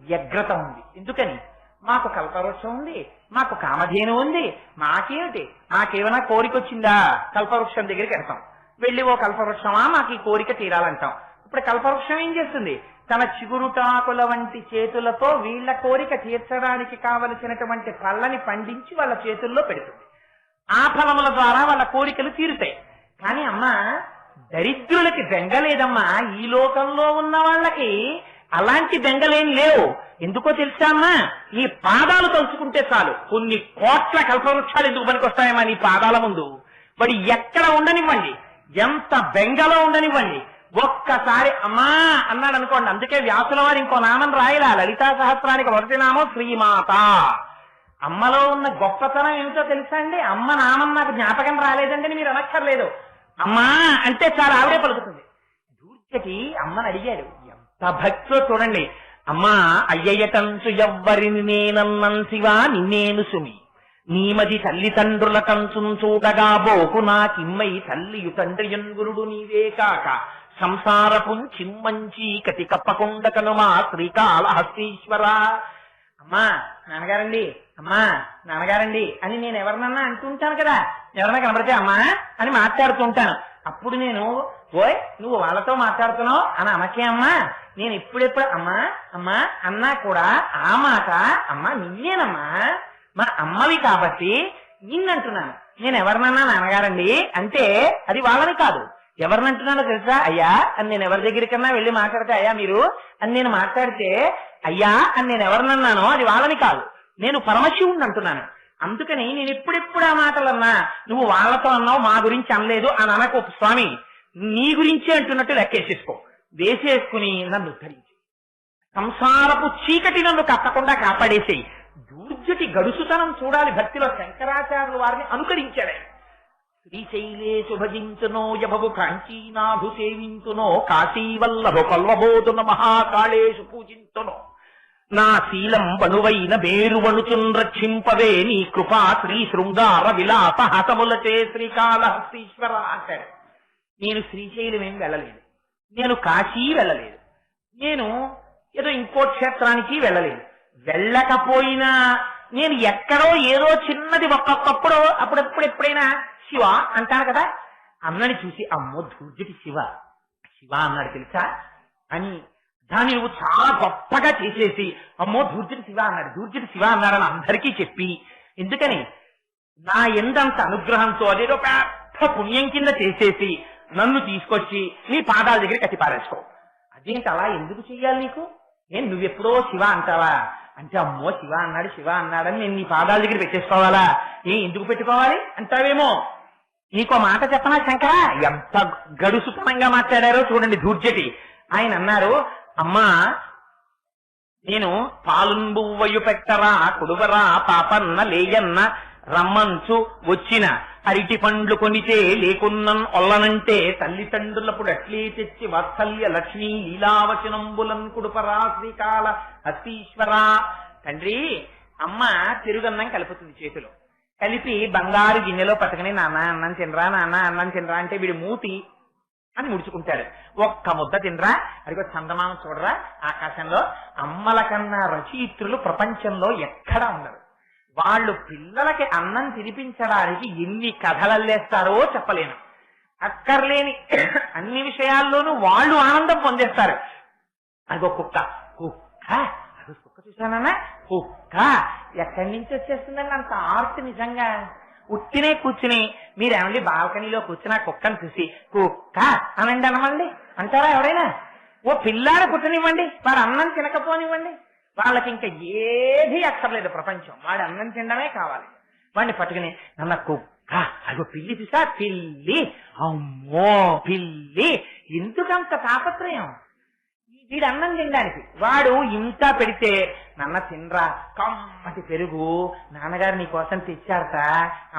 S1: వ్యగ్రత ఉంది. ఎందుకని? మాకు కల్పవృక్షం ఉంది, మాకు కామధేను ఉంది, మాకేమిటి, మాకేమైనా కోరిక వచ్చిందా కల్పవృక్షం దగ్గరికి వెళ్తాం, వెళ్ళి ఓ కల్పవృక్షమా మాకు ఈ కోరిక తీరాలంటాం. ఇప్పుడు కల్పవృక్షం ఏం చేస్తుంది? తన చిగురుటాకుల వంటి చేతులతో వీళ్ల కోరిక తీర్చడానికి కావలసినటువంటి పళ్ళని పండించి వాళ్ళ చేతుల్లో పెడుతుంది. ఆ ఫలముల ద్వారా వాళ్ళ కోరికలు తీరుతాయి. కానీ అమ్మా దరిద్రులకి బెంగలేదమ్మా. ఈ లోకంలో ఉన్న వాళ్ళకి అలాంటి బెంగలేం లేవు. ఎందుకో తెలుసా అమ్మా? నీ పాదాలు తలుచుకుంటే చాలు కొన్ని కోట్ల కల్పవృక్షాలు ఎందుకు పనికొస్తాయమ్మా నీ పాదాల ముందు. వాడు ఎక్కడ ఉండనివ్వండి, ఎంత బెంగలో ఉండనివ్వండి, ఒక్కసారి అమ్మా అన్నాడు అనుకోండి. అందుకే వ్యాసుల వారు ఇంకో నామం రాయలా. లలితా సహస్రానికి మొదటి నామం శ్రీమాత. అమ్మలో ఉన్న గొప్పతనం ఏమిటో తెలుసా అండి? అమ్మ నామం నాకు జ్ఞాపకం రాలేదండి మీరు అనక్కర్లేదు, అమ్మా అంటే చాలా ఆవిడే పలుకుతుంది. దూర్చకి అమ్మని అడిగాడు, ఎంత భక్తో చూడండి. అమ్మా అయ్యయ్యటంచు ఎవ్వరిని నేనన్నం శివా నిన్నేను సుమి నీమది తల్లిదండ్రుల కంచును చూడగా బోకు నాకిమ్మై తల్లియు తండ్రియన్ గురుడు నీవే కాక సంసారపు చిమ్మంచి కటి కప్పకొండ కనుమా శ్రీకాళహస్తీశ్వర. అమ్మా నాన్నగారండి, అమ్మా నాన్నగారండి అని నేను ఎవరినన్నా అంటుంటాను కదా. ఎవరన్నా కనబడితే అమ్మా అని మాట్లాడుతుంటాను. అప్పుడు నేను ఓయ్ నువ్వు వాళ్ళతో మాట్లాడుతున్నావు అని అనకే అమ్మా. నేను ఇప్పుడెప్పుడు అమ్మా అమ్మా అన్నా కూడా ఆ మాట అమ్మా నిన్నేనమ్మా, మా అమ్మవి కాబట్టి నిన్నంటున్నాను. నేను ఎవరినన్నా నాన్నగారండి అంటే అది వాళ్ళని కాదు, ఎవరినంటున్నానో తెలుసా? అయ్యా అని నేను ఎవరి దగ్గరికన్నా వెళ్ళి మాట్లాడితే అయ్యా మీరు అని నేను మాట్లాడితే అయ్యా అని నేను ఎవరినన్నానో అది వాళ్ళని కాదు, నేను పరమశివుణ్ణి అంటున్నాను. అందుకని నేను ఎప్పుడెప్పుడు ఆ మాటలన్నా నువ్వు వాళ్ళతో అన్నావు మా గురించి అనలేదు అని అనకు స్వామి, నీ గురించే అంటున్నట్టు లెక్కేసేసుకో, వేసేసుకుని నన్ను ఉద్ధరించి సంసారపు చీకటి నన్ను కప్పకుండా కాపాడేసేయి. దూర్జటి గడుసుతనం చూడాలి భక్తిలో. శంకరాచార్యుల వారిని అనుకరించాడు. శ్రీశైలేశు భజించునో యభవు కాంచీనాథు సేవించునో కాశీవల్లభు కల్వబోతున మహాకాళేశు పూజించునో నా శీలం బనువైన మేరువణుచున్ రక్షింపవే నీ కృపా శ్రీ శృంగార విలాస హతములచే శ్రీకాళహస్తీశ్వర అంటాడు. నేను శ్రీశైలం ఏం వెళ్ళలేదు, నేను కాశీ వెళ్ళలేదు, నేను ఏదో ఇంకో క్షేత్రానికి వెళ్ళలేదు. వెళ్ళకపోయినా నేను ఎక్కడో ఏదో చిన్నది ఒక్కొక్కప్పుడు అప్పుడప్పుడు ఎప్పుడైనా శివ అంటాను కదా. అన్నని చూసి అమ్మో దూర్జటి శివ శివ అన్నాడు తెలుసా అని దాన్ని నువ్వు చాలా గొప్పగా చేసేసి అమ్మో దూర్జటి శివ అన్నాడు, దూర్జటి శివ అన్నాడని అందరికీ చెప్పి, ఎందుకని నా ఎందంత అనుగ్రహంతో అదేదో పెద్ద పుణ్యం కింద చేసేసి నన్ను తీసుకొచ్చి నీ పాదాల దగ్గర కట్టి పారేసుకో. అదేంటి అలా ఎందుకు చెయ్యాలి నీకు? నేను నువ్వెప్పుడో శివ అంటావా అంటే అమ్మో శివ అన్నాడు శివ అన్నాడని నేను నీ పాదాల దగ్గర పెట్టేసుకోవాలా? ఎందుకు పెట్టుకోవాలి అంటావేమో. నీకో మాట చెప్పనా శంకర, ఎంత గడుసుతనంగా మాట్లాడారో చూడండి దూర్జటి. ఆయన అన్నారు, అమ్మా నేను పాలుంబువ్వయు పెట్టరా కుడువరా పాపన్న లేయన్న రమ్మంచు వచ్చిన అరిటి పండ్లు కొనితే లేకున్నన్ ఒల్లనంటే తల్లిదండ్రులప్పుడు అట్లే తెచ్చి వాత్సల్య లక్ష్మీ లీలావచనంబులన్ కుడుపరా శ్రీకాళ హస్తీశ్వర. తండ్రి అమ్మ తిరుగన్నం కలుపుతుంది చేతిలో, కలిపి బంగారు గిన్నెలో పట్టుకుని నాన్న అన్నం తినరా, నాన్న అన్నం తినరా అంటే వీడి మూతి అని ముడుచుకుంటాడు. ఒక్క ముద్ద తినరా, అదిగో చందమామ చూడరా ఆకాశంలో. అమ్మల కన్నా రచయిత్రులు ప్రపంచంలో ఎక్కడా ఉండరు. వాళ్ళు పిల్లలకి అన్నం తినిపించడానికి ఎన్ని కథలల్లేస్తారో చెప్పలేను. అక్కర్లేని అన్ని విషయాల్లోనూ వాళ్ళు ఆనందం పొందేస్తారు. అదిగో కుక్క, కుక్క అది కుక్క చూసానన్నా, కుక్క ఎక్కడి నుంచి వచ్చేస్తుందండి అంత ఆర్ట్. నిజంగా ఉట్టినే కూర్చుని మీరేమండి బాల్కనీలో కూర్చుని ఆ కుక్కను చూసి కుక్క అనండి అనమండి అంటారా ఎవరైనా? ఓ పిల్లాడు పుట్టనివ్వండి, వాడు అన్నం తినకపోనివ్వండి, వాళ్ళకి ఇంకా ఏది అక్కర్లేదు ప్రపంచం, వాడు అన్నం తినడమే కావాలి. వాడిని పట్టుకుని నన్న కుక్క, అదిగో పిల్లి చూసా, పిల్లి, అమ్మో పిల్లి, ఎందుకంత తాపత్రయం? వీడు అన్నం తినడానికి. వాడు ఇంత పెడితే నన్న తినరా, కమ్మటి పెరుగు నాన్నగారు నీ కోసం తెచ్చారట,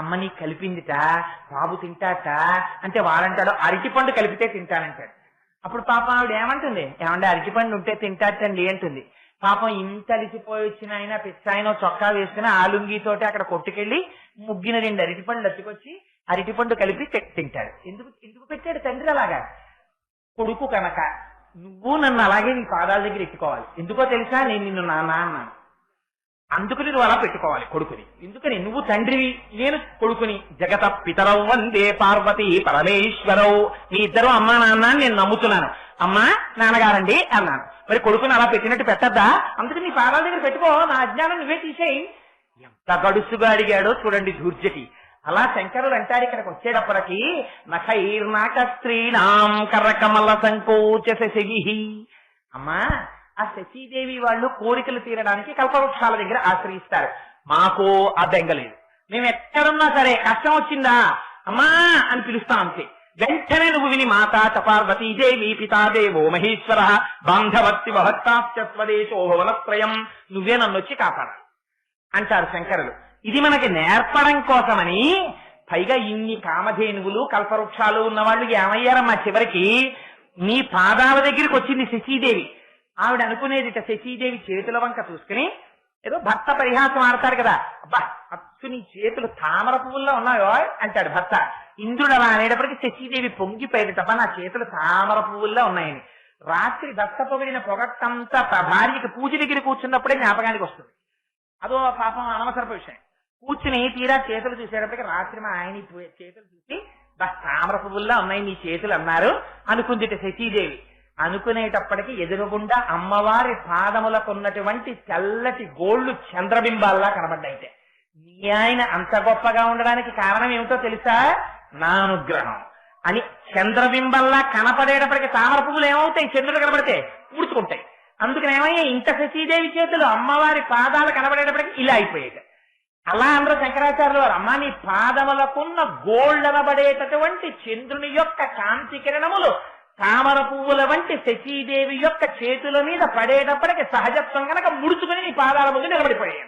S1: అమ్మ నీకు కలిపిందిట, బాబు తింటాట అంటే వాడంటాడు అరటిపండు కలిపితే తింటానంటాడు. అప్పుడు పాపం ఆవిడ ఏమంటుంది, ఏమంటే అరటిపండు ఉంటే తింటాటండి అంటుంది. పాపం ఇంత అలిసిపోయి వచ్చిన ఆయన పిచ్చాయన చొక్కా వేసుకుని ఆలుంగితోటి అక్కడ కొట్టుకెళ్లి ముగ్గిన 2 అరటిపండ్లు అట్టుకొచ్చి అరటిపండు కలిపి తింటాడు. ఎందుకు పెట్టాడు తండ్రి అలాగా? కొడుకు కనుక నువ్వు నన్ను అలాగే నీ పాదాల దగ్గర ఎత్తుకోవాలి. ఎందుకో తెలుసా, నేను నిన్ను నాన్న అన్నాను, అందుకని నువ్వు అలా పెట్టుకోవాలి కొడుకుని. ఎందుకని? నువ్వు తండ్రివి, నేను కొడుకుని. జగత పితరౌ వందే పార్వతీ పరమేశ్వరౌ, మీ ఇద్దరు అమ్మా నాన్న అని నేను నమ్ముతున్నాను. అమ్మా నాన్నగారండి అన్నాను. మరి కొడుకుని అలా పెట్టినట్టు పెట్టద్దా? అందుకని నీ పాదాల దగ్గర పెట్టుకో, నా అజ్ఞానం నువ్వే తీసేయి. ఎంత గడుసుగా అడిగాడో చూడండి ధూర్జటి. అలా శంకరులు అంటారు ఇక్కడికి వచ్చేటప్పటికి నఖైర్నాక స్త్రీణాం కర్రకమల సంకోచ శశి. అమ్మా ఆ శశీదేవి వాళ్ళు కోరికలు తీరడానికి కల్పవృక్షాల దగ్గర ఆశ్రయిస్తారు. మాకు ఆ బెంగలేదు. మేము ఎక్కడున్నా సరే కష్టం వచ్చిందా అమ్మా అని పిలుస్తాం అంతే. వెంటనే నువ్వు విని మాతా చ పార్వతీదేవి పితాదేవో మహేశ్వర బాంధవత్తి వహత్తాస్వదేశో భువనత్రయం, నువ్వే నన్ను వచ్చి కాపాడాలి అంటారు శంకరులు. ఇది మనకి నేర్పడం కోసమని. పైగా ఇన్ని కామధేనువులు కల్పవృక్షాలు ఉన్నవాళ్ళు ఏమయ్యారమ్మా చివరికి? నీ పాదాల దగ్గరికి వచ్చింది శశీదేవి. ఆవిడ అనుకునేదిట, శశీదేవి చేతుల వంక చూసుకుని ఏదో భర్త పరిహాసం ఆడతాడు కదా, అబ్బా అచ్చు నీ చేతులు తామర పువ్వుల్లో ఉన్నాయో అంటాడు భర్త. ఇంద్రుడు అలా అనేటప్పటికీ శశీదేవి పొంగిపోయేటప్ప నా చేతులు తామర పువ్వుల్లో ఉన్నాయని. రాత్రి భర్త పొగిడిన పొగట్టంతా భార్యకి పూజ దగ్గర కూర్చున్నప్పుడే జ్ఞాపకానికి వస్తుంది. అదో పాపం అనవసరపు విషయం. కూర్చుని తీరా చేతులు చూసేటప్పటికి రాత్రి మా ఆయన చేతులు చూసి తామర పువ్వుల్లా ఉన్నాయి నీ చేతులు అన్నారు అనుకుందిట శశీదేవి. అనుకునేటప్పటికి ఎదురుగుండా అమ్మవారి పాదములకున్నటువంటి తెల్లటి గోళ్లు చంద్రబింబాల్లా కనబడ్డాయితే. నీ ఆయన అంత గొప్పగా ఉండడానికి కారణం ఏమిటో తెలుసా? నా అనుగ్రహం అని చంద్రబింబల్లా కనపడేటప్పటికి తామర పువ్వులు ఏమవుతాయి? చంద్రుడు కనబడితే ముడుచుకుంటాయి. అందుకని ఏమయ్యా ఇంత శశీదేవి చేతులు అమ్మవారి పాదాలు కనబడేటప్పటికి ఇలా అయిపోయాయి. అలా అందరూ శంకరాచార్యులు వారు అమ్మా నీ పాదములకున్న గోళ్లనబడేటటువంటి చంద్రుని యొక్క కాంతి కిరణములు తామర పువ్వుల వంటి శశీదేవి యొక్క చేతుల మీద పడేటప్పటికి సహజత్వం కనుక ముడుచుకుని నీ పాదాల ముందు నిలబడిపోయాయి.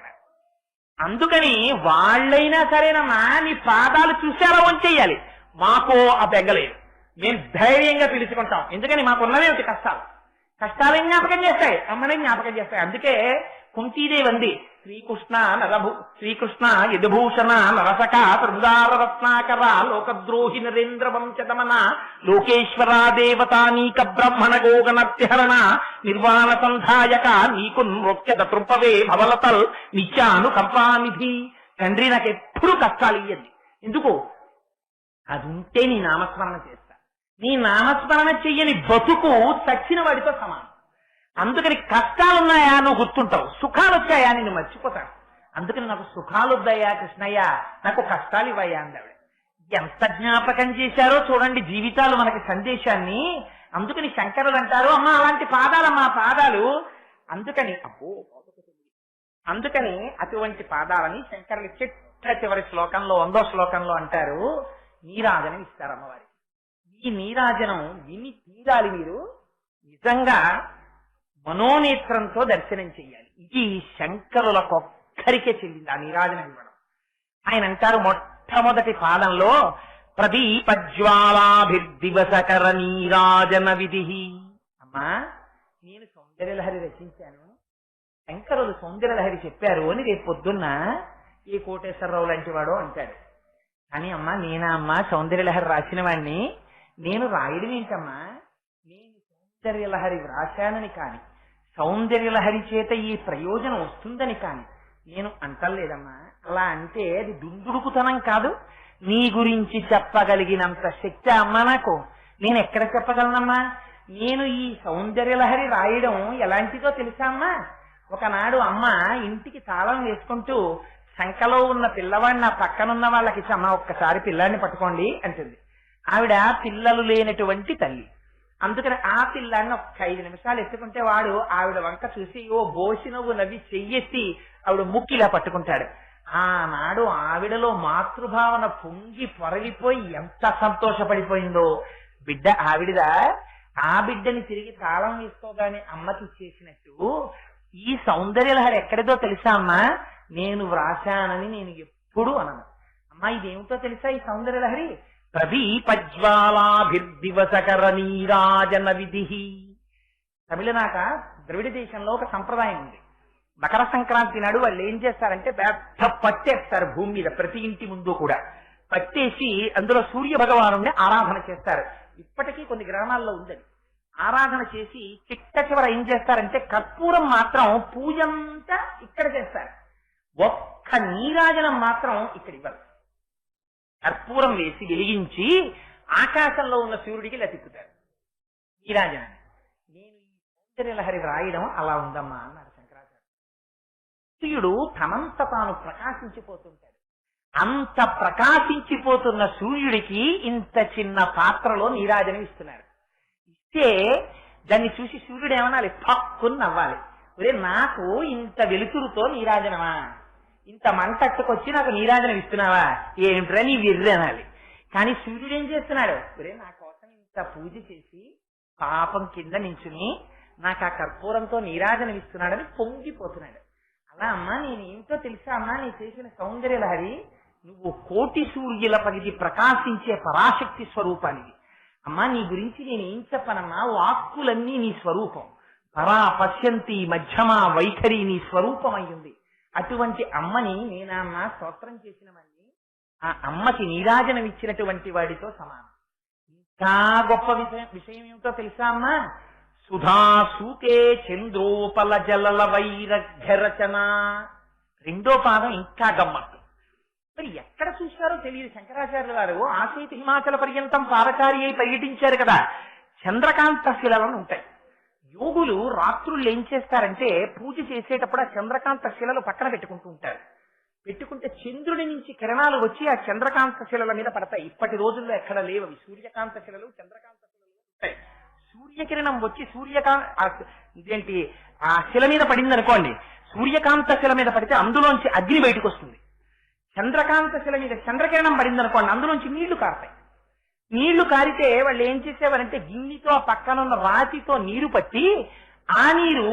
S1: అందుకని వాళ్ళైనా సరేనమ్మా నీ పాదాలు చూశారా వంచేయాలి. మాకు ఆ బెంగలేదు, మేము ధైర్యంగా పిలుచుకుంటాం. ఎందుకని మాకున్నవేమిటి కష్టాలు? కష్టాలని జ్ఞాపకం చేస్తాయి, అమ్మని జ్ఞాపకం చేస్తాయి. అందుకే కుంతీదేవి అంది శ్రీకృష్ణ యదుభూషణ నరసక ప్రముదార రత్నాకర లోకద్రోహి నరేంద్ర వంశతమన లోకేశ్వరా దేవతా నీక బ్రహ్మణ గోగణత్యహరణ నిర్వాణ సంధాయక నీకు నృత్యద తృపవే భవలతల్ నిత్యాను కంపానిధి. తండ్రి నాకెప్పుడు కష్టాలు ఇయ్యండి. ఎందుకు? అది ఉంటే నీ నామస్మరణ చేస్తా. నీ నామస్మరణ చెయ్యని బతుకు చచ్చిన వాడితో సమానం. అందుకని కష్టాలున్నాయా నువ్వు గుర్తుంటావు, సుఖాలు వచ్చాయా నిన్ను మర్చిపోతాను. అందుకని నాకు సుఖాలు వద్దయ్యా కృష్ణయ్య, నాకు కష్టాలు ఇవ్వయ్యా అందావిడ. ఎంత జ్ఞాపకం చేశారో చూడండి జీవితాలు మనకి సందేశాన్ని. అందుకని శంకరులు అంటారు అమ్మా అలాంటి పాదాలమ్మా పాదాలు. అందుకని అటువంటి పాదాలని శంకరులు చివరి శ్లోకంలో 100వ శ్లోకంలో అంటారు నీరాజనం ఇస్తారు అమ్మవారి. ఈ నీరాజనం విని తీరాలి మీరు. నిజంగా మనోనేత్రంతో దర్శనం చెయ్యాలి. ఇది శంకరులకొక్కరికే చెల్లింది ఆ నీరాజనం ఇవ్వడం. ఆయన అంటారు మొట్టమొదటి పాదంలో ప్రదీపజ్వాలాభిర్దివసకర నీరాజన విధి. అమ్మా నేను సౌందర్యలహరి రచించాను, శంకరులు సౌందర్యలహరి చెప్పారు అని రేపు పొద్దున్న ఏ కోటేశ్వరరావు లాంటి వాడో అంటాడు. కానీ అమ్మా నేనా అమ్మా సౌందర్యలహరి రాసిన వాడిని, నేను రాయడం ఏంటమ్మా, నేను సౌందర్యలహరి రాశానని కాని సౌందర్యలహరి చేత ఈ ప్రయోజనం వస్తుందని కాని నేను అంటలేదమ్మా. అలా అంటే అది దుందుడుకుతనం కాదు. నీ గురించి చెప్పగలిగినంత శక్తి అమ్మా నాకు. నేను ఎక్కడ చెప్పగలనమ్మా? నేను ఈ సౌందర్యలహరి రాయడం ఎలాంటిదో తెలుసా అమ్మా? ఒకనాడు అమ్మ ఇంటికి తాళం వేసుకుంటూ సంకలో ఉన్న పిల్లవాడిని నా పక్కనున్న వాళ్ళకి అమ్మ ఒక్కసారి పిల్లాడిని పట్టుకోండి అంటుంది. ఆవిడ పిల్లలు లేనటువంటి తల్లి. అందుకని ఆ పిల్లాన్ని ఒక్క 5 నిమిషాలు ఎత్తుకుంటే వాడు ఆవిడ వంక చూసి ఓ బోసి నవ్వు నవ్వి చెయ్యెత్తి ఆవిడ ముక్కిలా పట్టుకుంటాడు. ఆనాడు ఆవిడలో మాతృభావన పొంగి పొరగిపోయి ఎంత సంతోషపడిపోయిందో. బిడ్డ ఆవిడదా, ఆ బిడ్డని తిరిగి తాళం వేసుకోగానే అమ్మకి చేసినట్టు ఈ సౌందర్యలహరి ఎక్కడిదో తెలుసా అమ్మా? నేను వ్రాశానని నేను ఎప్పుడు అనను. అమ్మా ఇదేమిటో తెలుసా ఈ సౌందర్యలహరి? ప్రదీపజ్వాలాభిర్దివసకర నీరాజన విధి. తమిళనాట ద్రవిడ దేశంలో ఒక సంప్రదాయం ఉంది. మకర సంక్రాంతి నాడు వాళ్ళు ఏం చేస్తారంటే పెద్ద పట్టేస్తారు భూమి మీద, ప్రతి ఇంటి ముందు కూడా పట్టేసి అందులో సూర్య భగవాను ఆరాధన చేస్తారు. ఇప్పటికీ కొన్ని గ్రామాల్లో ఉందని. ఆరాధన చేసి చిట్ట చివర ఏం చేస్తారంటే కర్పూరం మాత్రం పూజంతా ఇక్కడ చేస్తారు, ఒక్క నీరాజనం మాత్రం ఇక్కడ ఇవ్వరు. కర్పూరం వేసి వెలిగించి ఆకాశంలో ఉన్న సూర్యుడికి లతిక్కుతారు నీరాజనాన్ని. నేను ఈ సౌందర్యలహరి వ్రాయడం అలా ఉందమ్మా అన్నారు శంకరాచార్య. సూర్యుడు తనంత తాను ప్రకాశించిపోతుంటాడు. అంత ప్రకాశించిపోతున్న సూర్యుడికి ఇంత చిన్న పాత్రలో నీరాజనం ఇస్తున్నారు. ఇస్తే దాన్ని చూసి సూర్యుడు ఏమనాలి? పక్కుని నవ్వాలి. ఒరే నాకు ఇంత వెలుతురుతో నీరాజనమా, ఇంత మంటట్టుకొచ్చి నాకు నీరాజనం ఇస్తున్నావా, ఏమిట్రా నీ వెర్రి అనాలి. కానీ సూర్యుడు ఏం చేస్తున్నాడు? ఒరే నా కోసం ఇంత పూజ చేసి పాపం కింద నించుని నాకు ఆ కర్పూరంతో నీరాజనం ఇస్తున్నాడని పొంగిపోతున్నాడు. అలా అమ్మా నేనేమిటో తెలుసా అమ్మా, నీ చేసిన సౌందర్యలహరి నువ్వు కోటి సూర్యుల పగిది ప్రకాశించే పరాశక్తి స్వరూపానిది. అమ్మా నీ గురించి నేనేం చెప్పనమ్మా, వాక్కులన్నీ నీ స్వరూపం. పరా పశ్యంతి మధ్యమా వైఖరి నీ స్వరూపం అయ్యింది. అటువంటి అమ్మని నేనమ్మా స్తోత్రం చేసిన వాడిని, ఆ అమ్మకి నీరాజనం ఇచ్చినటువంటి వాడితో సమానం. ఇంకా గొప్ప విషయం ఏమిటో తెలుసా అమ్మా? సుధాసూతే చంద్రోపల జలల వైరఘ్యరచన. రెండో పాదం ఇంకా గమ్మత్తు. మరి ఎక్కడ చూశారో తెలియదు శంకరాచార్యుల వారు. ఆసేతు హిమాచల పర్యంతం పారకారి అయి పర్యటించారు కదా. చంద్రకాంత శిలలను ఉంటాయి. యోగులు రాత్రులు ఏం చేస్తారంటే పూజ చేసేటప్పుడు ఆ చంద్రకాంత శిలలు పక్కన పెట్టుకుంటూ ఉంటారు. పెట్టుకుంటే చంద్రుడి నుంచి కిరణాలు వచ్చి ఆ చంద్రకాంత శిలల మీద పడతాయి. ఇప్పటి రోజుల్లో ఎక్కడ లేవు అవి. సూర్యకాంత శిలలు చంద్రకాంత శిలలు ఉంటాయి. సూర్యకిరణం వచ్చి ఇదేంటి ఆ శిల మీద పడింది అనుకోండి, సూర్యకాంత శిల మీద పడితే అందులోంచి అగ్ని బయటకు వస్తుంది. చంద్రకాంత శిల మీద చంద్రకిరణం పడింది అనుకోండి, అందులోంచి నీళ్లు కారుతాయి. నీళ్లు కారితే వాళ్ళు ఏం చేసేవారంటే గిన్నెతో పక్కనున్న రాతితో నీరు పట్టి ఆ నీరు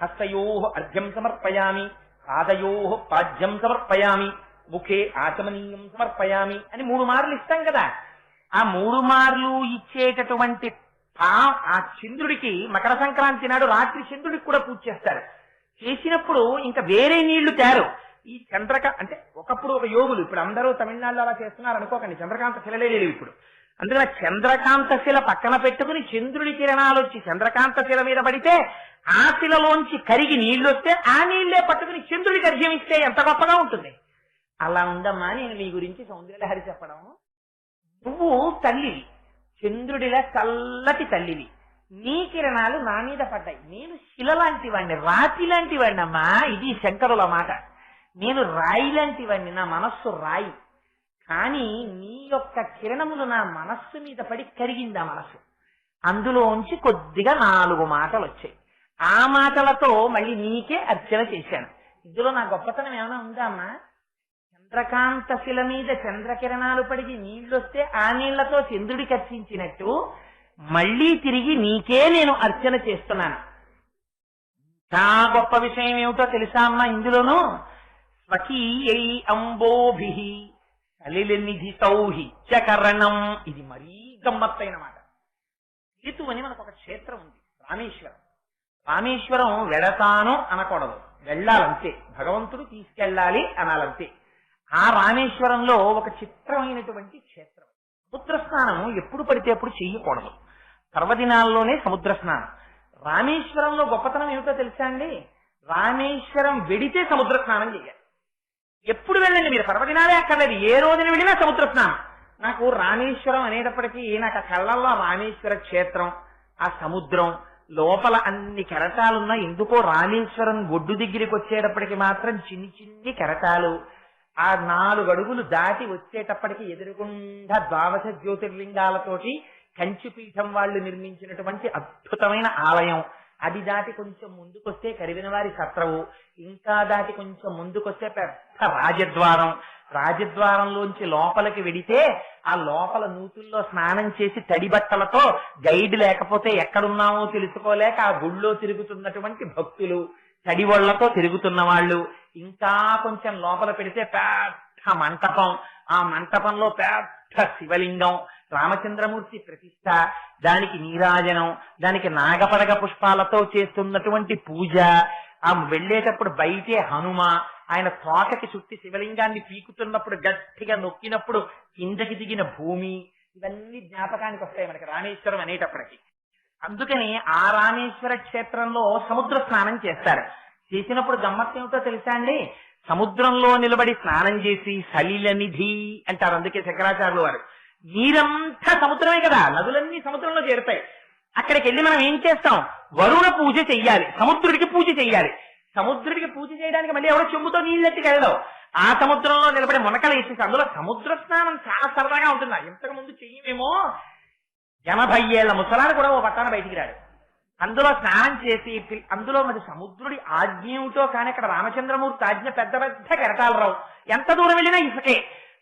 S1: హస్తయో అర్ఘ్యం సమర్పయామి, పాదయో పాద్యం సమర్పయామి, ముఖే ఆచమనీయం సమర్పయామి అని 3 మార్లు ఇస్తాం కదా. ఆ 3 మార్లు ఇచ్చేటటువంటి ఆ చంద్రుడికి మకర సంక్రాంతి నాడు రాత్రి చంద్రుడికి కూడా పూజ చేస్తారు. చేసినప్పుడు ఇంకా వేరే నీళ్లు తేరు. ఈ అంటే ఒకప్పుడు ఒక యోగులు, ఇప్పుడు అందరూ తమిళనాడులో అలా చేస్తున్నారు అనుకోకండి, చంద్రకాంత శిలలే లేవు ఇప్పుడు. అందుకని చంద్రకాంత శిల పక్కన పెట్టుకుని చంద్రుడి కిరణాలు వచ్చి చంద్రకాంత శిల మీద పడితే ఆ శిలలోంచి కరిగి నీళ్లు వస్తే ఆ నీళ్లే పట్టుకుని చంద్రుడికి అర్ఘ్యం ఇస్తే ఎంత గొప్పగా ఉంటుంది. అలా ఉందమ్మా నేను నీ గురించి సౌందర్యలహరి చెప్పడం. నువ్వు తల్లివి, చంద్రుడిలా చల్లటి తల్లివి. నీ కిరణాలు నా మీద పడ్డాయి. నేను శిల లాంటి వాడిని, రాతి లాంటి వాడిని అమ్మా. ఇది శంకరుల మాట. నేను రాయి లాంటి వాడిని, నా మనస్సు రాయి. కానీ నీ యొక్క కిరణములు నా మనస్సు మీద పడి కరిగింది ఆ మనస్సు. అందులోంచి కొద్దిగా 4 మాటలు వచ్చాయి. ఆ మాటలతో మళ్ళీ నీకే అర్చన చేశాను. ఇందులో నా గొప్పతనం ఏమైనా ఉందా అమ్మా? చంద్రకాంత శిల మీద చంద్రకిరణాలు పడి నీళ్లొస్తే ఆ నీళ్లతో చంద్రుడికి అర్చించినట్టు మళ్ళీ తిరిగి నీకే నేను అర్చన చేస్తున్నాను. చాలా గొప్ప విషయం ఏమిటో తెలుసా అమ్మా? ఇందులోనూ స్వకీయై అంబోభి కలినిధి సౌహి చకరణం. ఇది మరీ గమ్మత్తైన మాట. కేతు అని మనకు ఒక క్షేత్రం ఉంది, రామేశ్వరం. రామేశ్వరం వెడతాను అనకూడదు, వెళ్ళాలంతే. భగవంతుడు తీసుకెళ్ళాలి అనాలంతే. ఆ రామేశ్వరంలో ఒక చిత్రమైనటువంటి క్షేత్రం. సముద్ర స్నానం ఎప్పుడు పడితే అప్పుడు చెయ్యకూడదు, పర్వదినాల్లోనే సముద్ర స్నానం. రామేశ్వరంలో గొప్పతనం ఏమిటో తెలుసా అండి? రామేశ్వరం వెడితే సముద్ర స్నానం చేయాలి. ఎప్పుడు వెళ్ళండి మీరు, పర్వదినాలే అక్కర్లేదు, ఏ రోజున వెళ్ళినా సముద్ర స్నానం. నాకు రామేశ్వరం అనేటప్పటికీ నాకు ఆ కళ్ళల్లో రామేశ్వర క్షేత్రం, ఆ సముద్రం లోపల అన్ని కెరటాలున్నా ఎందుకో రామేశ్వరం ఒడ్డు దగ్గరికి వచ్చేటప్పటికి మాత్రం చిన్ని చిన్ని కెరటాలు, ఆ 4 అడుగులు దాటి వచ్చేటప్పటికి ఎదురుగుండా ద్వాదశ జ్యోతిర్లింగాలతోటి కంచిపీఠం వాళ్ళు నిర్మించినటువంటి అద్భుతమైన ఆలయం. అది దాటి కొంచెం ముందుకొస్తే కరివినవారి సత్రవు, ఇంకా దాటి కొంచెం ముందుకొస్తే పెద్ద రాజద్వారం. రాజద్వారంలోంచి లోపలికి వెడితే ఆ లోపల నూతుల్లో స్నానం చేసి తడి బట్టలతో, గైడ్ లేకపోతే ఎక్కడున్నామో తెలుసుకోలేక ఆ గుళ్ళో తిరుగుతున్నటువంటి భక్తులు, తడి ఒళ్లతో తిరుగుతున్న వాళ్ళు. ఇంకా కొంచెం లోపల పెడితే పెద్ద మంటపం, ఆ మంటపంలో పెద్ద శివలింగం, రామచంద్రమూర్తి ప్రతిష్ట, దానికి నీరాజనం, దానికి నాగపడగ పుష్పాలతో చేస్తున్నటువంటి పూజ. ఆ వెళ్లేటప్పుడు బయటే హనుమ, ఆయన తోకకి చుట్టి శివలింగాన్ని పీకుతున్నప్పుడు గట్టిగా నొక్కినప్పుడు కిందకి దిగిన భూమి, ఇవన్నీ జ్ఞాపకానికి వస్తాయి మనకి రామేశ్వరం అనేటప్పటికి. అందుకని ఆ రామేశ్వర క్షేత్రంలో సముద్ర స్నానం చేస్తారు. చేసినప్పుడు గమ్మత్తు ఏమిటో తెలుసా అండి? సముద్రంలో నిలబడి స్నానం చేసి సలిల నిధి అంటారు. అందుకే శంకరాచార్యులు వారు, నీరంతా సముద్రమే కదా, నదులన్నీ సముద్రంలో చేరుతాయి. అక్కడికి వెళ్ళి మనం ఏం చేస్తాం? వరుణ పూజ చెయ్యాలి, సముద్రుడికి పూజ చెయ్యాలి. సముద్రుడికి పూజ చేయడానికి మళ్ళీ ఎవరో చెంబుతో నీళ్ళెత్తికి వెళ్ళవు. ఆ సముద్రంలో నిలబడి మునకలు వేసేసి అందులో సముద్ర స్నానం చాలా సరదాగా ఉంటుంది. ఇంతకు ముందు చెయ్యమేమో 80 ఏళ్ల ముసలాన్ని కూడా ఓ పట్టాన బయటికి రాడు. అందులో స్నానం చేసి అందులో మరి సముద్రుడి ఆజ్ఞ ఏమిటో కానీ అక్కడ రామచంద్రమూర్తి ఆజ్ఞ పెద్ద పెద్ద కెరటాలు రావు. ఎంత దూరం వెళ్ళినా ఇసుకే.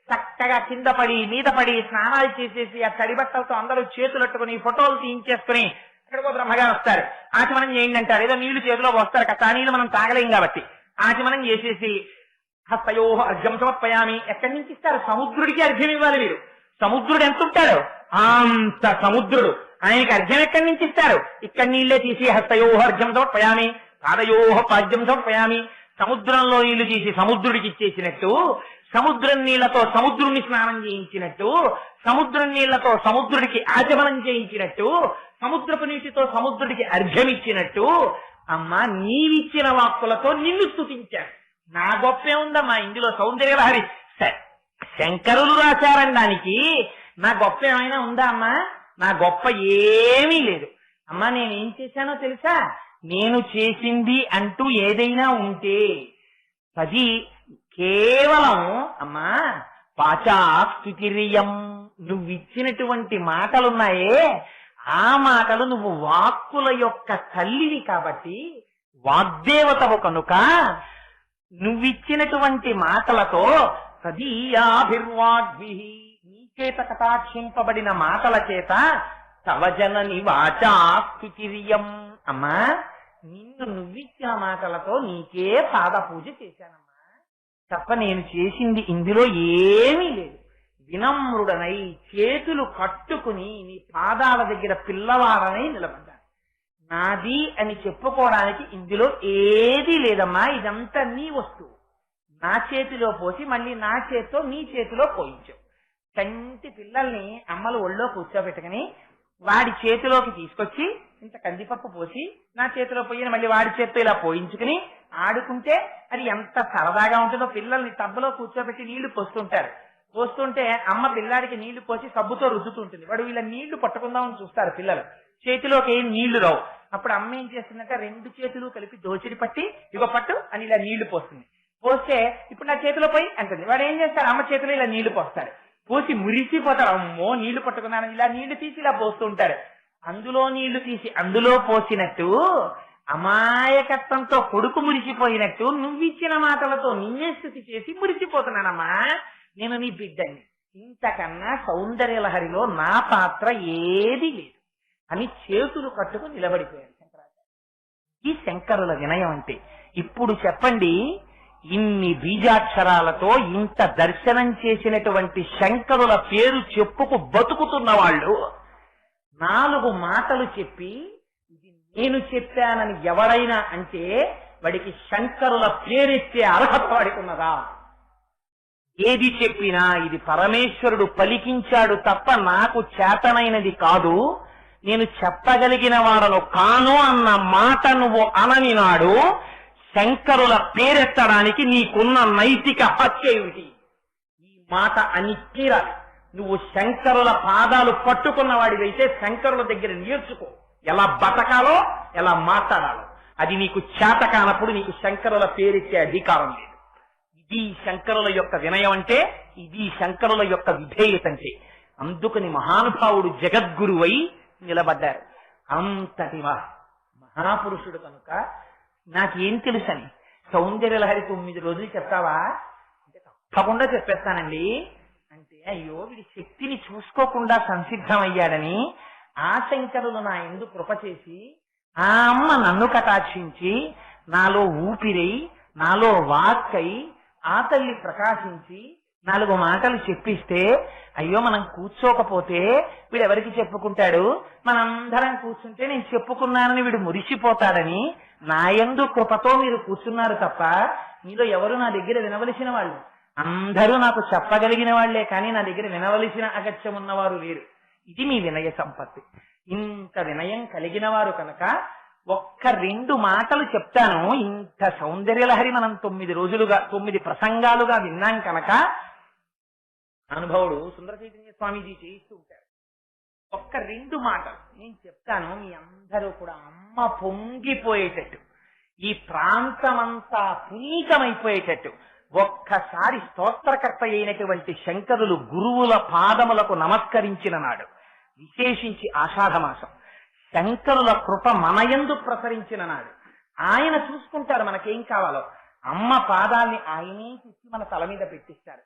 S1: చక్కగా కింద పడి మీద పడి స్నానాలు చేసేసి ఆ తడి బట్టలతో అందరూ చేతులట్టుకుని ఫోటోలు తీయించేసుకుని అక్కడికో బ్రహ్మగారు వస్తారు, ఆచమనం చేయండి అంటారు. ఏదో నీళ్లు చేతిలో వస్తారు కదా, ఆ నీళ్లు మనం తాగలేం కాబట్టి ఆచమనం చేసేసి హస్తయోహ అర్ఘ్యం సమర్పయామి. ఎక్కడి నుంచి ఇస్తారు? సముద్రుడికి అర్ఘ్యం ఇవ్వాలి మీరు. సముద్రుడు ఎంత ఉంటాడు? అంత సముద్రుడు. ఆయనకి అర్ఘ్యం ఎక్కడి నుంచి ఇస్తారు? ఇక్కడ నీళ్లే తీసి హస్తయోహ అర్ఘ్యం సమర్పయామి, పాదయోహ పాద్యం సమర్పయామి. సముద్రంలో నీళ్లు తీసి సముద్రుడికి ఇచ్చేసినట్టు, సముద్రం నీళ్లతో సముద్రుడిని స్నానం చేయించినట్టు, సముద్రం నీళ్లతో సముద్రుడికి ఆచమనం చేయించినట్టు, సముద్రపు నీటితో సముద్రుడికి అర్ఘ్యమిచ్చినట్టు, అమ్మా నీవిచ్చిన వాక్కులతో నిన్ను స్తుతించాను. నా గొప్పే ఉందమ్మా ఇందులో, సౌందర్యలహరి శంకరులు రాశారనడానికి నా గొప్ప ఏమైనా ఉందా అమ్మా? నా గొప్ప ఏమీ లేదు అమ్మా. నేనేం చేశానో తెలుసా? నేను చేసింది అంటూ ఏదైనా ఉంటే అది కేవలం అమ్మా పాచాస్తుతిరియం, నువ్విచ్చినటువంటి మాటలున్నాయే ఆ మాటలు నువ్వు వాక్కుల యొక్క తల్లివి కాబట్టి, వాగ్దేవతవు కనుక నువ్విచ్చినటువంటి మాటలతో తదీయాభిర్వాగ్భి, నీ చేత కటాక్షింపబడిన మాటల చేత తవ జనని వాచాస్తుతిరియం, అమ్మా నిన్ను నువ్విచ్చిన మాటలతో నీకే పాద పూజ చేశానమ్మా తప్ప నేను చేసింది ఇందులో ఏమీ లేదు. వినమ్రుడనై చేతులు కట్టుకుని నీ పాదాల దగ్గర పిల్లవాడనై నిలబడ్డాను. నాది అని చెప్పుకోవడానికి ఇందులో ఏదీ లేదమ్మా. ఇదంతా నీ వస్తువు. నా చేతిలో పోసి మళ్ళీ నా చేతితో నీ చేతిలో పోయించావు. కంటి పిల్లల్ని అమ్మలు ఒళ్ళో కూర్చోబెట్టుకుని వాడి చేతిలోకి తీసుకొచ్చి ఇంత కందిపప్పు పోసి నా చేతిలో పోయిన మళ్ళీ వాడి చేతితో ఇలా పోయించుకుని ఆడుకుంటే అది ఎంత సరదాగా ఉంటుందో. పిల్లల్ని టబ్బులో కూర్చోబెట్టి నీళ్లు పోస్తుంటారు. పోస్తుంటే అమ్మ పిల్లాడికి నీళ్లు పోసి సబ్బుతో రుద్దుతుంటుంది. వాడు ఇలా నీళ్లు పట్టుకుందామని చూస్తారు పిల్లలు, చేతిలోకి ఏం నీళ్లు రావు. అప్పుడు అమ్మ ఏం చేస్తుందంటే 2 చేతులు కలిపి దోచిడి పట్టి ఇగో పట్టు అని ఇలా నీళ్లు పోస్తుంది. పోస్తే ఇప్పుడు నా చేతిలో పోయి అంటుంది. వాడు ఏం చేస్తారు? అమ్మ చేతిలో ఇలా నీళ్లు పోస్తారు. పోసి మురిసిపోతారు. అమ్మో నీళ్లు పట్టుకున్నాను, ఇలా నీళ్లు తీసి ఇలా పోస్తూ ఉంటారు. అందులో నీళ్లు తీసి అందులో పోసినట్టు అమాయకత్వంతో కొడుకు మురిసిపోయినట్టు నువ్విచ్చిన మాటలతో నిన్నే స్థితి చేసి మురిసిపోతున్నానమ్మా. నేను నీ బిడ్డని. ఇంతకన్నా సౌందర్యలహరిలో నా పాత్ర ఏది లేదు అని చేతులు కట్టుకు నిలబడిపోయారు శంకరాచార్య. ఈ శంకరుల వినయం అంటే. ఇప్పుడు చెప్పండి, ఇన్ని బీజాక్షరాలతో ఇంత దర్శనం చేసినటువంటి శంకరుల పేరు చెప్పుకు బతుకుతున్న వాళ్ళు 4 మాటలు చెప్పి ఇది నేను చెప్పానని ఎవరైనా అంటే వాడికి శంకరుల పేరెత్తే అర్హత వాడికి ఉన్నదా? ఏది చెప్పినా ఇది పరమేశ్వరుడు పలికించాడు తప్ప నాకు చేతనైనది కాదు, నేను చెప్పగలిగిన వాడను కాను అన్న మాట నువ్వు అనని నాడు శంకరుల పేరెత్తడానికి నీకున్న నైతిక హక్కు ఏమిటి? ఈ మాట అని తీరాలి. నువ్వు శంకరుల పాదాలు పట్టుకున్న వాడివైతే శంకరుల దగ్గర నేర్చుకో, ఎలా బతకాలో ఎలా మాట్లాడాలో. అది నీకు చేత కానప్పుడు నీకు శంకరుల పేరెత్తే అధికారం లేదు. ఇది శంకరుల యొక్క వినయం అంటే, ఇది శంకరుల యొక్క విధేయత అంటే. అందుకని మహానుభావుడు జగద్గురువై నిలబడ్డారు. అంతటి మహాపురుషుడు కనుక నాకేం తెలుసని సౌందర్యలహరి 9 రోజులు చెప్తావా అంటే తప్పకుండా చెప్పేస్తానండి అంటే, అయ్యో వీడి శక్తిని చూసుకోకుండా సంసిద్ధమయ్యాడని ఆ శంకరులు నా యందు కృప చేసి ఆ అమ్మ నన్ను కటాక్షించి నాలో ఊపిరై నాలో వాక్కై ఆ తల్లి ప్రకాశించి 4 మాటలు చెప్పిస్తే, అయ్యో మనం కూర్చోకపోతే వీడెవరికి చెప్పుకుంటాడు, మనందరం కూర్చుంటే నేను చెప్పుకున్నానని వీడు మురిసిపోతాడని నా యందు కృపతో మీరు కూర్చున్నారు తప్ప మీలో ఎవరు నా దగ్గర వినవలసిన వాళ్ళు? అందరూ నాకు చెప్పగలిగిన వాళ్లే, కానీ నా దగ్గర వినవలసిన అగత్యం ఉన్నవారు లేరు. ఇది మీ వినయ సంపత్తి. ఇంత వినయం కలిగిన వారు కనుక ఒక్క 2 మాటలు చెప్తాను. ఇంత సౌందర్యలహరి మనం 9 రోజులుగా 9 ప్రసంగాలుగా విన్నాం కనుక అనుభవుడు సుందర చైతన్య స్వామీజీ చేయిస్తూ ఉంటారు. ఒక్క 2 మాటలు నేను చెప్తాను, మీ అందరూ కూడా అమ్మ పొంగిపోయేటట్టు, ఈ ప్రాంతమంతా పునీతమైపోయేటట్టు ఒక్కసారి స్తోత్రకర్త అయినటువంటి శంకరులు గురువుల పాదములకు నమస్కరించిన నాడు, విశేషించి ఆషాఢమాసం శంకరుల కృప మనయందు ప్రసరించిన నాడు, ఆయన చూసుకుంటారు మనకేం కావాలో. అమ్మ పాదాల్ని ఆయనే తెచ్చి మన తల మీద పెట్టిస్తారు.